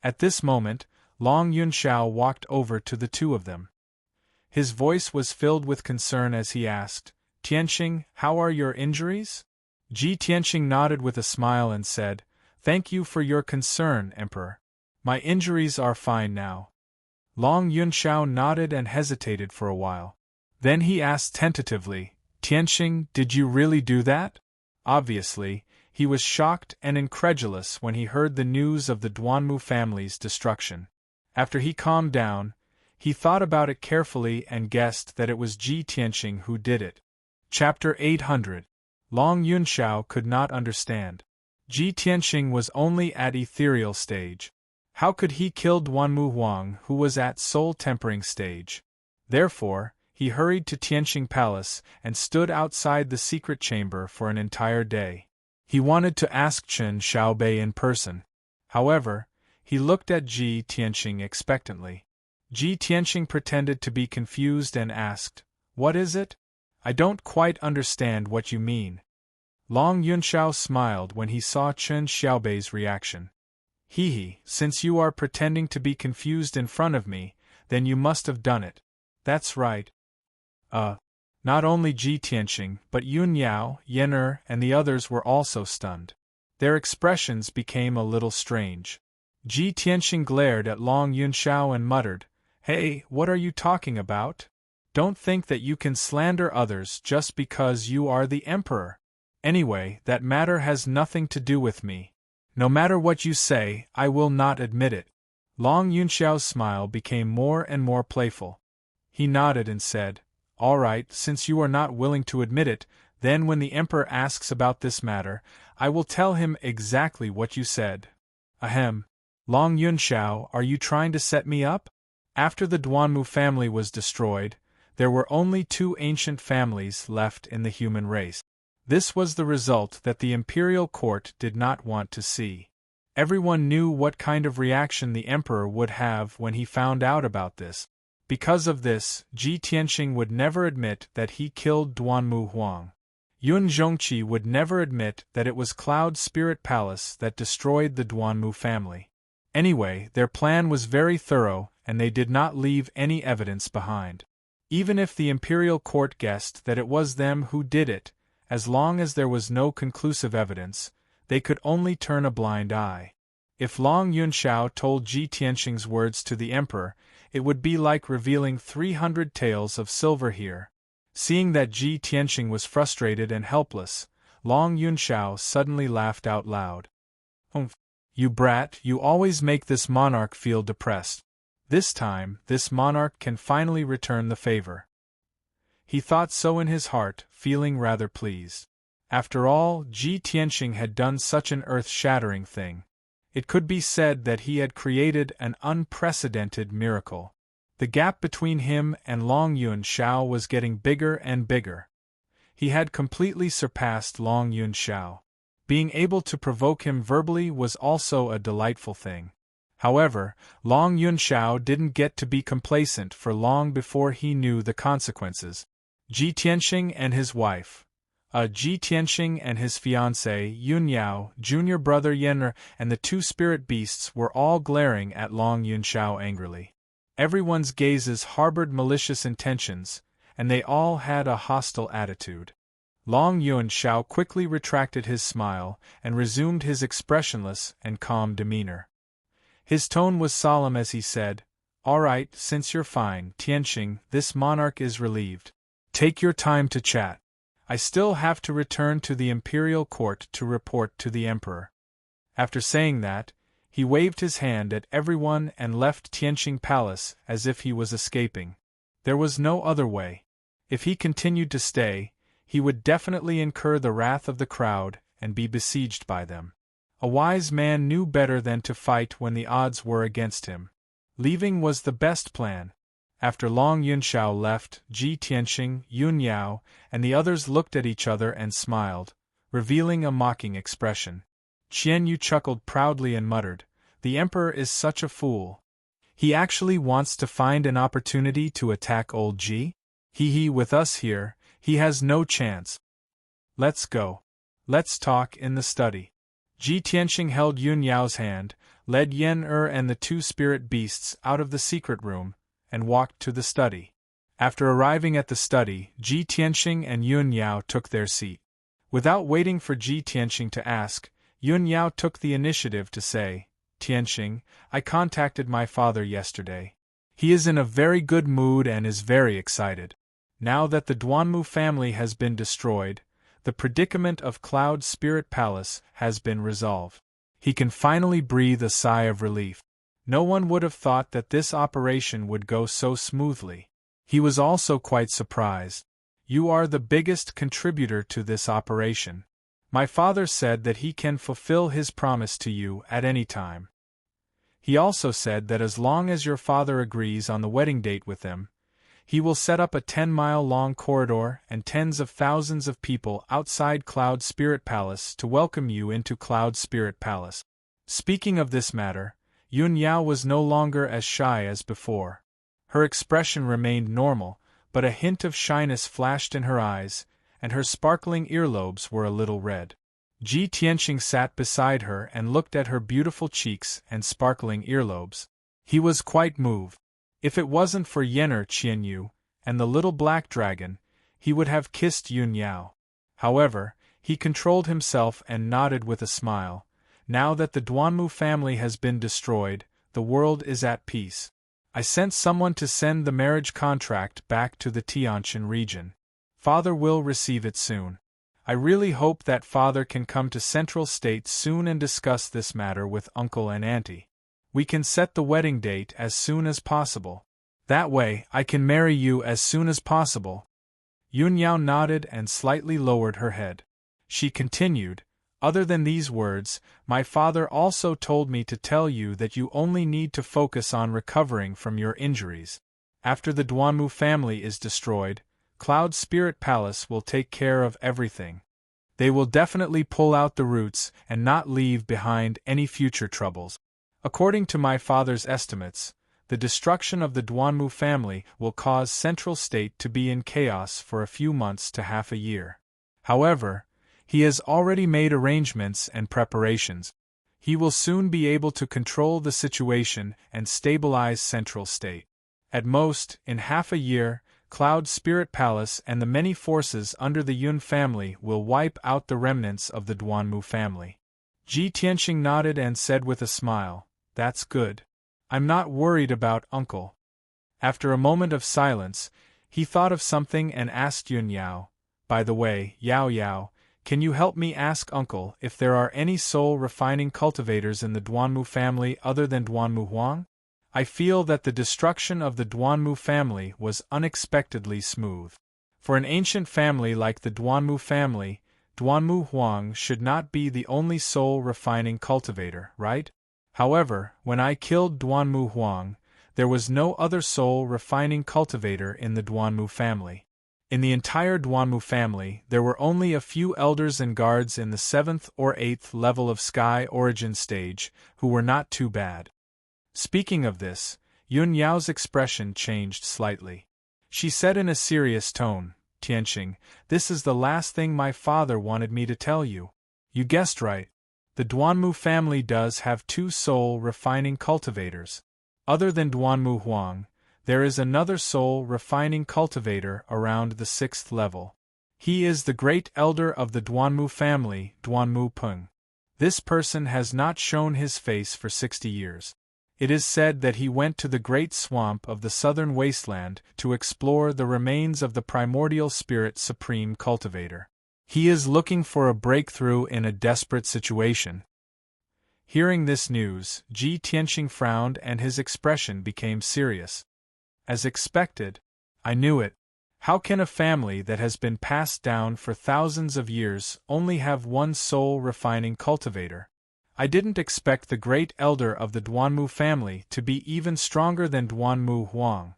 At this moment, Long Yunxiao walked over to the two of them. His voice was filled with concern as he asked, Tianxing, how are your injuries? Ji Tianxing nodded with a smile and said, Thank you for your concern, Emperor. My injuries are fine now. Long Yunxiao nodded and hesitated for a while. Then he asked tentatively, Tianxing, did you really do that? Obviously, he was shocked and incredulous when he heard the news of the Duanmu family's destruction. After he calmed down, he thought about it carefully and guessed that it was Ji Tianxing who did it. Chapter 800. Long Yunxiao could not understand. Ji Tianxing was only at ethereal stage. How could he kill Duanmu Huang, who was at soul-tempering stage? Therefore, he hurried to Tianxing Palace and stood outside the secret chamber for an entire day. He wanted to ask Chen Xiaobei in person. However, he looked at Ji Tianxing expectantly. Ji Tianxing pretended to be confused and asked, "What is it? I don't quite understand what you mean." Long Yunxiao smiled when he saw Chen Xiaobei's reaction. "Hee, since you are pretending to be confused in front of me, then you must have done it. That's right." Not only Ji Tianxing, but Yun Yao, Yen and the others were also stunned. Their expressions became a little strange. Ji Tianxing glared at Long Yunxiao and muttered, "Hey, what are you talking about? Don't think that you can slander others just because you are the emperor. Anyway, that matter has nothing to do with me. No matter what you say, I will not admit it." Long Yunxiao's smile became more and more playful. He nodded and said, "All right, since you are not willing to admit it, then when the emperor asks about this matter, I will tell him exactly what you said." Ahem. Long Yunxiao, are you trying to set me up? After the Duanmu family was destroyed, there were only two ancient families left in the human race. This was the result that the imperial court did not want to see. Everyone knew what kind of reaction the emperor would have when he found out about this. Because of this, Ji Tianxing would never admit that he killed Duanmu Huang. Yun Zhongqi would never admit that it was Cloud Spirit Palace that destroyed the Duanmu family. Anyway, their plan was very thorough, and they did not leave any evidence behind. Even if the imperial court guessed that it was them who did it, as long as there was no conclusive evidence, they could only turn a blind eye. If Long Yunxiao told Ji Tianxing's words to the emperor, it would be like revealing 300 tales of silver here. Seeing that Ji Tianxing was frustrated and helpless, Long Yunxiao suddenly laughed out loud. "Humph! You brat, you always make this monarch feel depressed. This time, this monarch can finally return the favor." He thought so in his heart, feeling rather pleased. After all, Ji Tianxing had done such an earth-shattering thing. It could be said that he had created an unprecedented miracle. The gap between him and Long Yunxiao was getting bigger and bigger. He had completely surpassed Long Yunxiao. Being able to provoke him verbally was also a delightful thing. However, Long Yunxiao didn't get to be complacent for long before he knew the consequences. Ji Tianxing and his wife. Ji Tianxing and his fiancée Yun Yao, junior brother Yen and the two spirit beasts were all glaring at Long Yunxiao angrily. Everyone's gazes harbored malicious intentions, and they all had a hostile attitude. Long Yunxiao quickly retracted his smile and resumed his expressionless and calm demeanor. His tone was solemn as he said, "All right, since you're fine, Tianxing, this monarch is relieved. Take your time to chat. I still have to return to the imperial court to report to the emperor." After saying that, he waved his hand at everyone and left Tianxing Palace as if he was escaping. There was no other way. If he continued to stay, he would definitely incur the wrath of the crowd and be besieged by them. A wise man knew better than to fight when the odds were against him. Leaving was the best plan. After Long Yunxiao left, Ji Tianxing, Yun Yao, and the others looked at each other and smiled, revealing a mocking expression. Qian Yu chuckled proudly and muttered, "The emperor is such a fool. He actually wants to find an opportunity to attack old Ji? With us here, he has no chance. Let's go. Let's talk in the study." Ji Tianxing held Yun Yao's hand, led Yen and the two spirit beasts out of the secret room, and walked to the study. After arriving at the study, Ji Tianxing and Yun Yao took their seat. Without waiting for Ji Tianxing to ask, Yun Yao took the initiative to say, "Tianxing, I contacted my father yesterday. He is in a very good mood and is very excited. Now that the Duanmu family has been destroyed, the predicament of Cloud Spirit Palace has been resolved. He can finally breathe a sigh of relief. No one would have thought that this operation would go so smoothly." He was also quite surprised. You are the biggest contributor to this operation. My father said that he can fulfill his promise to you at any time. He also said that as long as your father agrees on the wedding date with him, he will set up a 10-mile-long corridor and tens of thousands of people outside Cloud Spirit Palace to welcome you into Cloud Spirit Palace. Speaking of this matter, Yun Yao was no longer as shy as before. Her expression remained normal, but a hint of shyness flashed in her eyes, and her sparkling earlobes were a little red. Ji Tianqing sat beside her and looked at her beautiful cheeks and sparkling earlobes. He was quite moved. If it wasn't for Yener Qianyu and the little black dragon, he would have kissed Yun Yao. However, he controlled himself and nodded with a smile. Now that the Duanmu family has been destroyed, the world is at peace. I sent someone to send the marriage contract back to the Tianjin region. Father will receive it soon. I really hope that father can come to Central State soon and discuss this matter with uncle and auntie. We can set the wedding date as soon as possible. That way, I can marry you as soon as possible. Yun Yao nodded and slightly lowered her head. She continued, other than these words, my father also told me to tell you that you only need to focus on recovering from your injuries. After the Duanmu family is destroyed, Cloud Spirit Palace will take care of everything. They will definitely pull out the roots and not leave behind any future troubles. According to my father's estimates, the destruction of the Duanmu family will cause Central State to be in chaos for a few months to half a year. However, he has already made arrangements and preparations. He will soon be able to control the situation and stabilize Central State. At most, in half a year, Cloud Spirit Palace and the many forces under the Yun family will wipe out the remnants of the Duanmu family. Ji Tianqing nodded and said with a smile, that's good. I'm not worried about uncle. After a moment of silence, he thought of something and asked Yun Yao, by the way, Yao Yao, can you help me ask uncle if there are any soul-refining cultivators in the Duanmu family other than Duanmu Huang? I feel that the destruction of the Duanmu family was unexpectedly smooth. For an ancient family like the Duanmu family, Duanmu Huang should not be the only soul-refining cultivator, right? However, when I killed Duanmu Huang, there was no other soul-refining cultivator in the Duanmu family. In the entire Duanmu family, there were only a few elders and guards in the 7th or 8th level of Sky Origin stage, who were not too bad. Speaking of this, Yun Yao's expression changed slightly. She said in a serious tone, Tianqing, this is the last thing my father wanted me to tell you. You guessed right. The Duanmu family does have 2 soul-refining cultivators. Other than Duanmu Huang, there is another soul-refining cultivator around the 6th level. He is the great elder of the Duanmu family, Duanmu Peng. This person has not shown his face for 60 years. It is said that he went to the great swamp of the southern wasteland to explore the remains of the primordial spirit supreme cultivator. He is looking for a breakthrough in a desperate situation. Hearing this news, Ji Tianqing frowned and his expression became serious. As expected, I knew it. How can a family that has been passed down for thousands of years only have one soul-refining cultivator? I didn't expect the great elder of the Duanmu family to be even stronger than Duanmu Huang.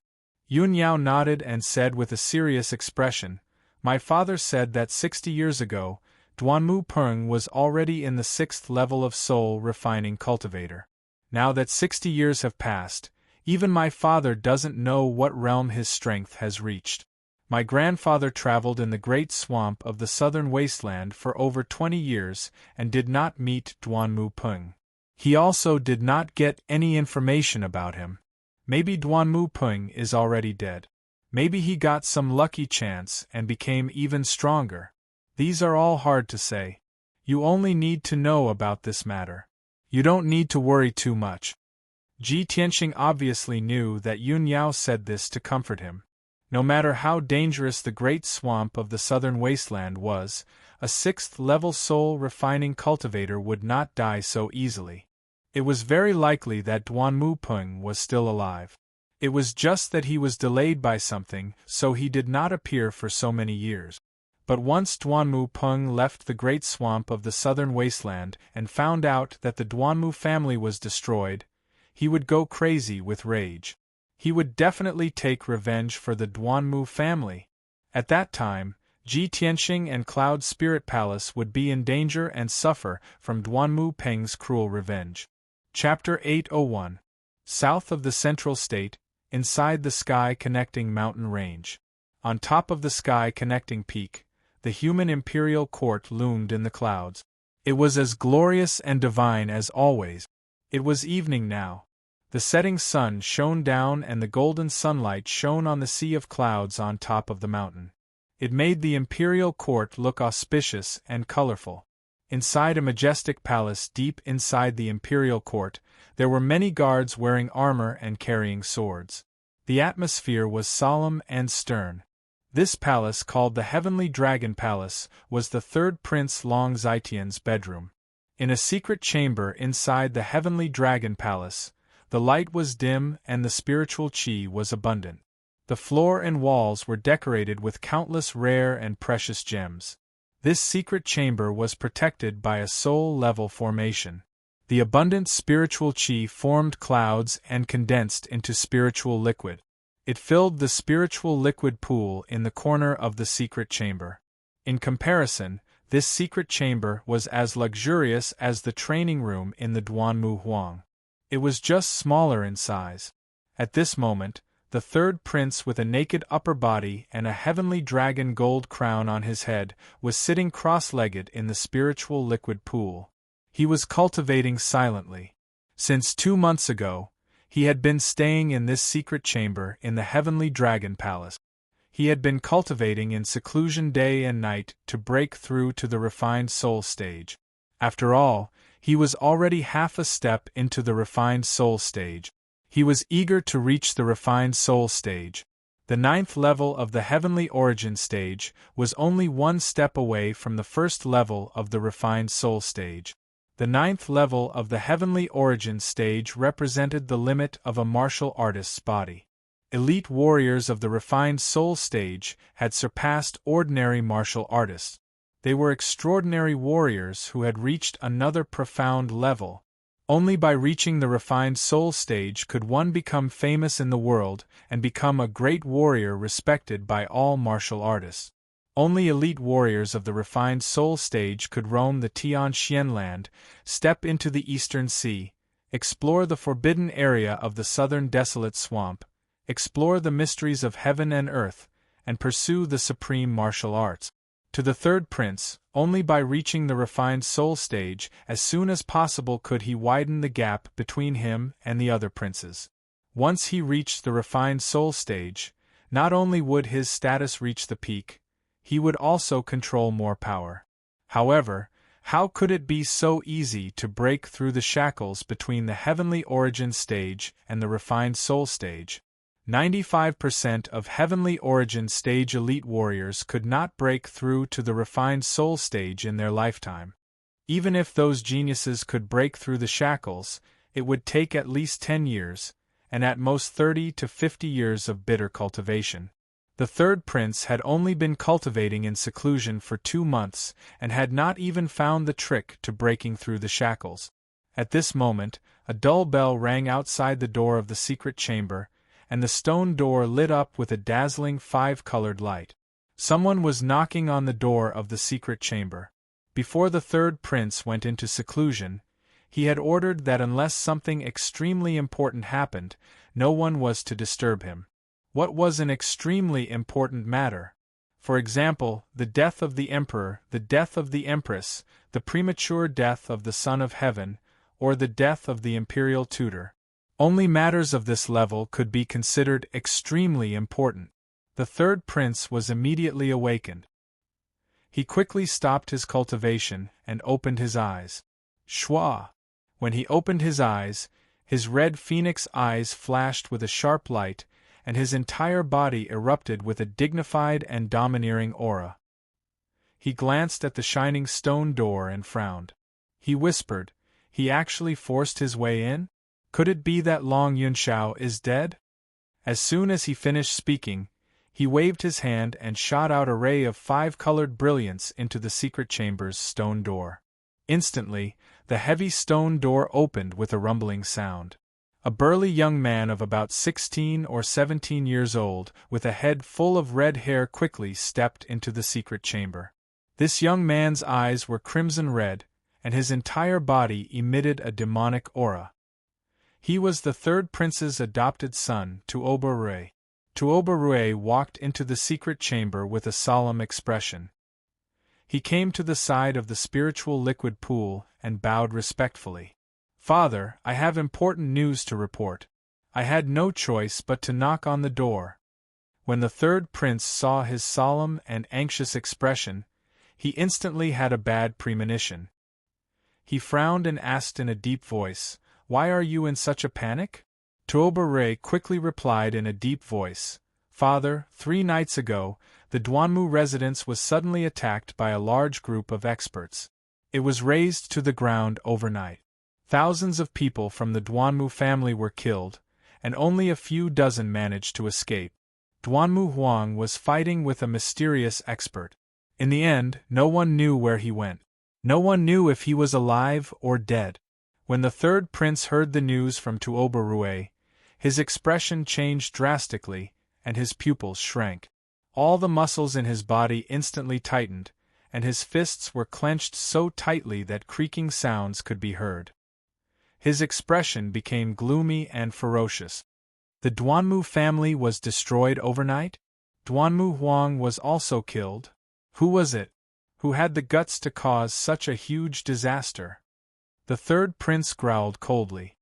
Yun Yao nodded and said with a serious expression, my father said that 60 years ago, Duanmu Peng was already in the 6th level of soul-refining cultivator. Now that 60 years have passed, even my father doesn't know what realm his strength has reached. My grandfather traveled in the great swamp of the southern wasteland for over 20 years and did not meet Duanmu Peng. He also did not get any information about him. Maybe Duanmu Peng is already dead. Maybe he got some lucky chance and became even stronger. These are all hard to say. You only need to know about this matter. You don't need to worry too much. Ji Tianqing obviously knew that Yun Yao said this to comfort him. No matter how dangerous the great swamp of the southern wasteland was, a 6th-level soul-refining cultivator would not die so easily. It was very likely that Duanmu Peng was still alive. It was just that he was delayed by something, so he did not appear for so many years. But once Duanmu Peng left the great swamp of the southern wasteland and found out that the Duanmu family was destroyed, he would go crazy with rage. He would definitely take revenge for the Duanmu family. At that time, Ji Tianxing and Cloud Spirit Palace would be in danger and suffer from Duanmu Peng's cruel revenge. Chapter 801. South of the Central State, inside the sky connecting mountain range. On top of the sky connecting peak, the human imperial court loomed in the clouds. It was as glorious and divine as always. It was evening now. The setting sun shone down and the golden sunlight shone on the sea of clouds on top of the mountain. It made the imperial court look auspicious and colorful. Inside a majestic palace deep inside the imperial court, there were many guards wearing armor and carrying swords. The atmosphere was solemn and stern. This palace, called the Heavenly Dragon Palace, was the third Prince Long Zitian's bedroom. In a secret chamber inside the Heavenly Dragon Palace, the light was dim and the spiritual qi was abundant. The floor and walls were decorated with countless rare and precious gems. This secret chamber was protected by a soul-level formation. The abundant spiritual qi formed clouds and condensed into spiritual liquid. It filled the spiritual liquid pool in the corner of the secret chamber. In comparison, this secret chamber was as luxurious as the training room in the Duanmu Huang. It was just smaller in size. At this moment, the third prince with a naked upper body and a heavenly dragon gold crown on his head was sitting cross-legged in the spiritual liquid pool. He was cultivating silently. Since 2 months ago, he had been staying in this secret chamber in the Heavenly Dragon Palace. He had been cultivating in seclusion day and night to break through to the refined soul stage. After all, he was already half a step into the refined soul stage. He was eager to reach the refined soul stage. The 9th level of the Heavenly Origin stage was only 1 step away from the first level of the refined soul stage. The 9th level of the Heavenly Origin stage represented the limit of a martial artist's body. Elite warriors of the refined soul stage had surpassed ordinary martial artists. They were extraordinary warriors who had reached another profound level. Only by reaching the refined soul stage could one become famous in the world and become a great warrior respected by all martial artists. Only elite warriors of the refined soul stage could roam the Tianxian land, step into the eastern sea, explore the forbidden area of the southern desolate swamp, explore the mysteries of heaven and earth, and pursue the supreme martial arts. To the third prince, only by reaching the refined soul stage as soon as possible could he widen the gap between him and the other princes. Once he reached the refined soul stage, not only would his status reach the peak, he would also control more power. However, how could it be so easy to break through the shackles between the Heavenly Origin stage and the refined soul stage? 95% of Heavenly Origin stage elite warriors could not break through to the refined soul stage in their lifetime. Even if those geniuses could break through the shackles, it would take at least 10 years, and at most 30 to 50 years of bitter cultivation. The third prince had only been cultivating in seclusion for 2 months and had not even found the trick to breaking through the shackles. At this moment, a dull bell rang outside the door of the secret chamber, and the stone door lit up with a dazzling 5-colored light. Someone was knocking on the door of the secret chamber. Before the third prince went into seclusion, he had ordered that unless something extremely important happened, no one was to disturb him. What was an extremely important matter? For example, the death of the emperor, the death of the empress, the premature death of the son of heaven, or the death of the imperial tutor. Only matters of this level could be considered extremely important. The third prince was immediately awakened. He quickly stopped his cultivation and opened his eyes. Shwa! When he opened his eyes, his red phoenix eyes flashed with a sharp light, and his entire body erupted with a dignified and domineering aura. He glanced at the shining stone door and frowned. He whispered, "He actually forced his way in? Could it be that Long Yunxiao is dead?" As soon as he finished speaking, he waved his hand and shot out a ray of 5-colored brilliance into the secret chamber's stone door. Instantly, the heavy stone door opened with a rumbling sound. A burly young man of about 16 or 17 years old, with a head full of red hair, quickly stepped into the secret chamber. This young man's eyes were crimson red, and his entire body emitted a demonic aura. He was the third prince's adopted son, Tuoba. Tuoba walked into the secret chamber with a solemn expression. He came to the side of the spiritual liquid pool and bowed respectfully. "Father, I have important news to report. I had no choice but to knock on the door." When the third prince saw his solemn and anxious expression, he instantly had a bad premonition. He frowned and asked in a deep voice, "Why are you in such a panic?" Tuoba quickly replied in a deep voice, "Father, 3 nights ago, the Duanmu residence was suddenly attacked by a large group of experts. It was razed to the ground overnight. Thousands of people from the Duanmu family were killed, and only a few dozen managed to escape. Duanmu Huang was fighting with a mysterious expert. In the end, no one knew where he went. No one knew if he was alive or dead." When the third prince heard the news from Tuoba, his expression changed drastically, and his pupils shrank. All the muscles in his body instantly tightened, and his fists were clenched so tightly that creaking sounds could be heard. His expression became gloomy and ferocious. The Duanmu family was destroyed overnight? Duanmu Huang was also killed? Who was it? Who had the guts to cause such a huge disaster? The third prince growled coldly.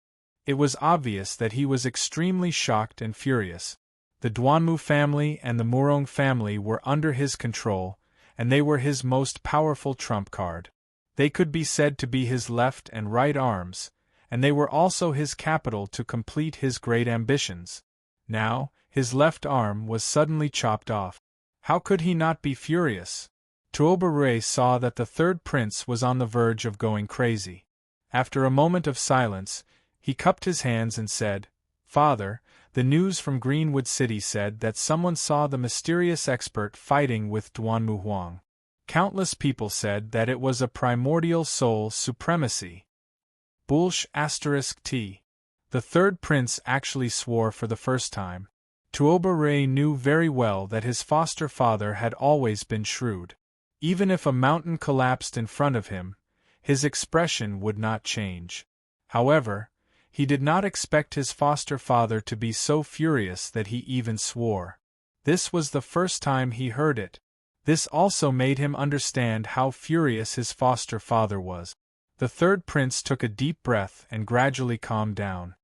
It was obvious that he was extremely shocked and furious. The Duanmu family and the Murong family were under his control, and they were his most powerful trump card. They could be said to be his left and right arms, and they were also his capital to complete his great ambitions. Now, his left arm was suddenly chopped off. How could he not be furious? Tuoba saw that the third prince was on the verge of going crazy. After a moment of silence, he cupped his hands and said, "Father, the news from Greenwood City said that someone saw the mysterious expert fighting with Duanmu Huang. Countless people said that it was a primordial soul supremacy." *T. The third prince actually swore for the first time. Tuoba knew very well that his foster father had always been shrewd. Even if a mountain collapsed in front of him, his expression would not change. However, he did not expect his foster father to be so furious that he even swore. This was the first time he heard it. This also made him understand how furious his foster father was. The third prince took a deep breath and gradually calmed down.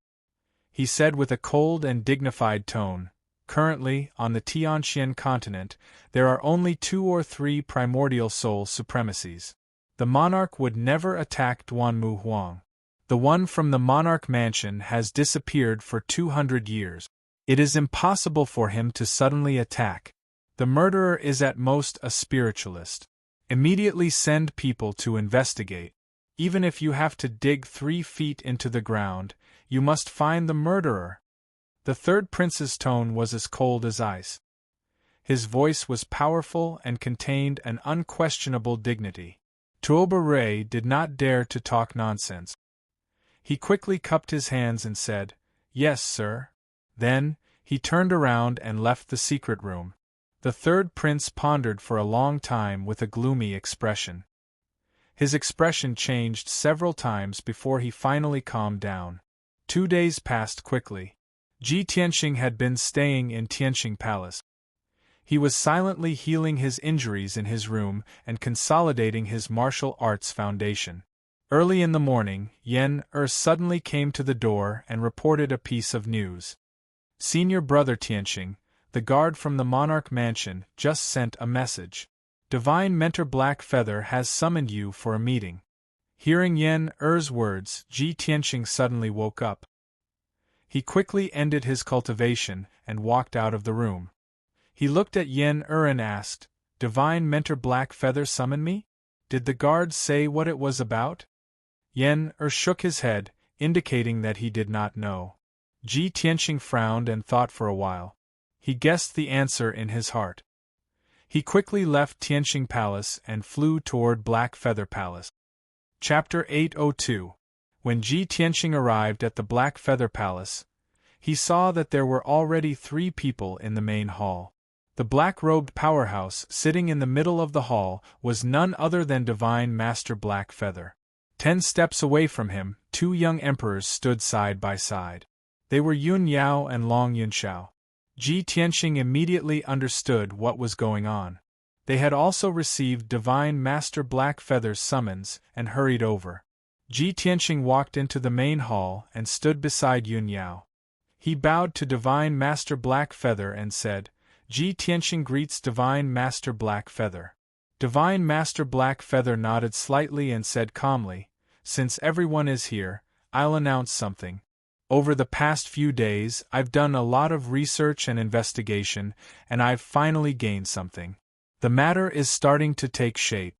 He said with a cold and dignified tone, "Currently, on the Tianxian continent, there are only 2 or 3 primordial soul supremacies. The monarch would never attack Duanmu Huang. The one from the monarch mansion has disappeared for 200 years. It is impossible for him to suddenly attack. The murderer is at most a spiritualist. Immediately send people to investigate. Even if you have to dig 3 feet into the ground, you must find the murderer." The third prince's tone was as cold as ice. His voice was powerful and contained an unquestionable dignity. Tuoba did not dare to talk nonsense. He quickly cupped his hands and said, "Yes, sir." Then, he turned around and left the secret room. The third prince pondered for a long time with a gloomy expression. His expression changed several times before he finally calmed down. 2 days passed quickly. Ji Tianxing had been staying in Tianxing Palace. He was silently healing his injuries in his room and consolidating his martial arts foundation. Early in the morning, Yan suddenly came to the door and reported a piece of news. "Senior brother Tianxing, the guard from the monarch mansion, just sent a message. Divine Mentor Blackfeather has summoned you for a meeting." Hearing Yan words, Ji Tianxing suddenly woke up. He quickly ended his cultivation and walked out of the room. He looked at Yan and asked, "Divine Mentor Blackfeather summon me? Did the guard say what it was about?" Yan shook his head, indicating that he did not know. Ji Tianqing frowned and thought for a while. He guessed the answer in his heart. He quickly left Tianqing Palace and flew toward Black Feather Palace. Chapter 802. When Ji Tianqing arrived at the Black Feather Palace, he saw that there were already 3 people in the main hall. The black-robed powerhouse sitting in the middle of the hall was none other than Divine Master Black Feather. 10 steps away from him, 2 young emperors stood side by side. They were Yun Yao and Long Yunxiao. Ji Tianqing immediately understood what was going on. They had also received Divine Master Black Feather's summons and hurried over. Ji Tianqing walked into the main hall and stood beside Yun Yao. He bowed to Divine Master Black Feather and said, "Ji Tianqing greets Divine Master Black Feather." Divine Master Black Feather nodded slightly and said calmly, "Since everyone is here, I'll announce something. Over the past few days, I've done a lot of research and investigation, and I've finally gained something. The matter is starting to take shape.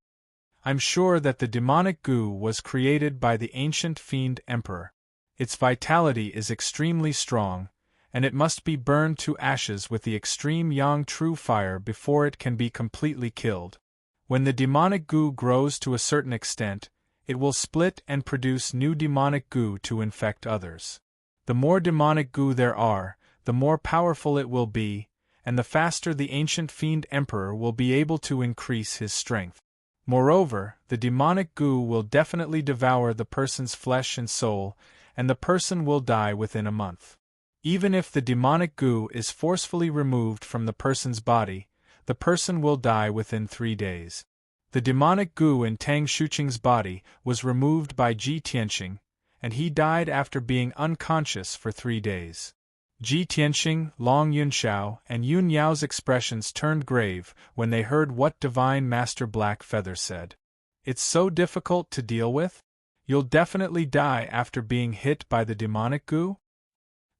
I'm sure that the demonic goo was created by the ancient fiend emperor. Its vitality is extremely strong, and it must be burned to ashes with the extreme yang true fire before it can be completely killed. When the demonic goo grows to a certain extent, it will split and produce new demonic goo to infect others. The more demonic goo there are, the more powerful it will be, and the faster the ancient fiend emperor will be able to increase his strength. Moreover, the demonic goo will definitely devour the person's flesh and soul, and the person will die within a month. Even if the demonic goo is forcefully removed from the person's body, the person will die within 3 days. The demonic goo in Tang Shuqing's body was removed by Ji Tianqing, and he died after being unconscious for 3 days. Ji Tianqing, Long Yunxiao, and Yun Yao's expressions turned grave when they heard what Divine Master Black Feather said. "It's so difficult to deal with? You'll definitely die after being hit by the demonic goo?"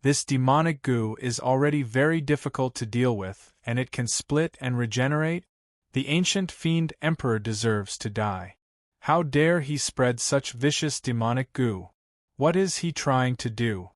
"This demonic goo is already very difficult to deal with, and it can split and regenerate? The ancient fiend emperor deserves to die. How dare he spread such vicious demonic goo? What is he trying to do?"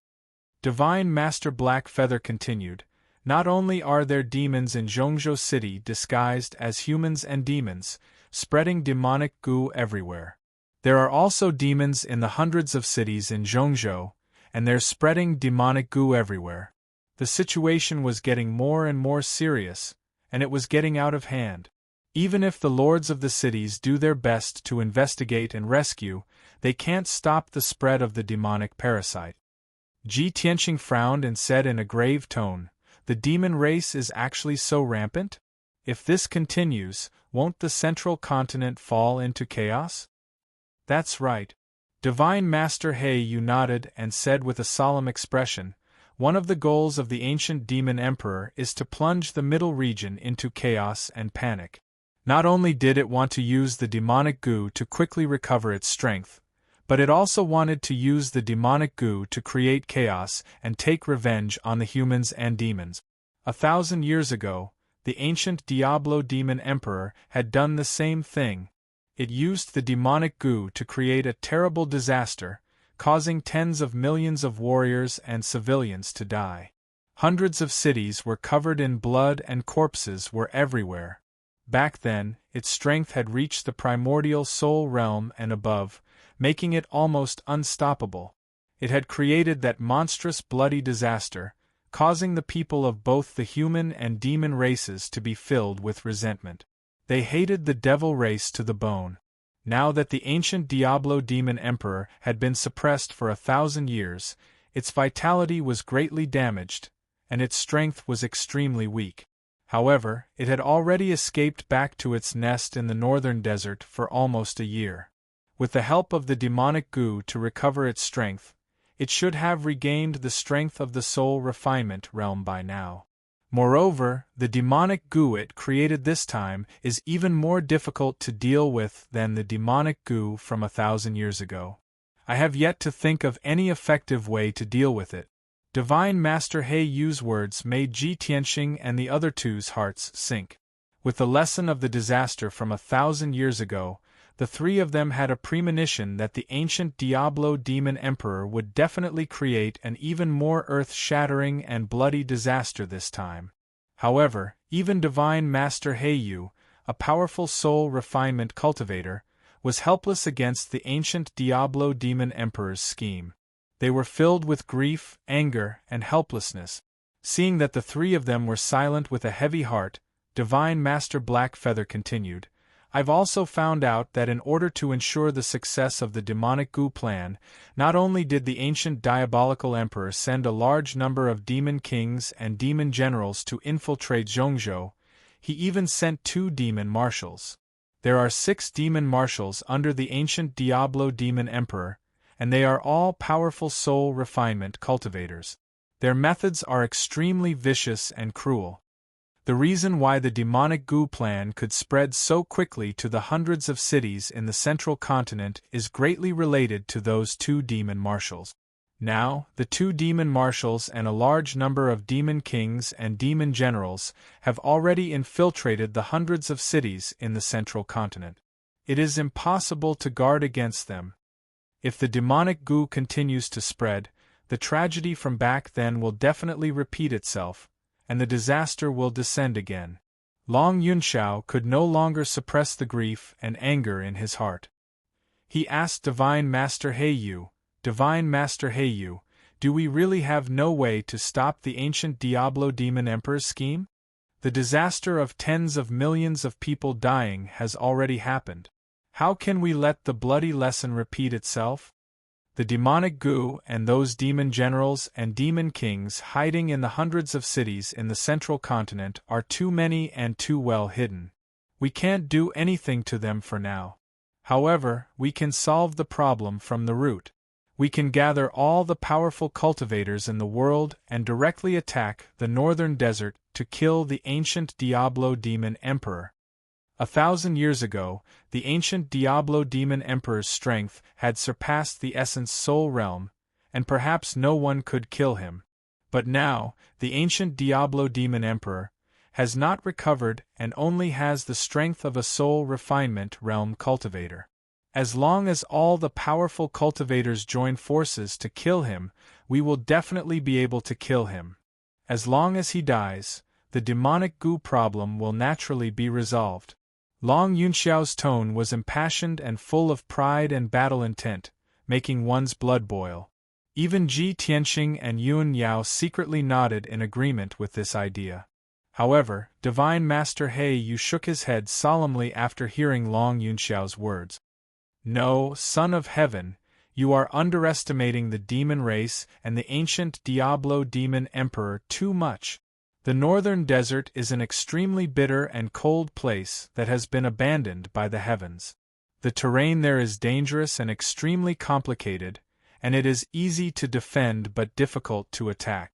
Divine Master Black Feather continued, "Not only are there demons in Zhongzhou City disguised as humans and demons, spreading demonic goo everywhere. There are also demons in the hundreds of cities in Zhongzhou, and they're spreading demonic goo everywhere." The situation was getting more and more serious, and it was getting out of hand. Even if the lords of the cities do their best to investigate and rescue, they can't stop the spread of the demonic parasite. Ji Tianqing frowned and said in a grave tone, "The demon race is actually so rampant? If this continues, won't the central continent fall into chaos?" "That's right." Divine Master He Yu nodded and said with a solemn expression, "One of the goals of the ancient demon emperor is to plunge the middle region into chaos and panic. Not only did it want to use the demonic goo to quickly recover its strength, but it also wanted to use the demonic goo to create chaos and take revenge on the humans and demons. 1,000 years ago, the ancient Diablo demon emperor had done the same thing. It used the demonic goo to create a terrible disaster, causing tens of millions of warriors and civilians to die. Hundreds of cities were covered in blood and corpses were everywhere. Back then, its strength had reached the primordial soul realm and above, making it almost unstoppable. It had created that monstrous bloody disaster, causing the people of both the human and demon races to be filled with resentment. They hated the devil race to the bone. Now that the ancient Diablo demon emperor had been suppressed for 1,000 years, its vitality was greatly damaged, and its strength was extremely weak. However, it had already escaped back to its nest in the northern desert for almost a year. With the help of the demonic goo to recover its strength, it should have regained the strength of the soul refinement realm by now. Moreover, the demonic goo it created this time is even more difficult to deal with than the demonic goo from 1,000 years ago. I have yet to think of any effective way to deal with it. Divine Master He Yu's words made Ji Tianqing and the other two's hearts sink. With the lesson of the disaster from 1,000 years ago, the three of them had a premonition that the ancient Diablo Demon Emperor would definitely create an even more earth-shattering and bloody disaster this time. However, even Divine Master Heiyu, a powerful soul refinement cultivator, was helpless against the ancient Diablo Demon Emperor's scheme. They were filled with grief, anger, and helplessness. Seeing that the three of them were silent with a heavy heart, Divine Master Blackfeather continued, I've also found out that in order to ensure the success of the demonic goo plan, not only did the ancient diabolical emperor send a large number of demon kings and demon generals to infiltrate Zhongzhou, he even sent 2 demon marshals. There are 6 demon marshals under the ancient Diablo Demon Emperor, and they are all powerful soul refinement cultivators. Their methods are extremely vicious and cruel. The reason why the demonic goo plan could spread so quickly to the hundreds of cities in the central continent is greatly related to those 2 demon marshals. Now, the 2 demon marshals and a large number of demon kings and demon generals have already infiltrated the hundreds of cities in the central continent. It is impossible to guard against them. If the demonic goo continues to spread, the tragedy from back then will definitely repeat itself, and the disaster will descend again. Long Yunxiao could no longer suppress the grief and anger in his heart. He asked Divine Master Heiyu, Divine Master Heiyu, do we really have no way to stop the ancient Diablo Demon Emperor's scheme? The disaster of tens of millions of people dying has already happened. How can we let the bloody lesson repeat itself? The demonic goo and those demon generals and demon kings hiding in the hundreds of cities in the central continent are too many and too well hidden. We can't do anything to them for now. However, we can solve the problem from the root. We can gather all the powerful cultivators in the world and directly attack the northern desert to kill the ancient Diablo Demon Emperor. 1,000 years ago, the ancient Diablo Demon Emperor's strength had surpassed the Essence Soul Realm, and perhaps no one could kill him. But now, the ancient Diablo Demon Emperor has not recovered and only has the strength of a Soul Refinement Realm cultivator. As long as all the powerful cultivators join forces to kill him, we will definitely be able to kill him. As long as he dies, the demonic goo problem will naturally be resolved. Long Yunxiao's tone was impassioned and full of pride and battle intent, making one's blood boil. Even Ji Tianxing and Yun Yao secretly nodded in agreement with this idea. However, Divine Master Heiyu shook his head solemnly after hearing Long Yunxiao's words. No, Son of Heaven, you are underestimating the demon race and the ancient Diablo Demon Emperor too much. The northern desert is an extremely bitter and cold place that has been abandoned by the heavens. The terrain there is dangerous and extremely complicated, and it is easy to defend but difficult to attack.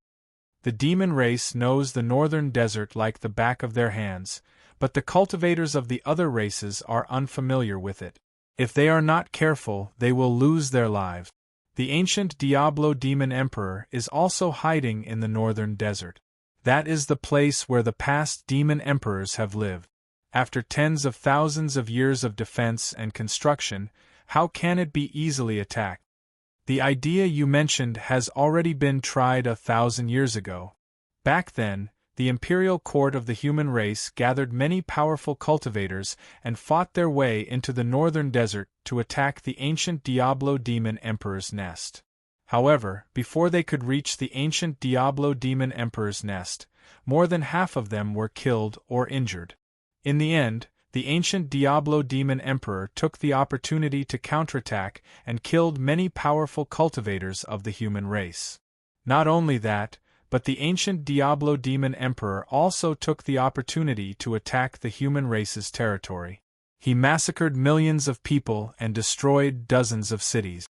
The demon race knows the northern desert like the back of their hands, but the cultivators of the other races are unfamiliar with it. If they are not careful, they will lose their lives. The ancient Diablo Demon Emperor is also hiding in the northern desert. That is the place where the past demon emperors have lived. After tens of thousands of years of defense and construction, how can it be easily attacked? The idea you mentioned has already been tried 1,000 years ago. Back then, the imperial court of the human race gathered many powerful cultivators and fought their way into the northern desert to attack the ancient Diablo Demon Emperor's nest. However, before they could reach the ancient Diablo Demon Emperor's nest, more than half of them were killed or injured. In the end, the ancient Diablo Demon Emperor took the opportunity to counterattack and killed many powerful cultivators of the human race. Not only that, but the ancient Diablo Demon Emperor also took the opportunity to attack the human race's territory. He massacred millions of people and destroyed dozens of cities.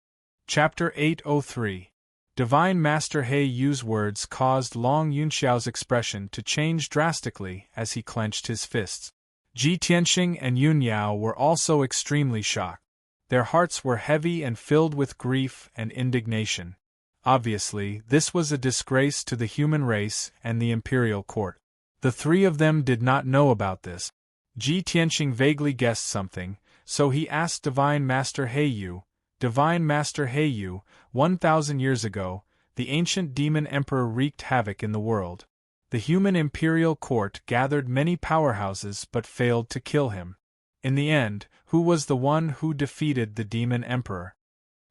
Chapter 803. Divine Master Heiyu's words caused Long Yunxiao's expression to change drastically as he clenched his fists. Ji Tianxing and Yun Yao were also extremely shocked. Their hearts were heavy and filled with grief and indignation. Obviously, this was a disgrace to the human race and the imperial court. The three of them did not know about this. Ji Tianxing vaguely guessed something, So he asked Divine Master Heiyu, Divine Master Heiyu, 1,000 years ago, the ancient demon emperor wreaked havoc in the world. The human imperial court gathered many powerhouses but failed to kill him. In the end, who was the one who defeated the demon emperor?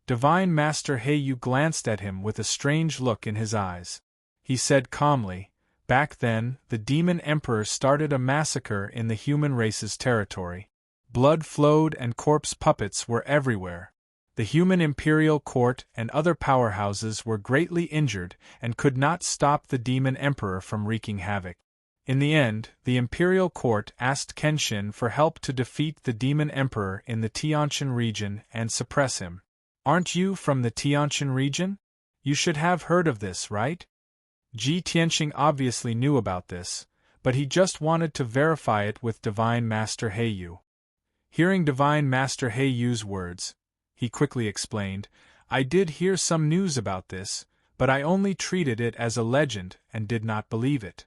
Divine Master Heiyu glanced at him with a strange look in his eyes. He said calmly, back then, the demon emperor started a massacre in the human race's territory. Blood flowed and corpse puppets were everywhere. The human imperial court and other powerhouses were greatly injured and could not stop the demon emperor from wreaking havoc. In the end, the imperial court asked Kenshin for help to defeat the demon emperor in the Tianshan region and suppress him. Aren't you from the Tianshan region? You should have heard of this, right? Ji Tianqing obviously knew about this, but he just wanted to verify it with Divine Master Heiyu. Hearing Divine Master Heiyu's words, he quickly explained, I did hear some news about this, but I only treated it as a legend and did not believe it.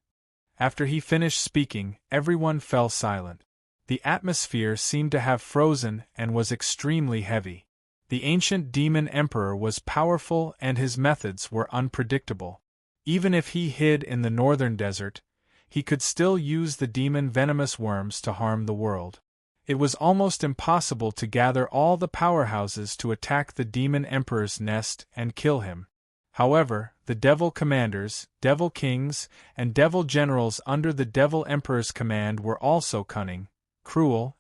After he finished speaking, everyone fell silent. The atmosphere seemed to have frozen and was extremely heavy. The ancient demon emperor was powerful and his methods were unpredictable. Even if he hid in the northern desert, he could still use the demon venomous worms to harm the world. It was almost impossible to gather all the powerhouses to attack the demon emperor's nest and kill him. However, the devil commanders, devil kings, and devil generals under the devil emperor's command were also cunning, cruel.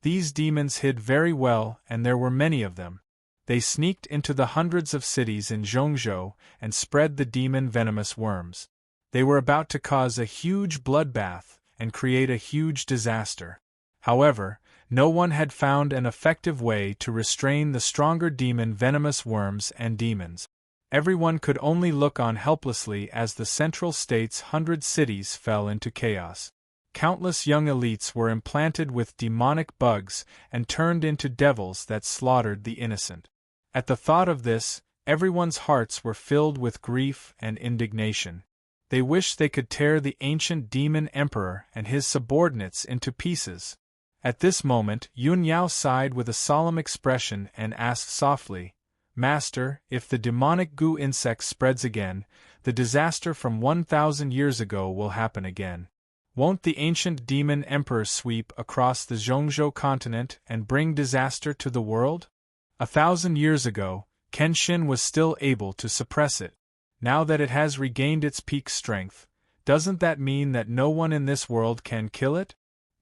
These demons hid very well and there were many of them. They sneaked into the hundreds of cities in Zhongzhou and spread the demon venomous worms. They were about to cause a huge bloodbath and create a huge disaster. However, no one had found an effective way to restrain the stronger demon venomous worms and demons. Everyone could only look on helplessly as the central state's 100 cities fell into chaos. Countless young elites were implanted with demonic bugs and turned into devils that slaughtered the innocent. At the thought of this, everyone's hearts were filled with grief and indignation. They wished they could tear the ancient demon emperor and his subordinates into pieces. At this moment, Yun Yao sighed with a solemn expression and asked softly, Master, if the demonic goo insect spreads again, the disaster from 1,000 years ago will happen again. Won't the ancient demon emperor sweep across the Zhongzhou continent and bring disaster to the world? 1,000 years ago, Kenshin was still able to suppress it. Now that it has regained its peak strength, doesn't that mean that no one in this world can kill it?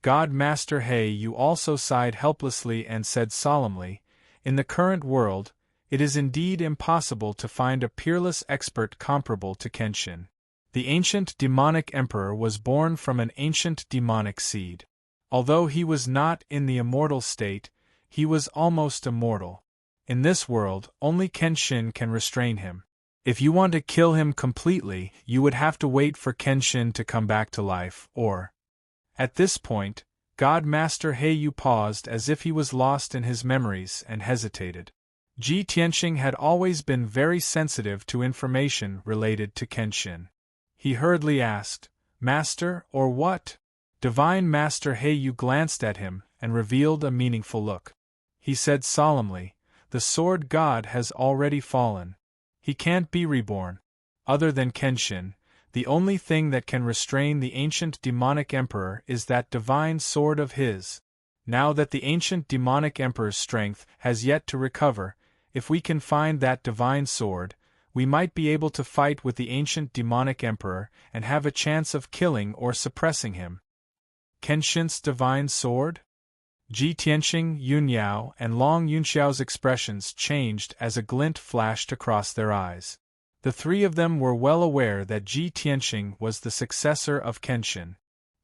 God Master Heiyu also sighed helplessly and said solemnly, in the current world, it is indeed impossible to find a peerless expert comparable to Kenshin. The ancient demonic emperor was born from an ancient demonic seed. Although he was not in the immortal state, he was almost immortal. In this world, only Kenshin can restrain him. If you want to kill him completely, you would have to wait for Kenshin to come back to life, or... At this point, God Master Heiyu paused as if he was lost in his memories and hesitated. Ji Tianqing had always been very sensitive to information related to Kenshin. He hurriedly asked, Master, or what? Divine Master Heiyu glanced at him and revealed a meaningful look. He said solemnly, the sword god has already fallen. He can't be reborn. Other than Kenshin, the only thing that can restrain the ancient demonic emperor is that divine sword of his. Now that the ancient demonic emperor's strength has yet to recover, if we can find that divine sword, we might be able to fight with the ancient demonic emperor and have a chance of killing or suppressing him. Kenshin's divine sword? Ji Tianqing, Yun Yao, and Long Yunxiao's expressions changed as a glint flashed across their eyes. The three of them were well aware that Ji Tianqing was the successor of Kenshin.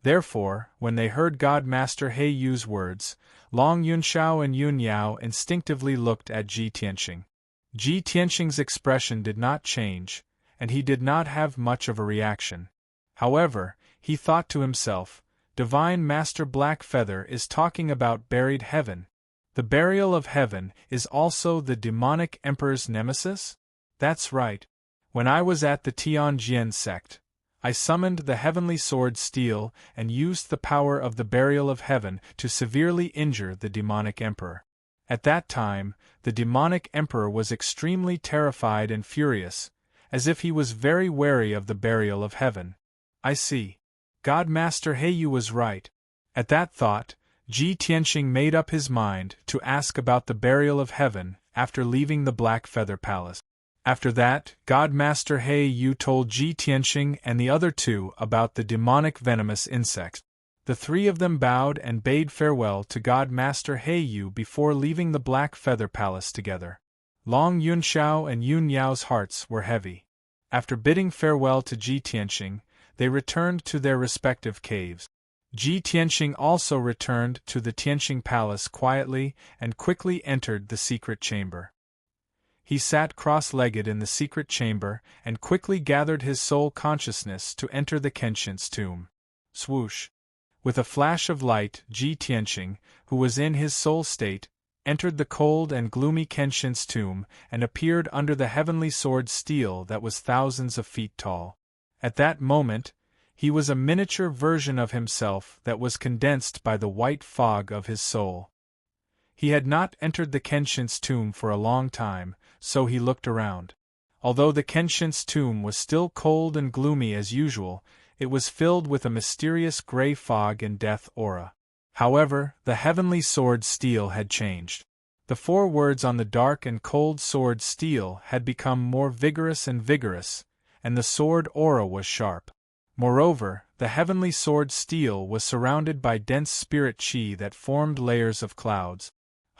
Therefore, when they heard God Master Heiyu's words, Long Yunxiao and Yun Yao instinctively looked at Ji Tianqing. Ji Tianqing's expression did not change, and he did not have much of a reaction. However, he thought to himself, Divine Master Blackfeather is talking about buried heaven. The burial of heaven is also the demonic emperor's nemesis? That's right. When I was at the Tianjin sect, I summoned the heavenly sword steel and used the power of the burial of heaven to severely injure the demonic emperor. At that time, the demonic emperor was extremely terrified and furious, as if he was very wary of the burial of heaven. I see. God Master Heyu was right. At that thought, Ji Tianqing made up his mind to ask about the burial of heaven after leaving the Black Feather Palace. After that, God Master Heyu told Ji Tianqing and the other two about the demonic venomous insects. The three of them bowed and bade farewell to God Master Heyu before leaving the Black Feather Palace together. Long Yunxiao and Yun Yao's hearts were heavy. After bidding farewell to Ji Tianqing, they returned to their respective caves. Ji Tianqing also returned to the Tianqing Palace quietly and quickly entered the secret chamber. He sat cross-legged in the secret chamber and quickly gathered his soul consciousness to enter the Kenshin's tomb. Swoosh! With a flash of light, Ji Tianqing, who was in his soul state, entered the cold and gloomy Kenshin's tomb and appeared under the heavenly sword steel that was thousands of feet tall. At that moment, he was a miniature version of himself that was condensed by the white fog of his soul. He had not entered the Kenshin's tomb for a long time, so he looked around. Although the Kenshin's tomb was still cold and gloomy as usual, it was filled with a mysterious gray fog and death aura. However, the heavenly sword steel had changed. The 4 words on the dark and cold sword steel had become more vigorous and vigorous, and the sword aura was sharp. Moreover, the heavenly sword steel was surrounded by dense spirit chi that formed layers of clouds.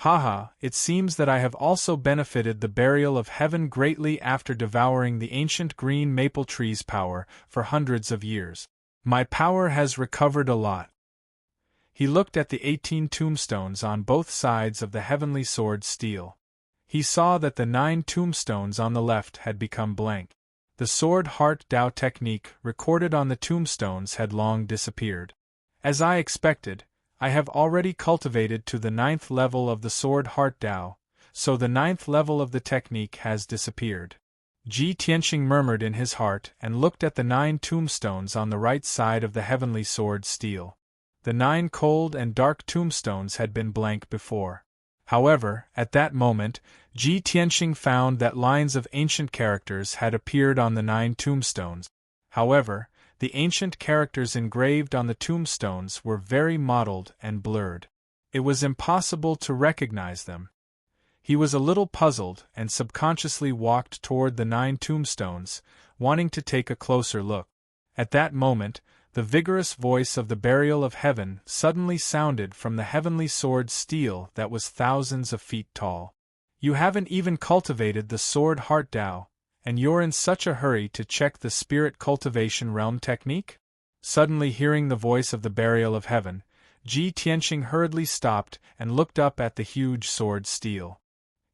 Haha, it seems that I have also benefited the burial of heaven greatly after devouring the ancient green maple tree's power for hundreds of years. My power has recovered a lot. He looked at the 18 tombstones on both sides of the heavenly sword steel. He saw that the 9 tombstones on the left had become blank. The sword heart Dao technique recorded on the tombstones had long disappeared. As I expected, I have already cultivated to the 9th level of the sword heart Dao, so the 9th level of the technique has disappeared. Ji Tianqing murmured in his heart and looked at the 9 tombstones on the right side of the heavenly sword steel. The 9 cold and dark tombstones had been blank before. However, at that moment, Ji Tianqing found that lines of ancient characters had appeared on the 9 tombstones. However, the ancient characters engraved on the tombstones were very mottled and blurred. It was impossible to recognize them. He was a little puzzled and subconsciously walked toward the 9 tombstones, wanting to take a closer look. At that moment, the vigorous voice of the burial of heaven suddenly sounded from the heavenly sword steel that was thousands of feet tall. You haven't even cultivated the sword heart Dao, and you're in such a hurry to check the spirit cultivation realm technique? Suddenly hearing the voice of the burial of heaven, Ji Tianqing hurriedly stopped and looked up at the huge sword steel.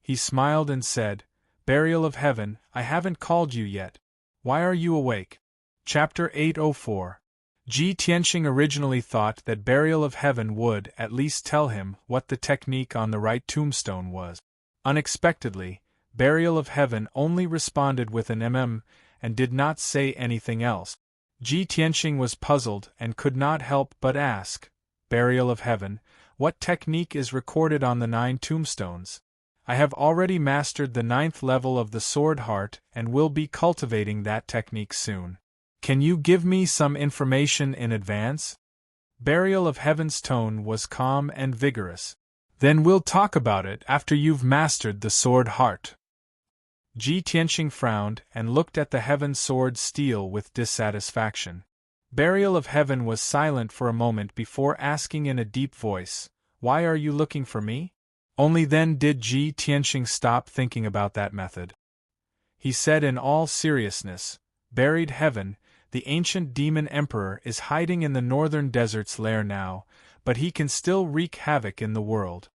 He smiled and said, "Burial of heaven, I haven't called you yet. Why are you awake?" Chapter 804. Ji Tianqing originally thought that burial of heaven would at least tell him what the technique on the right tombstone was. Unexpectedly, burial of heaven only responded with an and did not say anything else. Ji Tianqing was puzzled and could not help but ask, "Burial of heaven, what technique is recorded on the 9 tombstones? I have already mastered the 9th level of the sword heart and will be cultivating that technique soon. Can you give me some information in advance?" Burial of heaven's tone was calm and vigorous. "Then we'll talk about it after you've mastered the sword heart." Ji Tianqing frowned and looked at the heaven sword steel with dissatisfaction. Burial of heaven was silent for a moment before asking in a deep voice, "Why are you looking for me?" Only then did Ji Tianqing stop thinking about that method. He said in all seriousness, "Buried heaven, the ancient demon emperor is hiding in the northern desert's lair now, but he can still wreak havoc in the world.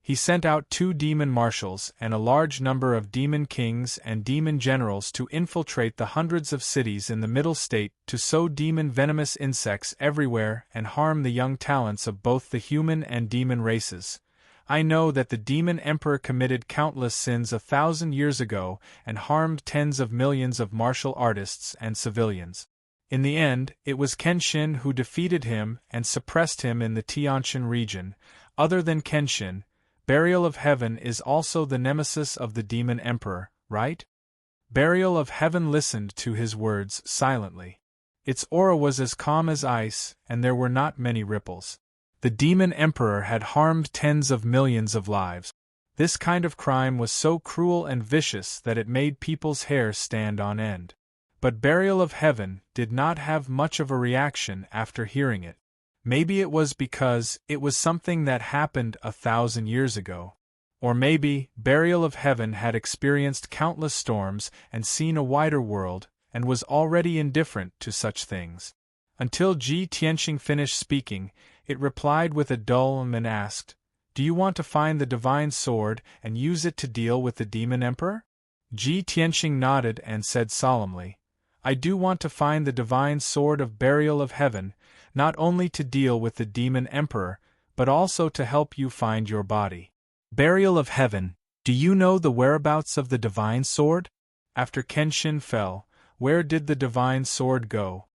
He sent out 2 demon marshals and a large number of demon kings and demon generals to infiltrate the hundreds of cities in the middle state to sow demon venomous insects everywhere and harm the young talents of both the human and demon races. I know that the demon emperor committed countless sins 1,000 years ago and harmed tens of millions of martial artists and civilians. In the end, it was Kenshin who defeated him and suppressed him in the Tianshan region. Other than Kenshin, Burial of Heaven is also the nemesis of the Demon Emperor, right? Burial of Heaven listened to his words silently. Its aura was as calm as ice, and there were not many ripples. The Demon Emperor had harmed tens of millions of lives. This kind of crime was so cruel and vicious that it made people's hair stand on end. But Burial of Heaven did not have much of a reaction after hearing it. Maybe it was because it was something that happened 1,000 years ago. Or maybe Burial of Heaven had experienced countless storms and seen a wider world, and was already indifferent to such things. Until Ji Tianqing finished speaking, it replied with a dull and asked, "Do you want to find the divine sword and use it to deal with the Demon Emperor?" Ji Tianqing nodded and said solemnly, "I do want to find the divine sword of Burial of Heaven, not only to deal with the Demon Emperor, but also to help you find your body." Burial of Heaven, do you know the whereabouts of the divine sword? After Kenshin fell, where did the divine sword go?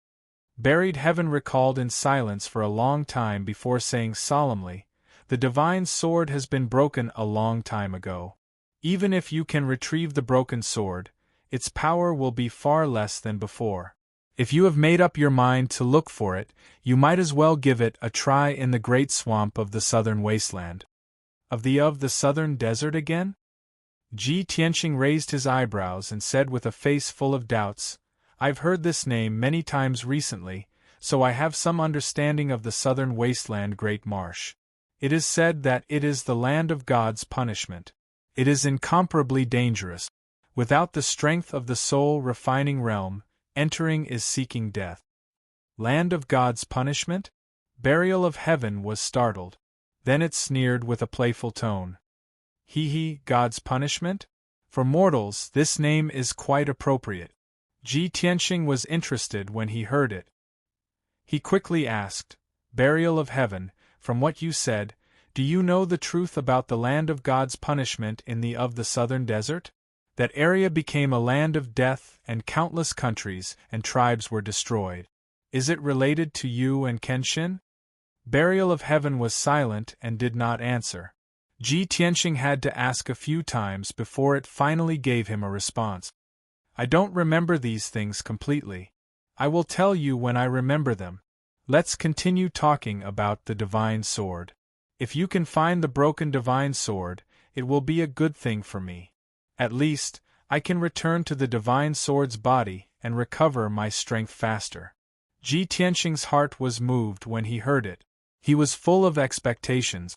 Buried Heaven recalled in silence for a long time before saying solemnly, "The divine sword has been broken a long time ago. Even if you can retrieve the broken sword, its power will be far less than before. If you have made up your mind to look for it, you might as well give it a try in the great swamp of the southern wasteland." Of the southern desert again? Ji Tianqing raised his eyebrows and said with a face full of doubts, "I've heard this name many times recently, so I have some understanding of the southern wasteland Great Marsh. It is said that it is the land of God's punishment. It is incomparably dangerous. Without the strength of the soul-refining realm, entering is seeking death." Land of God's punishment? Burial of Heaven was startled. Then it sneered with a playful tone. God's punishment? For mortals, this name is quite appropriate. Ji Tianqing was interested when he heard it. He quickly asked, "Burial of Heaven, from what you said, do you know the truth about the land of God's punishment in the southern desert? That area became a land of death, and countless countries and tribes were destroyed. Is it related to you and Kenshin?" Burial of Heaven was silent and did not answer. Ji Tianqing had to ask a few times before it finally gave him a response. "I don't remember these things completely. I will tell you when I remember them. Let's continue talking about the divine sword. If you can find the broken divine sword, it will be a good thing for me. At least, I can return to the divine sword's body and recover my strength faster." Ji Tianqing's heart was moved when he heard it. He was full of expectations.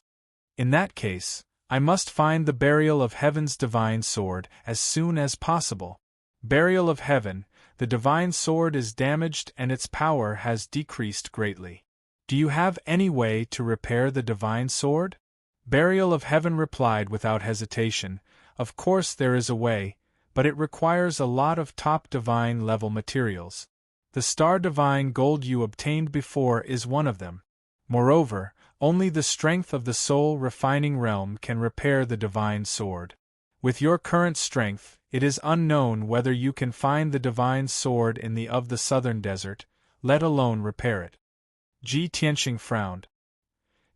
"In that case, I must find the Burial of Heaven's divine sword as soon as possible. Burial of Heaven, the divine sword is damaged and its power has decreased greatly. Do you have any way to repair the divine sword?" Burial of Heaven replied without hesitation, "Of course there is a way, but it requires a lot of top divine level materials. The star divine gold you obtained before is one of them. Moreover, only the strength of the soul-refining realm can repair the divine sword. With your current strength, it is unknown whether you can find the divine sword in the southern desert, let alone repair it." Ji Tianqing frowned.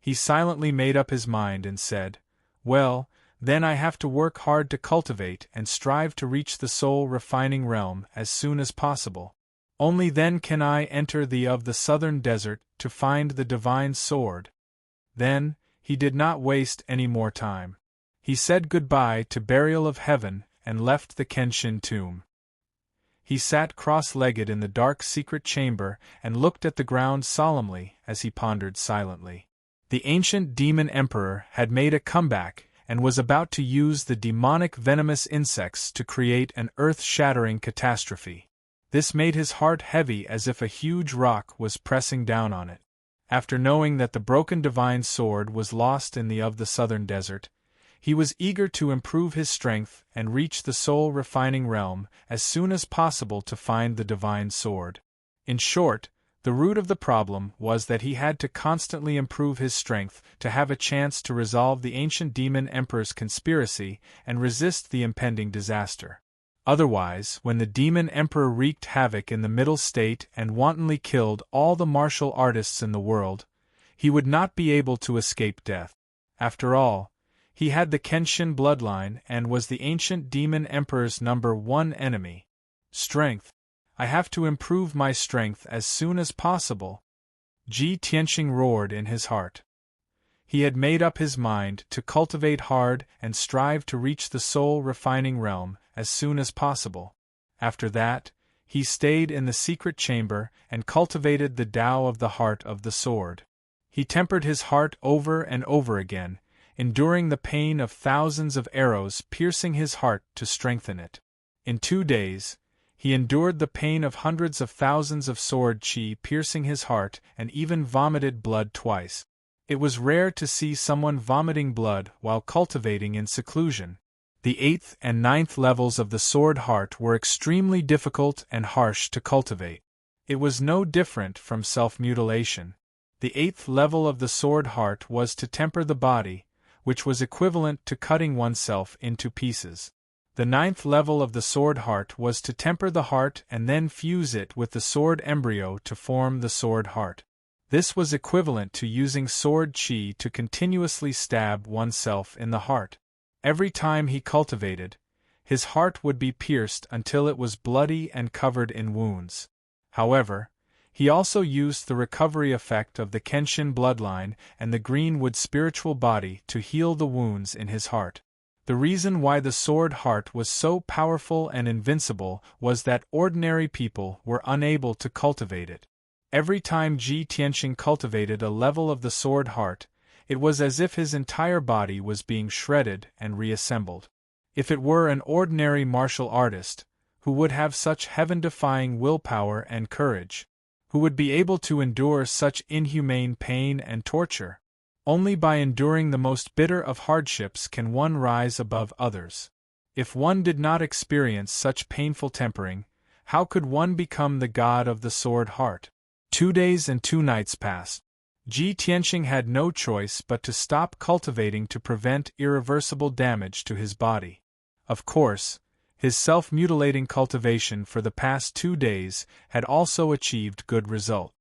He silently made up his mind and said, "Well, then I have to work hard to cultivate and strive to reach the soul-refining realm as soon as possible. Only then can I enter the southern desert to find the divine sword." Then, he did not waste any more time. He said goodbye to Burial of Heaven and left the Kenshin tomb. He sat cross-legged in the dark secret chamber and looked at the ground solemnly as he pondered silently. The ancient demon emperor had made a comeback and was about to use the demonic venomous insects to create an earth-shattering catastrophe. This made his heart heavy as if a huge rock was pressing down on it. After knowing that the broken divine sword was lost in the southern desert, he was eager to improve his strength and reach the soul-refining realm as soon as possible to find the divine sword. In short, the root of the problem was that he had to constantly improve his strength to have a chance to resolve the ancient demon emperor's conspiracy and resist the impending disaster. Otherwise, when the demon emperor wreaked havoc in the middle state and wantonly killed all the martial artists in the world, he would not be able to escape death. After all, he had the Kenshin bloodline and was the ancient demon emperor's #1 enemy. Strength. I have to improve my strength as soon as possible. Ji Tianqing roared in his heart. He had made up his mind to cultivate hard and strive to reach the soul-refining realm as soon as possible. After that, he stayed in the secret chamber and cultivated the Tao of the heart of the sword. He tempered his heart over and over again, enduring the pain of thousands of arrows piercing his heart to strengthen it. In 2 days, he endured the pain of hundreds of thousands of sword qi piercing his heart and even vomited blood twice. It was rare to see someone vomiting blood while cultivating in seclusion. The 8th and 9th levels of the sword heart were extremely difficult and harsh to cultivate. It was no different from self-mutilation. The 8th level of the sword heart was to temper the body, which was equivalent to cutting oneself into pieces. The 9th level of the sword heart was to temper the heart and then fuse it with the sword embryo to form the sword heart. This was equivalent to using sword qi to continuously stab oneself in the heart. Every time he cultivated, his heart would be pierced until it was bloody and covered in wounds. However, he also used the recovery effect of the Kenshin bloodline and the Greenwood spiritual body to heal the wounds in his heart. The reason why the sword heart was so powerful and invincible was that ordinary people were unable to cultivate it. Every time Ji Tianqing cultivated a level of the sword heart, it was as if his entire body was being shredded and reassembled. If it were an ordinary martial artist, who would have such heaven-defying willpower and courage? Who would be able to endure such inhumane pain and torture? Only by enduring the most bitter of hardships can one rise above others. If one did not experience such painful tempering, how could one become the god of the sword heart? 2 days and 2 nights passed. Ji Tianqing had no choice but to stop cultivating to prevent irreversible damage to his body. Of course, his self-mutilating cultivation for the past 2 days had also achieved good result.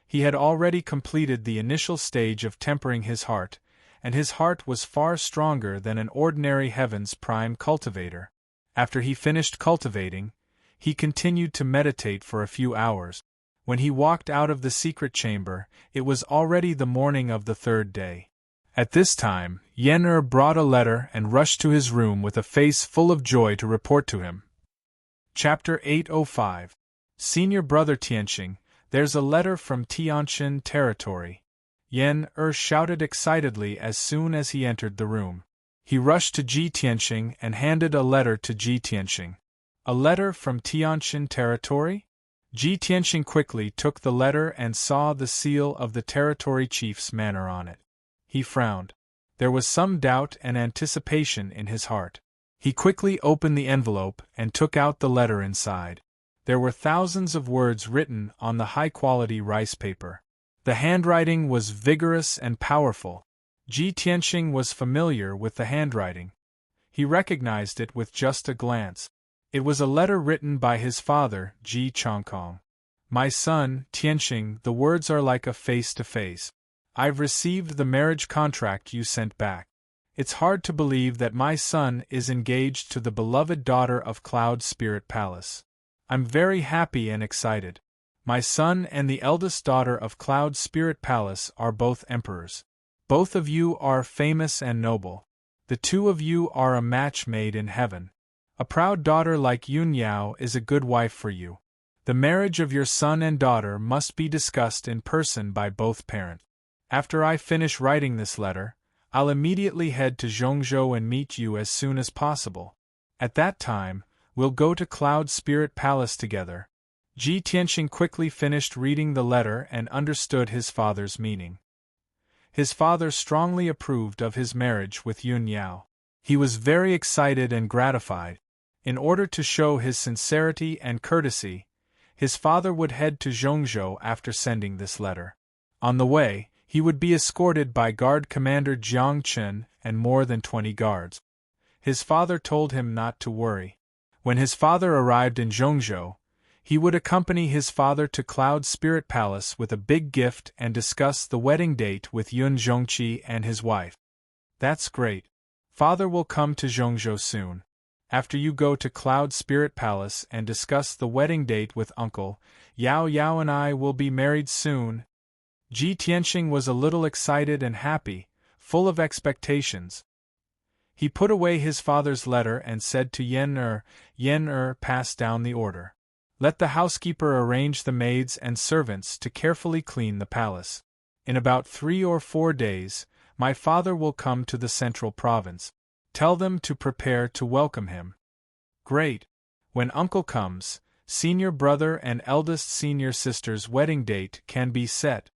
He had already completed the initial stage of tempering his heart, and his heart was far stronger than an ordinary Heaven's prime cultivator. After he finished cultivating, he continued to meditate for a few hours. When he walked out of the secret chamber, it was already the morning of the 3rd day. At this time, Yen brought a letter and rushed to his room with a face full of joy to report to him. Chapter 805. Senior Brother Tianqing, there's a letter from Tianshan territory. Yen shouted excitedly as soon as he entered the room. He rushed to Ji Tianqing and handed a letter to Ji Tianqing. A letter from Tianshan territory? Ji Tianqing quickly took the letter and saw the seal of the territory chief's manor on it. He frowned. There was some doubt and anticipation in his heart. He quickly opened the envelope and took out the letter inside. There were thousands of words written on the high-quality rice paper. The handwriting was vigorous and powerful. Ji Tianqing was familiar with the handwriting. He recognized it with just a glance. It was a letter written by his father, Ji Chongkong. My son, Tianqing, the words are like a face-to-face. I've received the marriage contract you sent back. It's hard to believe that my son is engaged to the beloved daughter of Cloud Spirit Palace. I'm very happy and excited. My son and the eldest daughter of Cloud Spirit Palace are both emperors. Both of you are famous and noble. The two of you are a match made in heaven. A proud daughter like Yun Yao is a good wife for you. The marriage of your son and daughter must be discussed in person by both parents. After I finish writing this letter, I'll immediately head to Zhongzhou and meet you as soon as possible. At that time, we'll go to Cloud Spirit Palace together. Ji Tianqing quickly finished reading the letter and understood his father's meaning. His father strongly approved of his marriage with Yun Yao. He was very excited and gratified. In order to show his sincerity and courtesy, his father would head to Zhongzhou after sending this letter. On the way, he would be escorted by Guard Commander Jiang Chen and more than 20 guards. His father told him not to worry. When his father arrived in Zhongzhou, he would accompany his father to Cloud Spirit Palace with a big gift and discuss the wedding date with Yun Zhongqi and his wife. That's great. Father will come to Zhongzhou soon. After you go to Cloud Spirit Palace and discuss the wedding date with Uncle, Yao Yao and I will be married soon. Ji Tianxing was a little excited and happy, full of expectations. He put away his father's letter and said to Yen pass down the order. Let the housekeeper arrange the maids and servants to carefully clean the palace. In about 3 or 4 days, my father will come to the central province. Tell them to prepare to welcome him. Great. When Uncle comes, senior brother and eldest senior sister's wedding date can be set.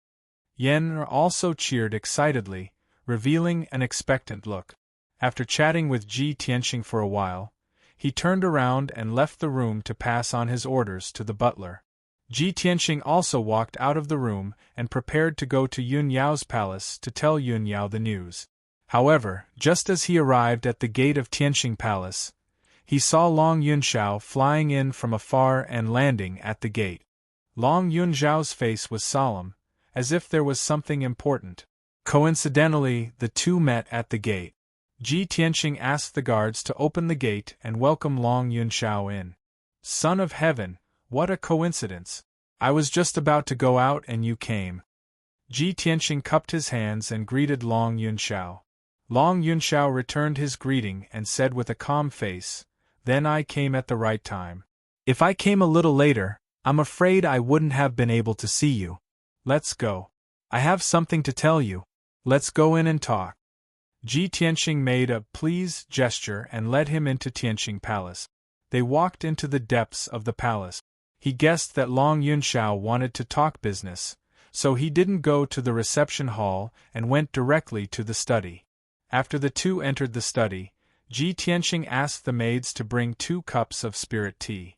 Yen also cheered excitedly, revealing an expectant look. After chatting with Ji Tianxing for a while, he turned around and left the room to pass on his orders to the butler. Ji Tianxing also walked out of the room and prepared to go to Yun Yao's palace to tell Yun Yao the news. However, just as he arrived at the gate of Tianxing Palace, he saw Long Yunxiao flying in from afar and landing at the gate. Long Yunxiao's face was solemn, as if there was something important. Coincidentally, the two met at the gate. Ji Tianxing asked the guards to open the gate and welcome Long Yunxiao in. Son of heaven, what a coincidence! I was just about to go out and you came. Ji Tianxing cupped his hands and greeted Long Yunxiao. Long Yunxiao returned his greeting and said with a calm face, Then I came at the right time. If I came a little later, I'm afraid I wouldn't have been able to see you. Let's go. I have something to tell you. Let's go in and talk. Ji Tianxing made a please gesture and led him into Tianxing Palace. They walked into the depths of the palace. He guessed that Long Yunxiao wanted to talk business, so he didn't go to the reception hall and went directly to the study. After the two entered the study, Ji Tianxing asked the maids to bring 2 cups of spirit tea.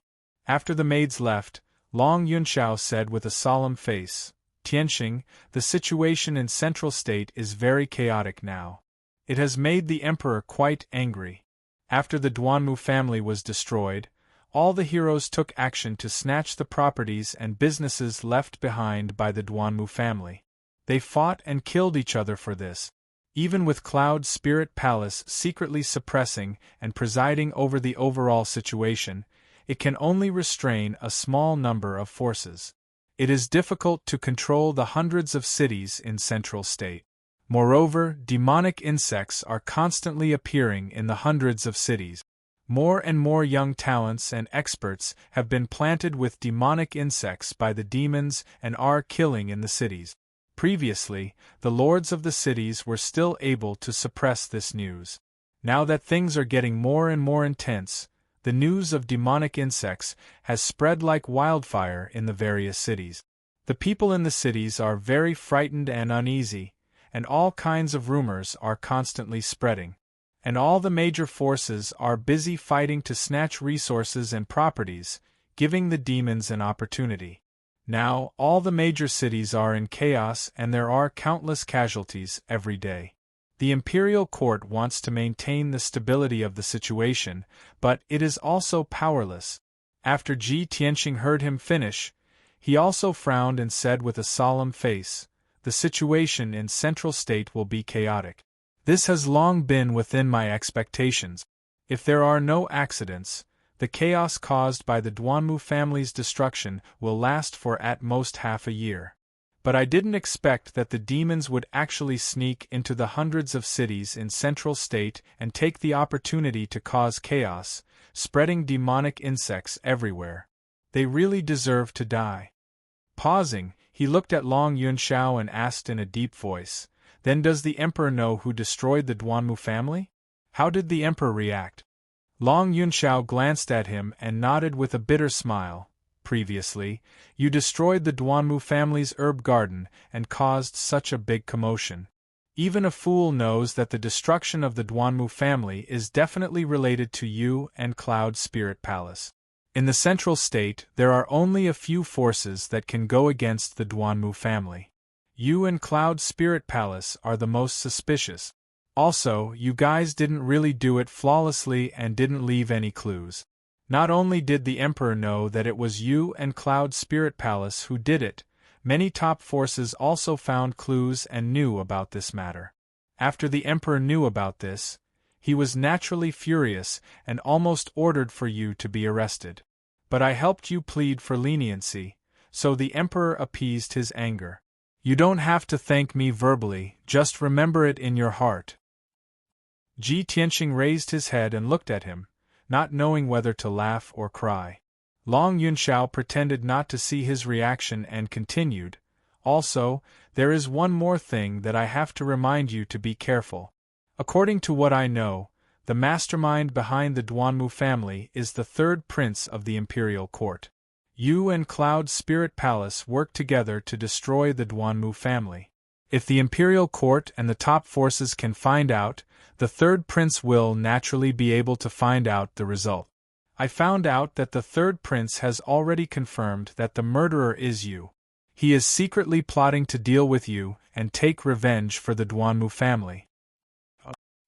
After the maids left, Long Yunxiao said with a solemn face, Tianxing, the situation in Central State is very chaotic now. It has made the emperor quite angry. After the Duanmu family was destroyed, all the heroes took action to snatch the properties and businesses left behind by the Duanmu family. They fought and killed each other for this. Even with Cloud Spirit Palace secretly suppressing and presiding over the overall situation, it can only restrain a small number of forces. It is difficult to control the hundreds of cities in Central State. Moreover, demonic insects are constantly appearing in the hundreds of cities. More and more young talents and experts have been planted with demonic insects by the demons and are killing in the cities. Previously, the lords of the cities were still able to suppress this news. Now that things are getting more and more intense, the news of demonic insects has spread like wildfire in the various cities. The people in the cities are very frightened and uneasy, and all kinds of rumors are constantly spreading. And all the major forces are busy fighting to snatch resources and properties, giving the demons an opportunity. Now, all the major cities are in chaos and there are countless casualties every day. The imperial court wants to maintain the stability of the situation, but it is also powerless. After Ji Tianxing heard him finish, he also frowned and said with a solemn face, The situation in Central State will be chaotic. This has long been within my expectations. If there are no accidents, the chaos caused by the Duanmu family's destruction will last for at most half a year. But I didn't expect that the demons would actually sneak into the hundreds of cities in Central State and take the opportunity to cause chaos, spreading demonic insects everywhere. They really deserve to die. Pausing, he looked at Long Yunxiao and asked in a deep voice, Then does the emperor know who destroyed the Duanmu family? How did the emperor react? Long Yunxiao glanced at him and nodded with a bitter smile. Previously, you destroyed the Duanmu family's herb garden and caused such a big commotion. Even a fool knows that the destruction of the Duanmu family is definitely related to you and Cloud Spirit Palace. In the Central State, there are only a few forces that can go against the Duanmu family. You and Cloud Spirit Palace are the most suspicious. Also, you guys didn't really do it flawlessly and didn't leave any clues. Not only did the Emperor know that it was you and Cloud Spirit Palace who did it, many top forces also found clues and knew about this matter. After the Emperor knew about this, he was naturally furious and almost ordered for you to be arrested. But I helped you plead for leniency, so the Emperor appeased his anger. You don't have to thank me verbally, just remember it in your heart. Ji Tianqing raised his head and looked at him, not knowing whether to laugh or cry. Long Yunxiao pretended not to see his reaction and continued, "Also, there is one more thing that I have to remind you to be careful. According to what I know, the mastermind behind the Duanmu family is the third prince of the imperial court. You and Cloud Spirit Palace work together to destroy the Duanmu family. If the imperial court and the top forces can find out, the third prince will naturally be able to find out the result. I found out that the third prince has already confirmed that the murderer is you. He is secretly plotting to deal with you and take revenge for the Duanmu family.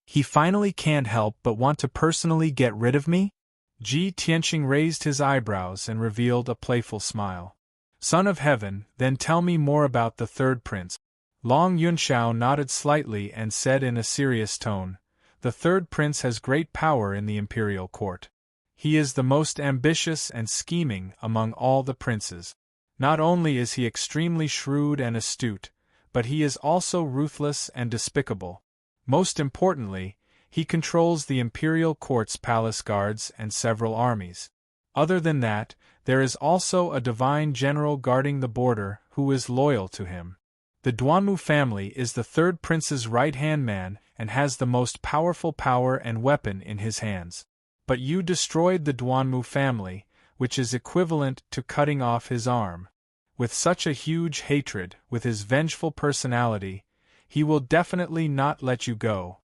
He finally can't help but want to personally get rid of me?" Ji Tianqing raised his eyebrows and revealed a playful smile. "Son of Heaven, then tell me more about the third prince." Long Yunxiao nodded slightly and said in a serious tone, "The third prince has great power in the imperial court. He is the most ambitious and scheming among all the princes. Not only is he extremely shrewd and astute, but he is also ruthless and despicable. Most importantly, he controls the imperial court's palace guards and several armies. Other than that, there is also a divine general guarding the border who is loyal to him. The Duanmu family is the third prince's right-hand man and has the most powerful power and weapon in his hands. But you destroyed the Duanmu family, which is equivalent to cutting off his arm. With such a huge hatred, with his vengeful personality, he will definitely not let you go.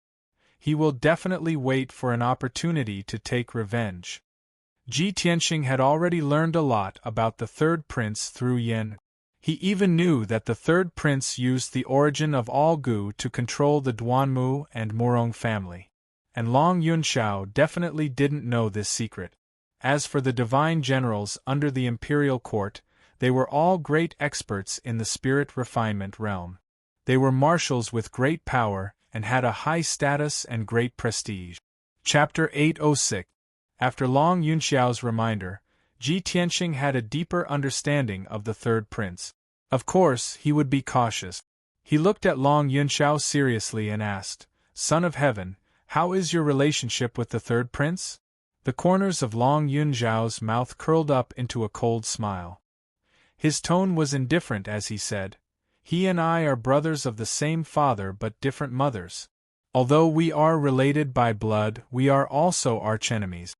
He will definitely wait for an opportunity to take revenge." Ji Tianqing had already learned a lot about the third prince through Yin. He even knew that the third prince used the origin of all Gu to control the Duanmu and Murong family. And Long Yunxiao definitely didn't know this secret. As for the divine generals under the imperial court, they were all great experts in the spirit refinement realm. They were marshals with great power and had a high status and great prestige. Chapter 806. After Long Yunxiao's reminder, Ji Tianqing had a deeper understanding of the third prince. Of course, he would be cautious. He looked at Long Yunxiao seriously and asked, "Son of Heaven, how is your relationship with the third prince?" The corners of Long Yunxiao's mouth curled up into a cold smile. His tone was indifferent as he said, "He and I are brothers of the same father but different mothers. Although we are related by blood, we are also archenemies.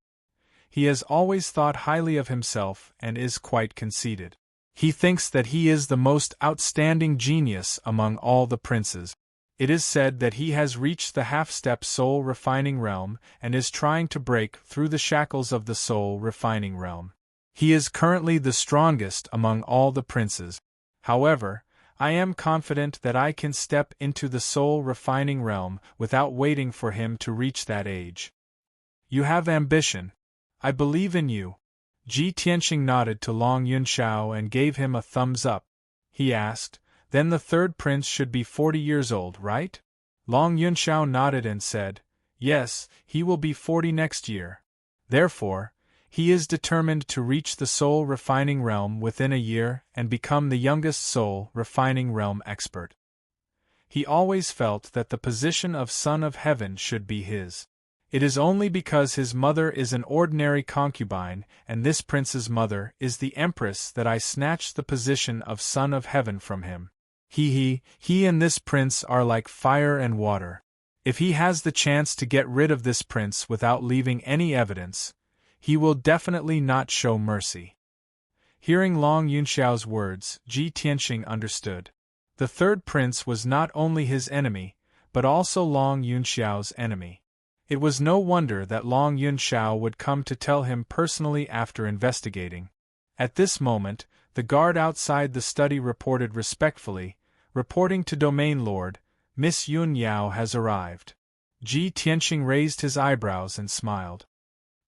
He has always thought highly of himself and is quite conceited. He thinks that he is the most outstanding genius among all the princes. It is said that he has reached the half-step soul refining realm and is trying to break through the shackles of the soul refining realm. He is currently the strongest among all the princes. However, I am confident that I can step into the soul refining realm without waiting for him to reach that age. You have ambition. I believe in you." Ji Tianqing nodded to Long Yunxiao and gave him a thumbs up. He asked, "Then the third prince should be 40 years old, right?" Long Yunxiao nodded and said, "Yes, he will be 40 next year. Therefore, he is determined to reach the soul refining realm within a year and become the youngest soul refining realm expert. He always felt that the position of Son of Heaven should be his. It is only because his mother is an ordinary concubine and this prince's mother is the empress that I snatched the position of Son of Heaven from him. He and this prince are like fire and water. If he has the chance to get rid of this prince without leaving any evidence, he will definitely not show mercy." Hearing Long Yunxiao's words, Ji Tianqing understood. The third prince was not only his enemy, but also Long Yunxiao's enemy. It was no wonder that Long Yunxiao would come to tell him personally after investigating. At this moment, the guard outside the study reported respectfully, "Reporting to Domain Lord, Miss Yun Yao has arrived." Ji Tianqing raised his eyebrows and smiled.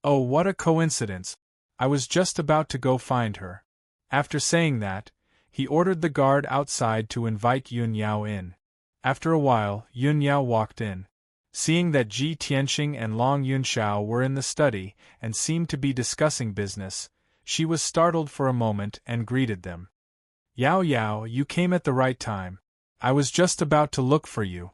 "Oh, what a coincidence! I was just about to go find her. After saying that, he ordered the guard outside to invite Yun Yao in. After a while, Yun Yao walked in. Seeing that Ji Tianqing and Long Yunxiao were in the study and seemed to be discussing business, she was startled for a moment and greeted them. Yao Yao, you came at the right time. I was just about to look for you.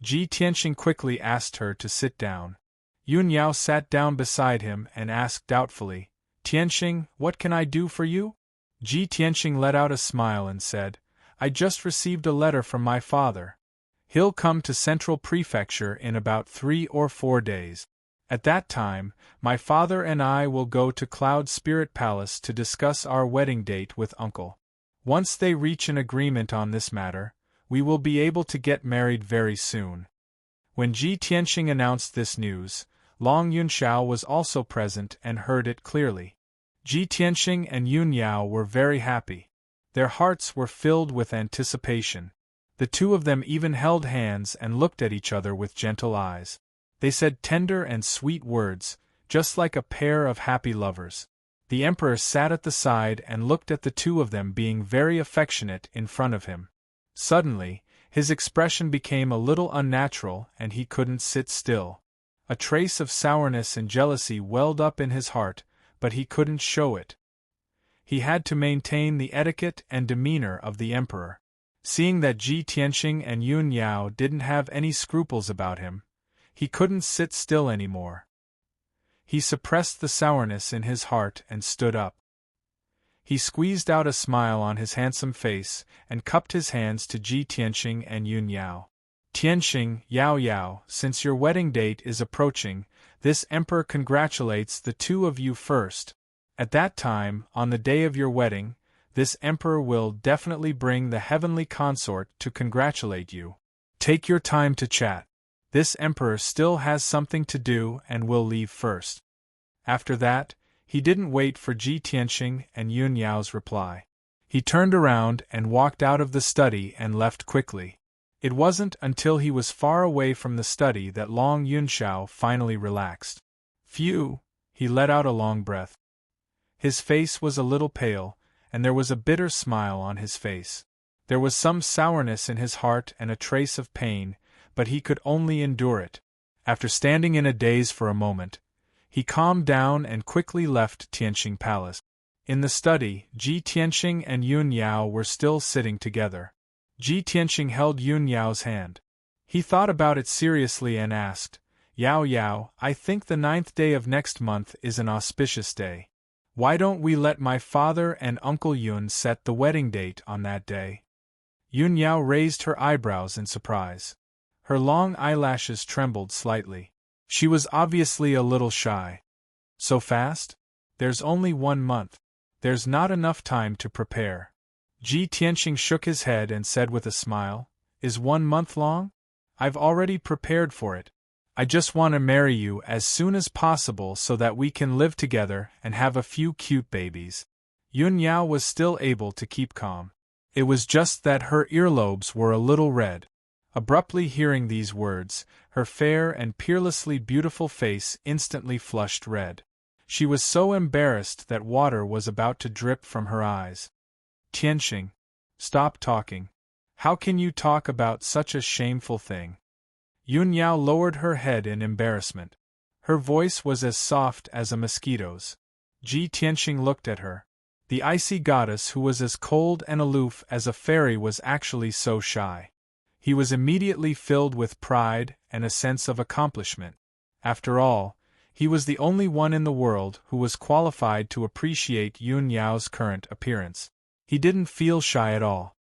Ji Tianqing quickly asked her to sit down. Yun Yao sat down beside him and asked doubtfully, Tianqing, what can I do for you? Ji Tianqing let out a smile and said, I just received a letter from my father. He'll come to Central Prefecture in about 3 or 4 days. At that time, my father and I will go to Cloud Spirit Palace to discuss our wedding date with Uncle. Once they reach an agreement on this matter, we will be able to get married very soon. When Ji Tianqing announced this news, Long Yunxiao was also present and heard it clearly. Ji Tianqing and Yun Yao were very happy. Their hearts were filled with anticipation. The two of them even held hands and looked at each other with gentle eyes. They said tender and sweet words, just like a pair of happy lovers. The emperor sat at the side and looked at the two of them being very affectionate in front of him. Suddenly, his expression became a little unnatural and he couldn't sit still. A trace of sourness and jealousy welled up in his heart, but he couldn't show it. He had to maintain the etiquette and demeanor of the emperor. Seeing that Ji Tianqing and Yun Yao didn't have any scruples about him, he couldn't sit still anymore. He suppressed the sourness in his heart and stood up. He squeezed out a smile on his handsome face and cupped his hands to Ji Tianqing and Yun Yao. Tianqing, Yao Yao, since your wedding date is approaching, this emperor congratulates the two of you first. At that time, on the day of your wedding, this emperor will definitely bring the heavenly consort to congratulate you. Take your time to chat. This emperor still has something to do and will leave first. After that, he didn't wait for Ji Tianqing and Yun Yao's reply. He turned around and walked out of the study and left quickly. It wasn't until he was far away from the study that Long Yunxiao finally relaxed. Phew! He let out a long breath. His face was a little pale, and there was a bitter smile on his face. There was some sourness in his heart and a trace of pain, but he could only endure it. After standing in a daze for a moment, he calmed down and quickly left Tianqing Palace. In the study, Ji Tianqing and Yun Yao were still sitting together. Ji Tianqing held Yun Yao's hand. He thought about it seriously and asked, Yao Yao, I think the 9th day of next month is an auspicious day. Why don't we let my father and Uncle Yun set the wedding date on that day? Yun Yao raised her eyebrows in surprise. Her long eyelashes trembled slightly. She was obviously a little shy. So fast? There's only 1 month. There's not enough time to prepare. Ji Tianqing shook his head and said with a smile, Is 1 month long? I've already prepared for it. I just want to marry you as soon as possible so that we can live together and have a few cute babies. Yun Yao was still able to keep calm. It was just that her earlobes were a little red. Abruptly hearing these words, her fair and peerlessly beautiful face instantly flushed red. She was so embarrassed that water was about to drip from her eyes. Tianqing, stop talking. How can you talk about such a shameful thing? Yun Yao lowered her head in embarrassment. Her voice was as soft as a mosquito's. Ji Tianqing looked at her. The icy goddess who was as cold and aloof as a fairy was actually so shy. He was immediately filled with pride and a sense of accomplishment. After all, he was the only one in the world who was qualified to appreciate Yun Yao's current appearance. He didn't feel shy at all.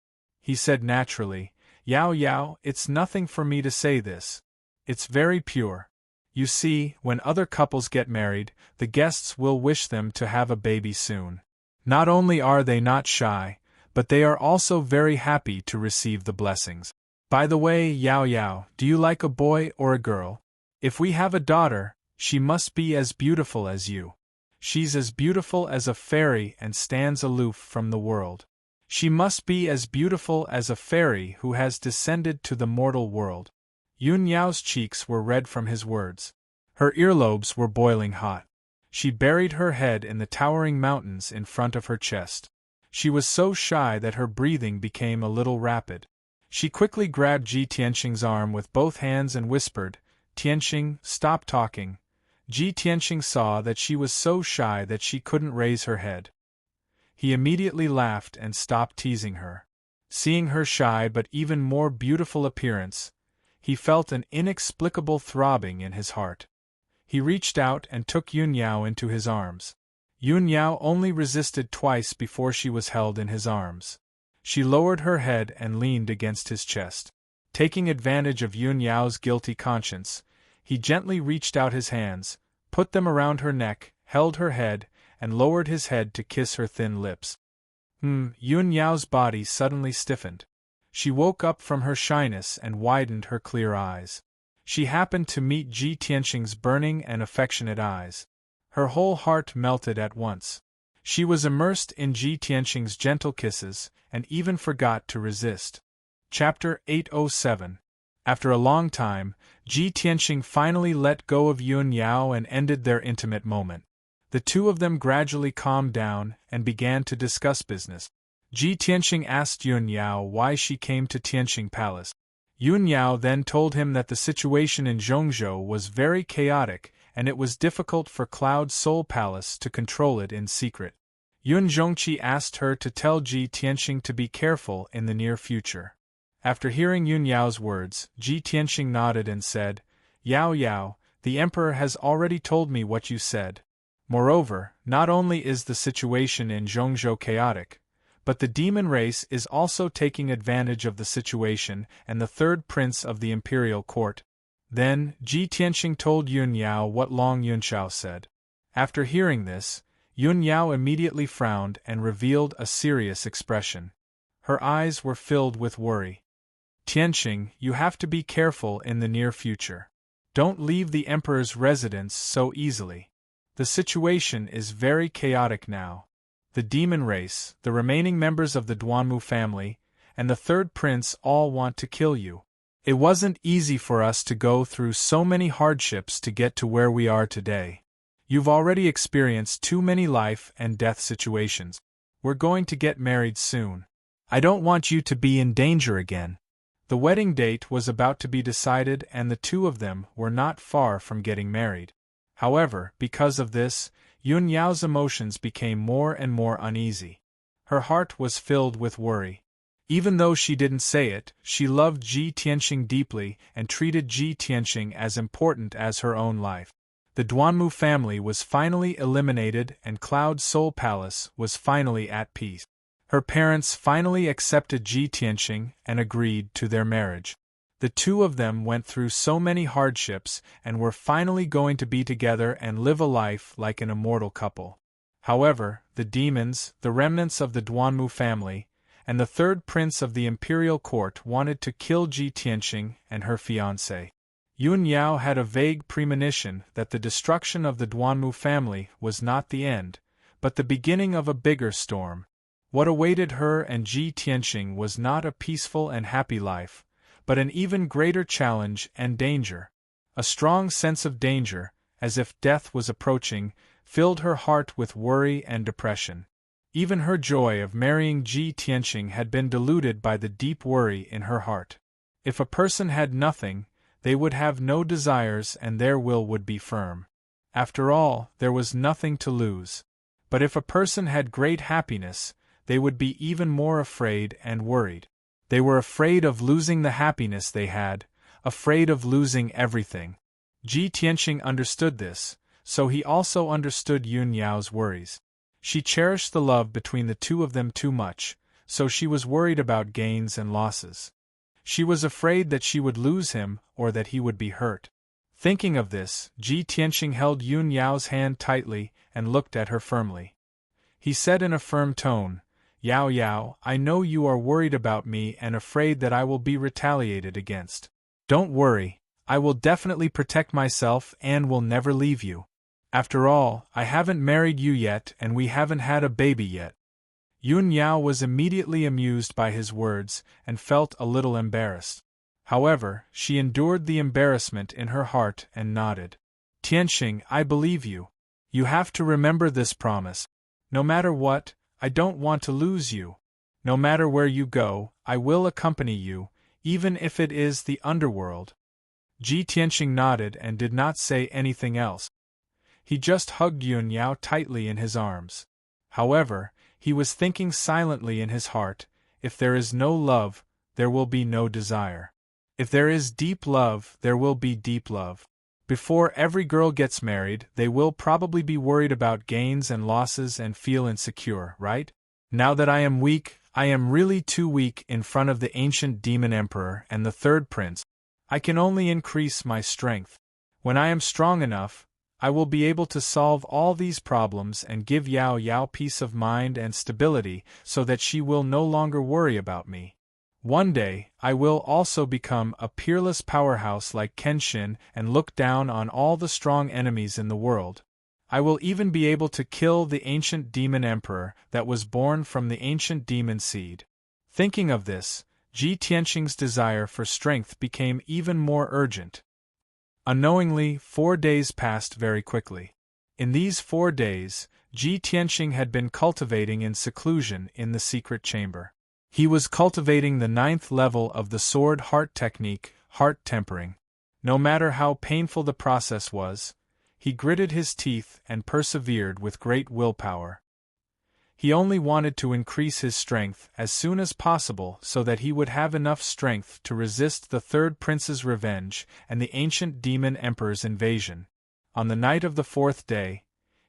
He said naturally, Yao Yao, it's nothing for me to say this. It's very pure. You see, when other couples get married, the guests will wish them to have a baby soon. Not only are they not shy, but they are also very happy to receive the blessings. By the way, Yao Yao, do you like a boy or a girl? If we have a daughter, she must be as beautiful as you. She's as beautiful as a fairy and stands aloof from the world. She must be as beautiful as a fairy who has descended to the mortal world. Yun Yao's cheeks were red from his words. Her earlobes were boiling hot. She buried her head in the towering mountains in front of her chest. She was so shy that her breathing became a little rapid. She quickly grabbed Ji Tianxing's arm with both hands and whispered, "Tianxing, stop talking." Ji Tianxing saw that she was so shy that she couldn't raise her head. He immediately laughed and stopped teasing her. Seeing her shy but even more beautiful appearance, he felt an inexplicable throbbing in his heart. He reached out and took Yun Yao into his arms. Yun Yao only resisted twice before she was held in his arms. She lowered her head and leaned against his chest. Taking advantage of Yun Yao's guilty conscience, he gently reached out his hands, put them around her neck, held her head, and lowered his head to kiss her thin lips. Yun Yao's body suddenly stiffened. She woke up from her shyness and widened her clear eyes. She happened to meet Ji Tianxing's burning and affectionate eyes. Her whole heart melted at once. She was immersed in Ji Tianxing's gentle kisses, and even forgot to resist. Chapter 807. After a long time, Ji Tianxing finally let go of Yun Yao and ended their intimate moment. The two of them gradually calmed down and began to discuss business. Ji Tianxing asked Yun Yao why she came to Tianxing Palace. Yun Yao then told him that the situation in Zhongzhou was very chaotic and it was difficult for Cloud Soul Palace to control it in secret. Yun Zhongqi asked her to tell Ji Tianxing to be careful in the near future. After hearing Yun Yao's words, Ji Tianxing nodded and said, "Yao Yao, the Emperor has already told me what you said. Moreover, not only is the situation in Zhongzhou chaotic, but the demon race is also taking advantage of the situation and the third prince of the imperial court." Then, Ji Tianxing told Yun Yao what Long Yunshao said. After hearing this, Yun Yao immediately frowned and revealed a serious expression. Her eyes were filled with worry. "Tianxing, you have to be careful in the near future. Don't leave the Emperor's residence so easily. The situation is very chaotic now. The demon race, the remaining members of the Duanmu family, and the third prince all want to kill you. It wasn't easy for us to go through so many hardships to get to where we are today. You've already experienced too many life and death situations. We're going to get married soon. I don't want you to be in danger again." The wedding date was about to be decided and the two of them were not far from getting married. However, because of this, Yun Yao's emotions became more and more uneasy. Her heart was filled with worry. Even though she didn't say it, she loved Ji Tianxing deeply and treated Ji Tianxing as important as her own life. The Duanmu family was finally eliminated and Cloud Soul Palace was finally at peace. Her parents finally accepted Ji Tianxing and agreed to their marriage. The two of them went through so many hardships and were finally going to be together and live a life like an immortal couple. However, the demons, the remnants of the Duanmu family, and the third prince of the imperial court wanted to kill Ji Tianxing and her fiancé. Yun Yao had a vague premonition that the destruction of the Duanmu family was not the end, but the beginning of a bigger storm. What awaited her and Ji Tianxing was not a peaceful and happy life, but an even greater challenge and danger. A strong sense of danger, as if death was approaching, filled her heart with worry and depression. Even her joy of marrying Ji Tianxing had been diluted by the deep worry in her heart. If a person had nothing, they would have no desires and their will would be firm. After all, there was nothing to lose. But if a person had great happiness, they would be even more afraid and worried. They were afraid of losing the happiness they had, afraid of losing everything. Ji Tianxing understood this, so he also understood Yun Yao's worries. She cherished the love between the two of them too much, so she was worried about gains and losses. She was afraid that she would lose him or that he would be hurt. Thinking of this, Ji Tianxing held Yun Yao's hand tightly and looked at her firmly. He said in a firm tone, "Yao Yao, I know you are worried about me and afraid that I will be retaliated against. Don't worry, I will definitely protect myself and will never leave you. After all, I haven't married you yet and we haven't had a baby yet." Yun Yao was immediately amused by his words and felt a little embarrassed. However, she endured the embarrassment in her heart and nodded. "Tianxing, I believe you. You have to remember this promise. No matter what, I don't want to lose you. No matter where you go, I will accompany you, even if it is the underworld. Ji Tianqing nodded and did not say anything else. He just hugged Yun Yao tightly in his arms. However, he was thinking silently in his heart, if there is no love, there will be no desire. If there is deep love, there will be deep love. Before every girl gets married, they will probably be worried about gains and losses and feel insecure, right? Now that I am weak, I am really too weak in front of the ancient demon emperor and the third prince. I can only increase my strength. When I am strong enough, I will be able to solve all these problems and give Yao Yao peace of mind and stability so that she will no longer worry about me. One day, I will also become a peerless powerhouse like Kenshin and look down on all the strong enemies in the world. I will even be able to kill the ancient demon emperor that was born from the ancient demon seed. Thinking of this, Ji Tianqing's desire for strength became even more urgent. Unknowingly, 4 days passed very quickly. In these 4 days, Ji Tianqing had been cultivating in seclusion in the secret chamber. He was cultivating the 9th level of the sword heart technique, heart tempering. No matter how painful the process was, he gritted his teeth and persevered with great willpower. He only wanted to increase his strength as soon as possible so that he would have enough strength to resist the third prince's revenge and the ancient demon emperor's invasion. On the night of the 4th day,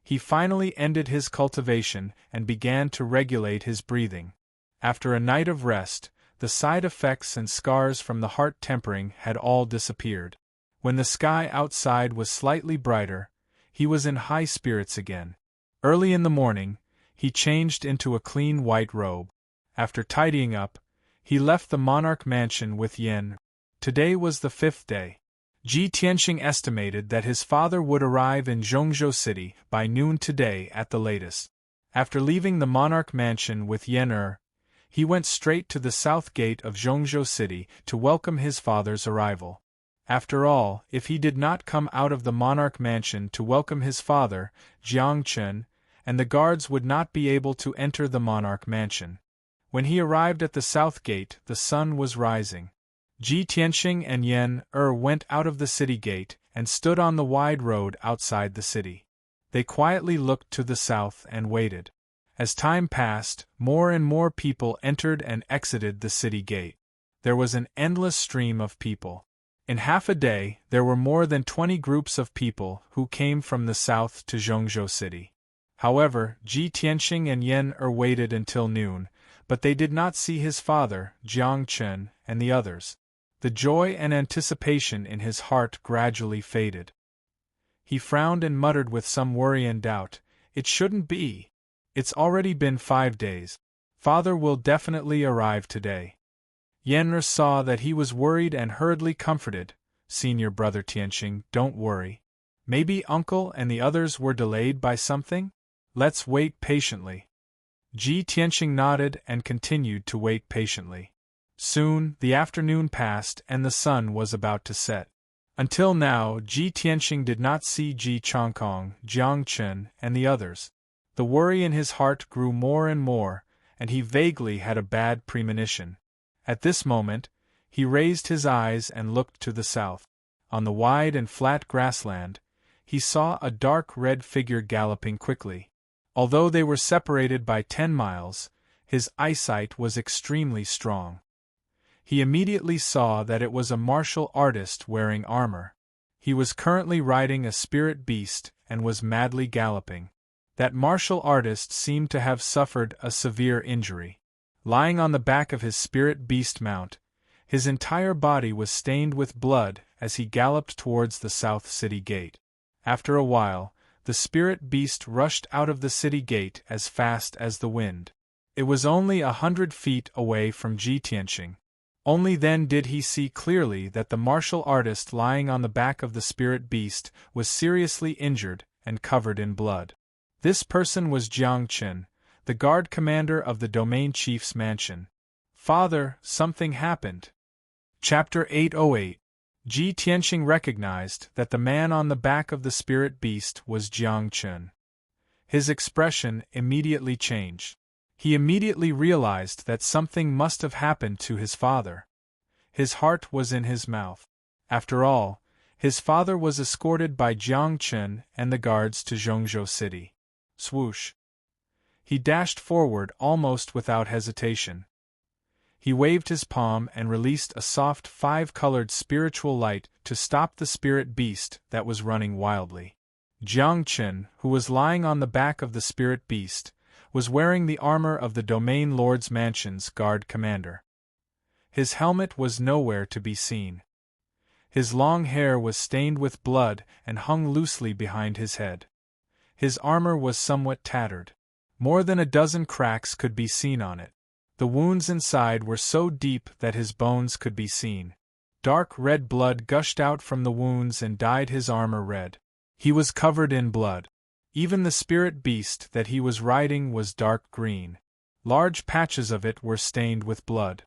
he finally ended his cultivation and began to regulate his breathing. After a night of rest, the side effects and scars from the heart tempering had all disappeared. When the sky outside was slightly brighter, he was in high spirits again. Early in the morning, he changed into a clean white robe. After tidying up, he left the monarch mansion with Yen. Today was the 5th day. Ji Tianqing estimated that his father would arrive in Zhongzhou City by noon today at the latest. After leaving the monarch mansion with Yen, he went straight to the south gate of Zhongzhou City to welcome his father's arrival. After all, if he did not come out of the monarch mansion to welcome his father, Jiang Chen, and the guards would not be able to enter the monarch mansion. When he arrived at the south gate, the sun was rising. Ji Tianqing and Yen went out of the city gate and stood on the wide road outside the city. They quietly looked to the south and waited. As time passed, more and more people entered and exited the city gate. There was an endless stream of people. In half a day, there were more than 20 groups of people who came from the south to Zhongzhou City. However, Ji Tianqing and Yen waited until noon, but they did not see his father, Jiang Chen, and the others. The joy and anticipation in his heart gradually faded. He frowned and muttered with some worry and doubt, "It shouldn't be. It's already been 5 days. Father will definitely arrive today." Yen saw that he was worried and hurriedly comforted, "Senior brother Tianqing, don't worry. Maybe uncle and the others were delayed by something? Let's wait patiently." Ji Tianqing nodded and continued to wait patiently. Soon, the afternoon passed and the sun was about to set. Until now, Ji Tianqing did not see Ji Changkong, Jiang Chen, and the others. The worry in his heart grew more and more, and he vaguely had a bad premonition. At this moment, he raised his eyes and looked to the south. On the wide and flat grassland, he saw a dark red figure galloping quickly. Although they were separated by 10 miles, his eyesight was extremely strong. He immediately saw that it was a martial artist wearing armor. He was currently riding a spirit beast and was madly galloping. That martial artist seemed to have suffered a severe injury. Lying on the back of his spirit beast mount, his entire body was stained with blood as he galloped towards the south city gate. After a while, the spirit beast rushed out of the city gate as fast as the wind. It was only 100 feet away from Ji Tianqing. Only then did he see clearly that the martial artist lying on the back of the spirit beast was seriously injured and covered in blood. This person was Jiang Chen, the guard commander of the domain chief's mansion. "Father, something happened." Chapter 808. Ji Tianqing recognized that the man on the back of the spirit beast was Jiang Chen. His expression immediately changed. He immediately realized that something must have happened to his father. His heart was in his mouth. After all, his father was escorted by Jiang Chen and the guards to Zhongzhou City. Swoosh! He dashed forward almost without hesitation. He waved his palm and released a soft five-colored spiritual light to stop the spirit beast that was running wildly. Jiang Chen, who was lying on the back of the spirit beast, was wearing the armor of the Domain Lord's Mansion's guard commander. His helmet was nowhere to be seen. His long hair was stained with blood and hung loosely behind his head. His armor was somewhat tattered. More than a dozen cracks could be seen on it. The wounds inside were so deep that his bones could be seen. Dark red blood gushed out from the wounds and dyed his armor red. He was covered in blood. Even the spirit beast that he was riding was dark green. Large patches of it were stained with blood.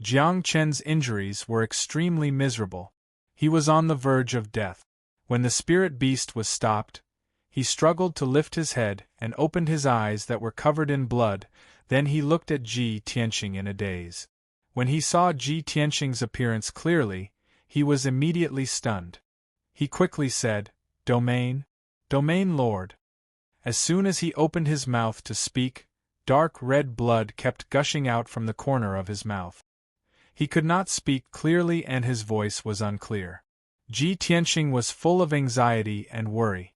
Jiang Chen's injuries were extremely miserable. He was on the verge of death. When the spirit beast was stopped, he struggled to lift his head and opened his eyes that were covered in blood. Then he looked at Ji Tianqing in a daze. When he saw Ji Tianqing's appearance clearly, he was immediately stunned. He quickly said, Domain Lord. As soon as he opened his mouth to speak, dark red blood kept gushing out from the corner of his mouth. He could not speak clearly and his voice was unclear. Ji Tianqing was full of anxiety and worry.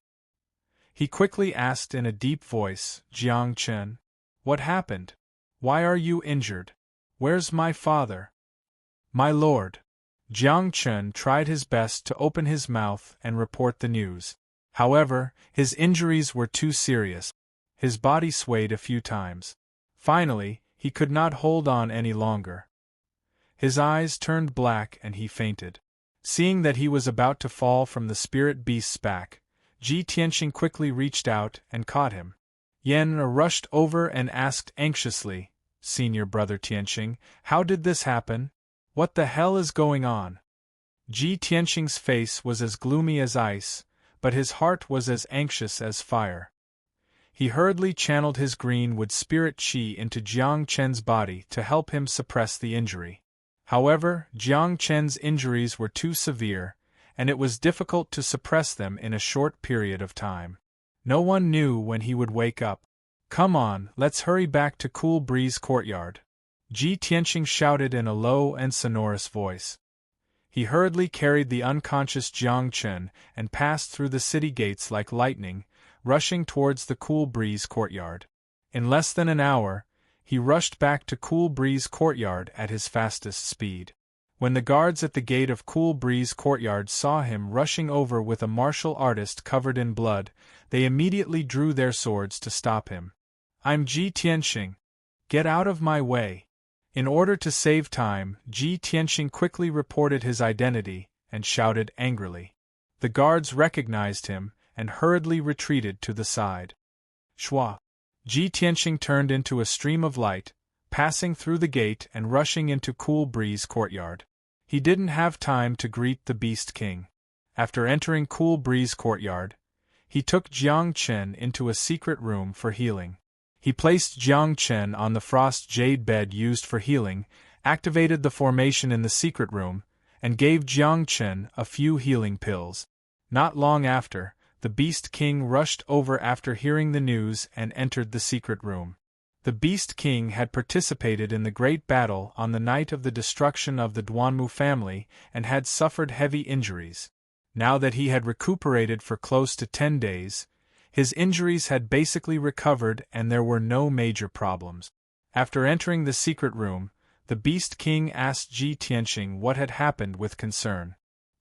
He quickly asked in a deep voice, Jiang Chen, what happened? Why are you injured? Where's my father? My lord. Jiang Chen tried his best to open his mouth and report the news. However, his injuries were too serious. His body swayed a few times. Finally, he could not hold on any longer. His eyes turned black and he fainted. Seeing that he was about to fall from the spirit beast's back, Ji Tianqing quickly reached out and caught him. Yan rushed over and asked anxiously, Senior Brother Tianqing, how did this happen? What the hell is going on? Ji Tianqing's face was as gloomy as ice, but his heart was as anxious as fire. He hurriedly channeled his greenwood spirit qi into Jiang Chen's body to help him suppress the injury. However, Jiang Chen's injuries were too severe, and it was difficult to suppress them in a short period of time. No one knew when he would wake up. Come on, let's hurry back to Cool Breeze Courtyard. Ji Tianqing shouted in a low and sonorous voice. He hurriedly carried the unconscious Jiang Chen and passed through the city gates like lightning, rushing towards the Cool Breeze Courtyard. In less than an hour, he rushed back to Cool Breeze Courtyard at his fastest speed. When the guards at the gate of Cool Breeze Courtyard saw him rushing over with a martial artist covered in blood, they immediately drew their swords to stop him. I'm Ji Tianqing. Get out of my way. In order to save time, Ji Tianqing quickly reported his identity and shouted angrily. The guards recognized him and hurriedly retreated to the side. Shua! Ji Tianqing turned into a stream of light, passing through the gate and rushing into Cool Breeze Courtyard. He didn't have time to greet the Beast King. After entering Cool Breeze Courtyard, he took Jiang Chen into a secret room for healing. He placed Jiang Chen on the frost jade bed used for healing, activated the formation in the secret room, and gave Jiang Chen a few healing pills. Not long after, the Beast King rushed over after hearing the news and entered the secret room. The Beast King had participated in the great battle on the night of the destruction of the Duanmu family and had suffered heavy injuries. Now that he had recuperated for close to 10 days, his injuries had basically recovered and there were no major problems. After entering the secret room, the Beast King asked Ji Tianqing what had happened with concern.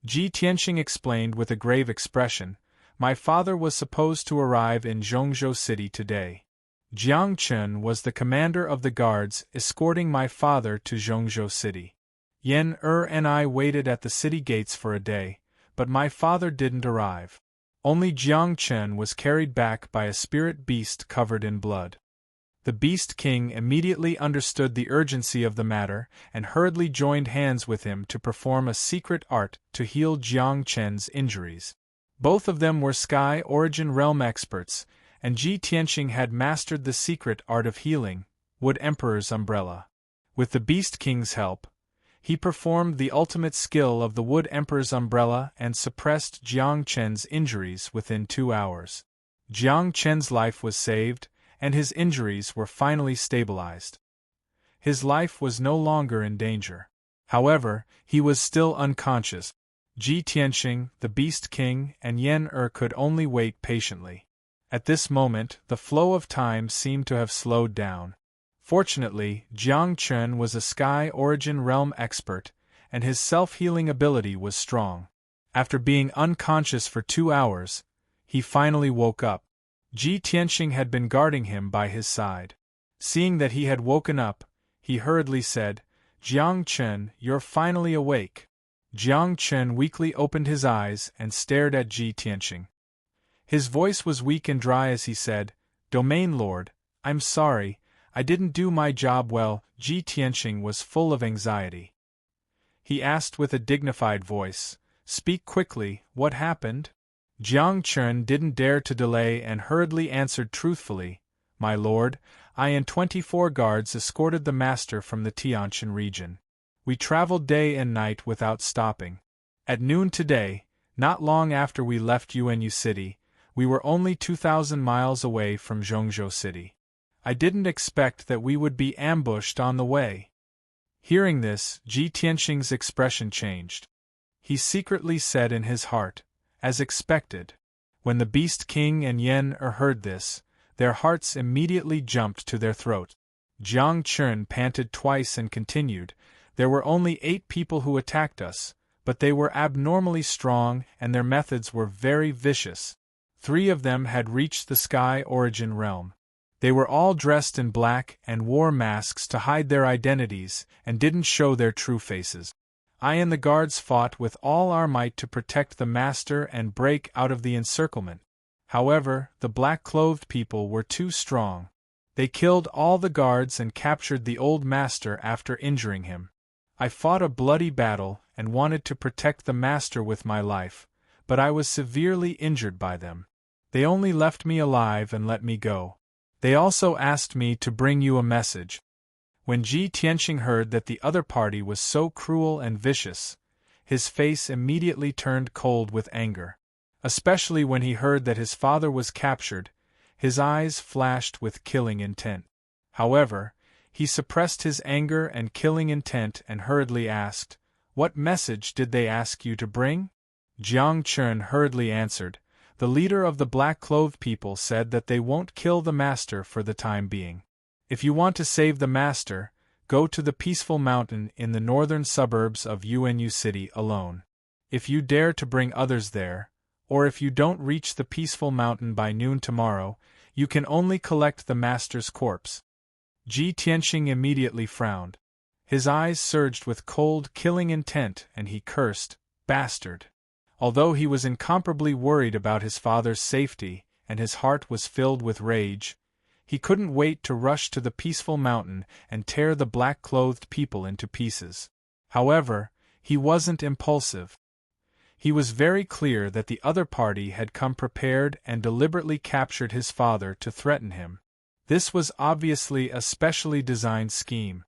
Ji Tianqing explained with a grave expression, My father was supposed to arrive in Zhongzhou City today. Jiang Chen was the commander of the guards escorting my father to Zhongzhou City. Yan and I waited at the city gates for a day, but my father didn't arrive. Only Jiang Chen was carried back by a spirit beast covered in blood. The Beast King immediately understood the urgency of the matter and hurriedly joined hands with him to perform a secret art to heal Jiang Chen's injuries. Both of them were Sky Origin Realm experts, and Ji Tianqing had mastered the secret art of healing, Wood Emperor's umbrella. With the Beast King's help, he performed the ultimate skill of the Wood Emperor's umbrella and suppressed Jiang Chen's injuries within 2 hours. Jiang Chen's life was saved, and his injuries were finally stabilized. His life was no longer in danger. However, he was still unconscious. Ji Tianqing, the Beast King, and Yen could only wait patiently. At this moment, the flow of time seemed to have slowed down. Fortunately, Jiang Chen was a Sky Origin Realm expert, and his self-healing ability was strong. After being unconscious for 2 hours, he finally woke up. Ji Tianqing had been guarding him by his side. Seeing that he had woken up, he hurriedly said, "Jiang Chen, you're finally awake." Jiang Chen weakly opened his eyes and stared at Ji Tianqing. His voice was weak and dry as he said, "Domain Lord, I'm sorry, I didn't do my job well." Ji Tianqing was full of anxiety. He asked with a dignified voice, "Speak quickly, what happened?" Jiang Chen didn't dare to delay and hurriedly answered truthfully, "My lord, I and 24 guards escorted the master from the Tianqian region. We traveled day and night without stopping. At noon today, not long after we left Yunyu City, we were only 2,000 miles away from Zhongzhou City. I didn't expect that we would be ambushed on the way." Hearing this, Ji Tianqing's expression changed. He secretly said in his heart, "As expected." When the Beast King and Yen heard this, their hearts immediately jumped to their throat. Jiang Chen panted twice and continued, "There were only 8 people who attacked us, but they were abnormally strong and their methods were very vicious. 3 of them had reached the Sky Origin Realm. They were all dressed in black and wore masks to hide their identities and didn't show their true faces. I and the guards fought with all our might to protect the master and break out of the encirclement. However, the black-clothed people were too strong. They killed all the guards and captured the old master after injuring him. I fought a bloody battle and wanted to protect the master with my life, but I was severely injured by them. They only left me alive and let me go. They also asked me to bring you a message." When Ji Tianqing heard that the other party was so cruel and vicious, his face immediately turned cold with anger. Especially when he heard that his father was captured, his eyes flashed with killing intent. However, he suppressed his anger and killing intent and hurriedly asked, "What message did they ask you to bring?" Jiang Chen hurriedly answered, "The leader of the black-clothed people said that they won't kill the master for the time being. If you want to save the master, go to the peaceful mountain in the northern suburbs of Yunyu City alone. If you dare to bring others there, or if you don't reach the peaceful mountain by noon tomorrow, you can only collect the master's corpse." Ji Tianqing immediately frowned. His eyes surged with cold, killing intent and he cursed, "Bastard!" Although he was incomparably worried about his father's safety and his heart was filled with rage, he couldn't wait to rush to the peaceful mountain and tear the black-clothed people into pieces. However, he wasn't impulsive. He was very clear that the other party had come prepared and deliberately captured his father to threaten him. This was obviously a specially designed scheme.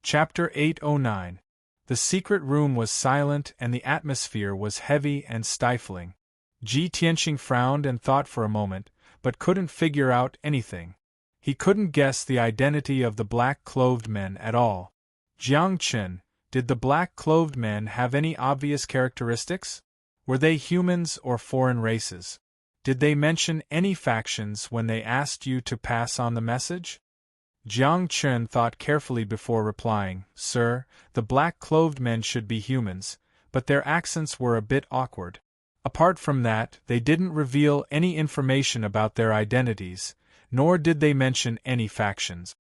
Chapter 809. The secret room was silent and the atmosphere was heavy and stifling. Ji Tianqing frowned and thought for a moment, but couldn't figure out anything. He couldn't guess the identity of the black-clothed men at all. "Jiang Chen, did the black-clothed men have any obvious characteristics? Were they humans or foreign races? Did they mention any factions when they asked you to pass on the message?" Jiang Chen thought carefully before replying, "Sir, the black-clothed men should be humans, but their accents were a bit awkward. Apart from that, they didn't reveal any information about their identities, nor did they mention any factions."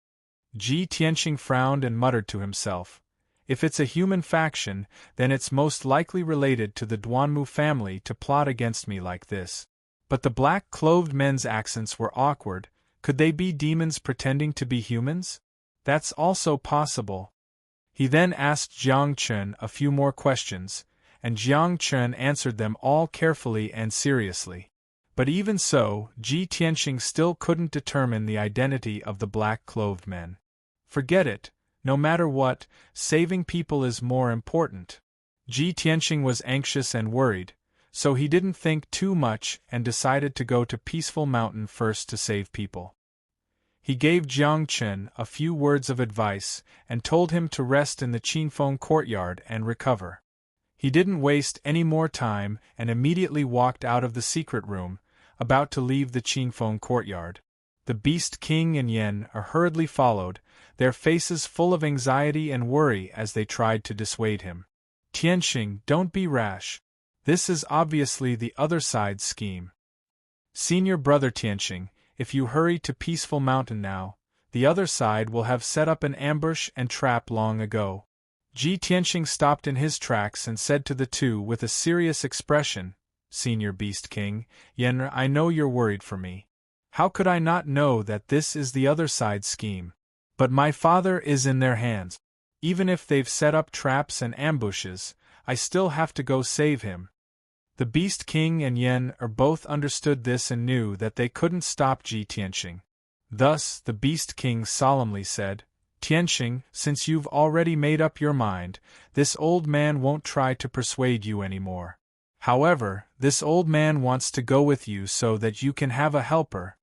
Ji Tianqing frowned and muttered to himself, "If it's a human faction, then it's most likely related to the Duanmu family to plot against me like this. But the black-clothed men's accents were awkward. Could they be demons pretending to be humans? That's also possible." He then asked Jiang Chen a few more questions, and Jiang Chen answered them all carefully and seriously. But even so, Ji Tianxing still couldn't determine the identity of the black-clothed men. Forget it, no matter what, saving people is more important. Ji Tianxing was anxious and worried, so he didn't think too much and decided to go to Peaceful Mountain first to save people. He gave Jiang Chen a few words of advice and told him to rest in the Qinfeng courtyard and recover. He didn't waste any more time and immediately walked out of the secret room, about to leave the Qinfeng courtyard. The Beast King and Yen hurriedly followed, their faces full of anxiety and worry as they tried to dissuade him. Tianxing, don't be rash. This is obviously the other side's scheme. Senior brother Tianxing, if you hurry to Peaceful Mountain now, the other side will have set up an ambush and trap long ago. Ji Tianxing stopped in his tracks and said to the two with a serious expression, Senior Beast King, Yen, I know you're worried for me. How could I not know that this is the other side's scheme? But my father is in their hands. Even if they've set up traps and ambushes, I still have to go save him. The Beast King and Yen both understood this and knew that they couldn't stop Ji Tianxing. Thus, the Beast King solemnly said, Tianxing, since you've already made up your mind, this old man won't try to persuade you anymore. However, this old man wants to go with you so that you can have a helper.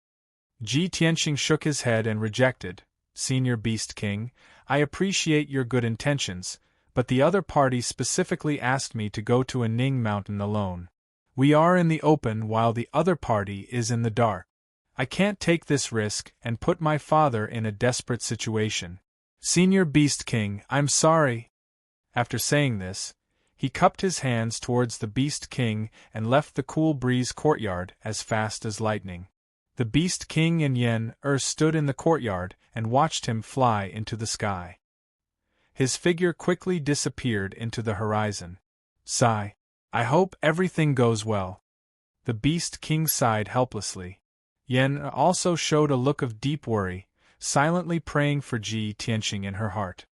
Ji Tianxing shook his head and rejected, Senior Beast King, I appreciate your good intentions, but the other party specifically asked me to go to a Ning Mountain alone. We are in the open while the other party is in the dark. I can't take this risk and put my father in a desperate situation. Senior Beast King, I'm sorry. After saying this, he cupped his hands towards the Beast King and left the Cool Breeze courtyard as fast as lightning. The Beast King and Yen stood in the courtyard and watched him fly into the sky. His figure quickly disappeared into the horizon. Sigh. I hope everything goes well. The Beast King sighed helplessly. Yen also showed a look of deep worry, silently praying for Ji Tianxing in her heart.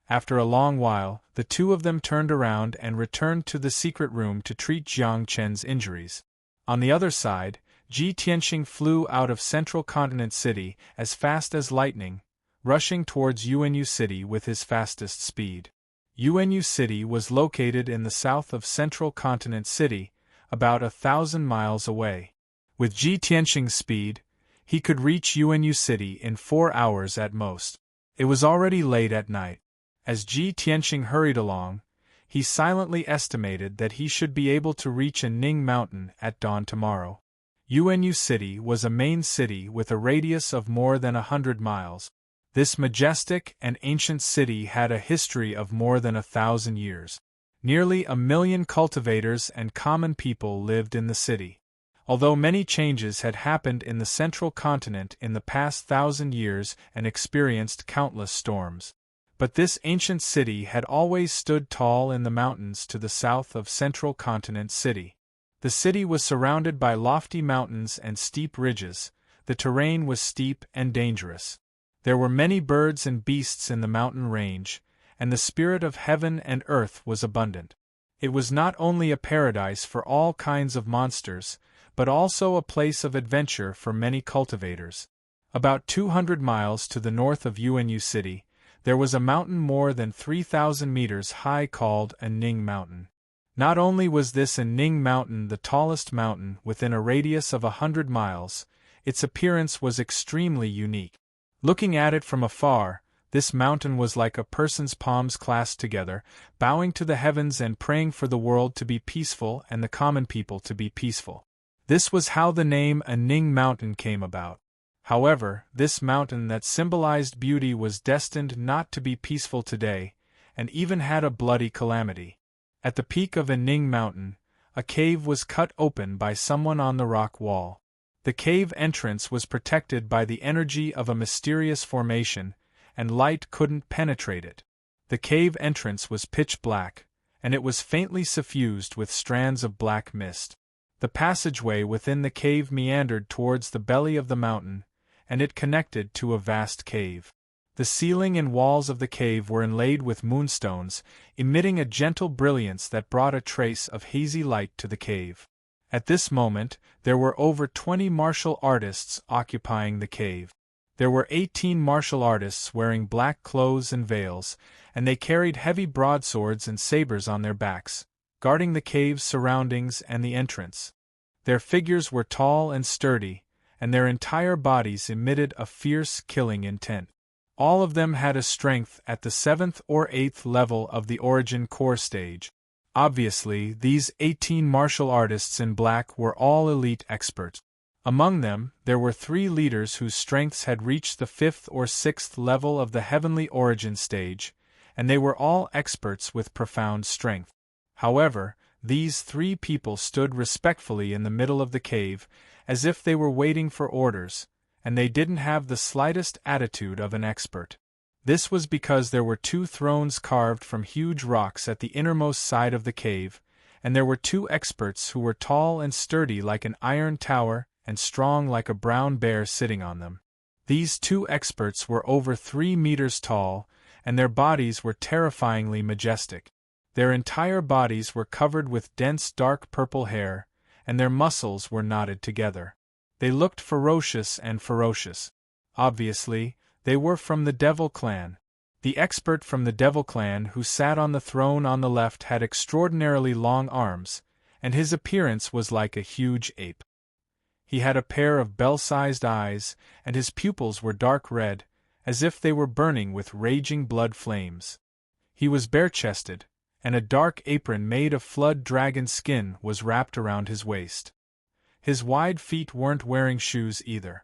After a long while, the two of them turned around and returned to the secret room to treat Jiang Chen's injuries. On the other side, Ji Tianxing flew out of Central Continent City as fast as lightning, rushing towards Yuanyu City with his fastest speed. Yuanyu City was located in the south of Central Continent City, about 1,000 miles away. With Ji Tianxing's speed, he could reach Yuanyu City in 4 hours at most. It was already late at night. As Ji Tianxing hurried along, he silently estimated that he should be able to reach a Ning Mountain at dawn tomorrow. Yuanyu City was a main city with a radius of more than 100 miles. This majestic and ancient city had a history of more than 1,000 years. Nearly 1 million cultivators and common people lived in the city. Although many changes had happened in the central continent in the past 1,000 years and experienced countless storms. But this ancient city had always stood tall in the mountains to the south of Central Continent City. The city was surrounded by lofty mountains and steep ridges. The terrain was steep and dangerous. There were many birds and beasts in the mountain range, and the spirit of heaven and earth was abundant. It was not only a paradise for all kinds of monsters, but also a place of adventure for many cultivators. About 200 miles to the north of Yuanyu City, there was a mountain more than 3,000 meters high called a Ning Mountain. Not only was this a Ning Mountain the tallest mountain within a radius of 100 miles, its appearance was extremely unique. Looking at it from afar, this mountain was like a person's palms clasped together, bowing to the heavens and praying for the world to be peaceful and the common people to be peaceful. This was how the name a Ning Mountain came about. However, this mountain that symbolized beauty was destined not to be peaceful today, and even had a bloody calamity. At the peak of a Ning Mountain, a cave was cut open by someone on the rock wall. The cave entrance was protected by the energy of a mysterious formation, and light couldn't penetrate it. The cave entrance was pitch black, and it was faintly suffused with strands of black mist. The passageway within the cave meandered towards the belly of the mountain, and it connected to a vast cave. The ceiling and walls of the cave were inlaid with moonstones, emitting a gentle brilliance that brought a trace of hazy light to the cave. At this moment, there were over 20 martial artists occupying the cave. There were 18 martial artists wearing black clothes and veils, and they carried heavy broadswords and sabers on their backs, guarding the cave's surroundings and the entrance. Their figures were tall and sturdy, and their entire bodies emitted a fierce, killing intent. All of them had a strength at the 7th or 8th level of the origin core stage. Obviously, these 18 martial artists in black were all elite experts. Among them, there were 3 leaders whose strengths had reached the 5th or 6th level of the heavenly origin stage, and they were all experts with profound strength. However, these 3 people stood respectfully in the middle of the cave, as if they were waiting for orders, and they didn't have the slightest attitude of an expert. This was because there were 2 thrones carved from huge rocks at the innermost side of the cave, and there were 2 experts who were tall and sturdy like an iron tower and strong like a brown bear sitting on them. These 2 experts were over 3 meters tall, and their bodies were terrifyingly majestic. Their entire bodies were covered with dense dark purple hair, and their muscles were knotted together. They looked ferocious and ferocious. Obviously, they were from the Devil Clan. The expert from the Devil Clan who sat on the throne on the left had extraordinarily long arms, and his appearance was like a huge ape. He had a pair of bell-sized eyes, and his pupils were dark red, as if they were burning with raging blood flames. He was bare-chested, and a dark apron made of flood dragon skin was wrapped around his waist. His wide feet weren't wearing shoes either.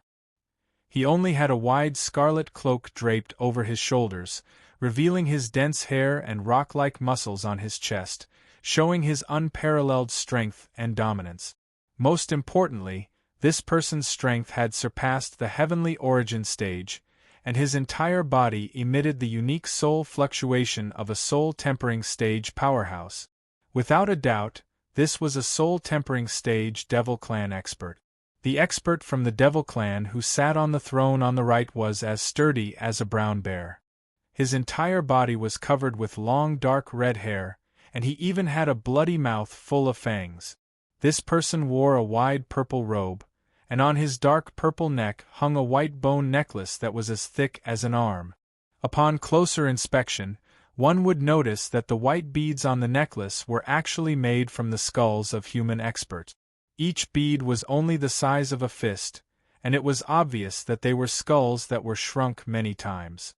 He only had a wide scarlet cloak draped over his shoulders, revealing his dense hair and rock-like muscles on his chest, showing his unparalleled strength and dominance. Most importantly, this person's strength had surpassed the heavenly origin stage, and his entire body emitted the unique soul fluctuation of a soul-tempering stage powerhouse. Without a doubt, this was a soul-tempering stage Devil Clan expert. The expert from the Devil Clan who sat on the throne on the right was as sturdy as a brown bear. His entire body was covered with long dark red hair, and he even had a bloody mouth full of fangs. This person wore a wide purple robe, and on his dark purple neck hung a white bone necklace that was as thick as an arm. Upon closer inspection, one would notice that the white beads on the necklace were actually made from the skulls of human experts. Each bead was only the size of a fist, and it was obvious that they were skulls that were shrunk many times.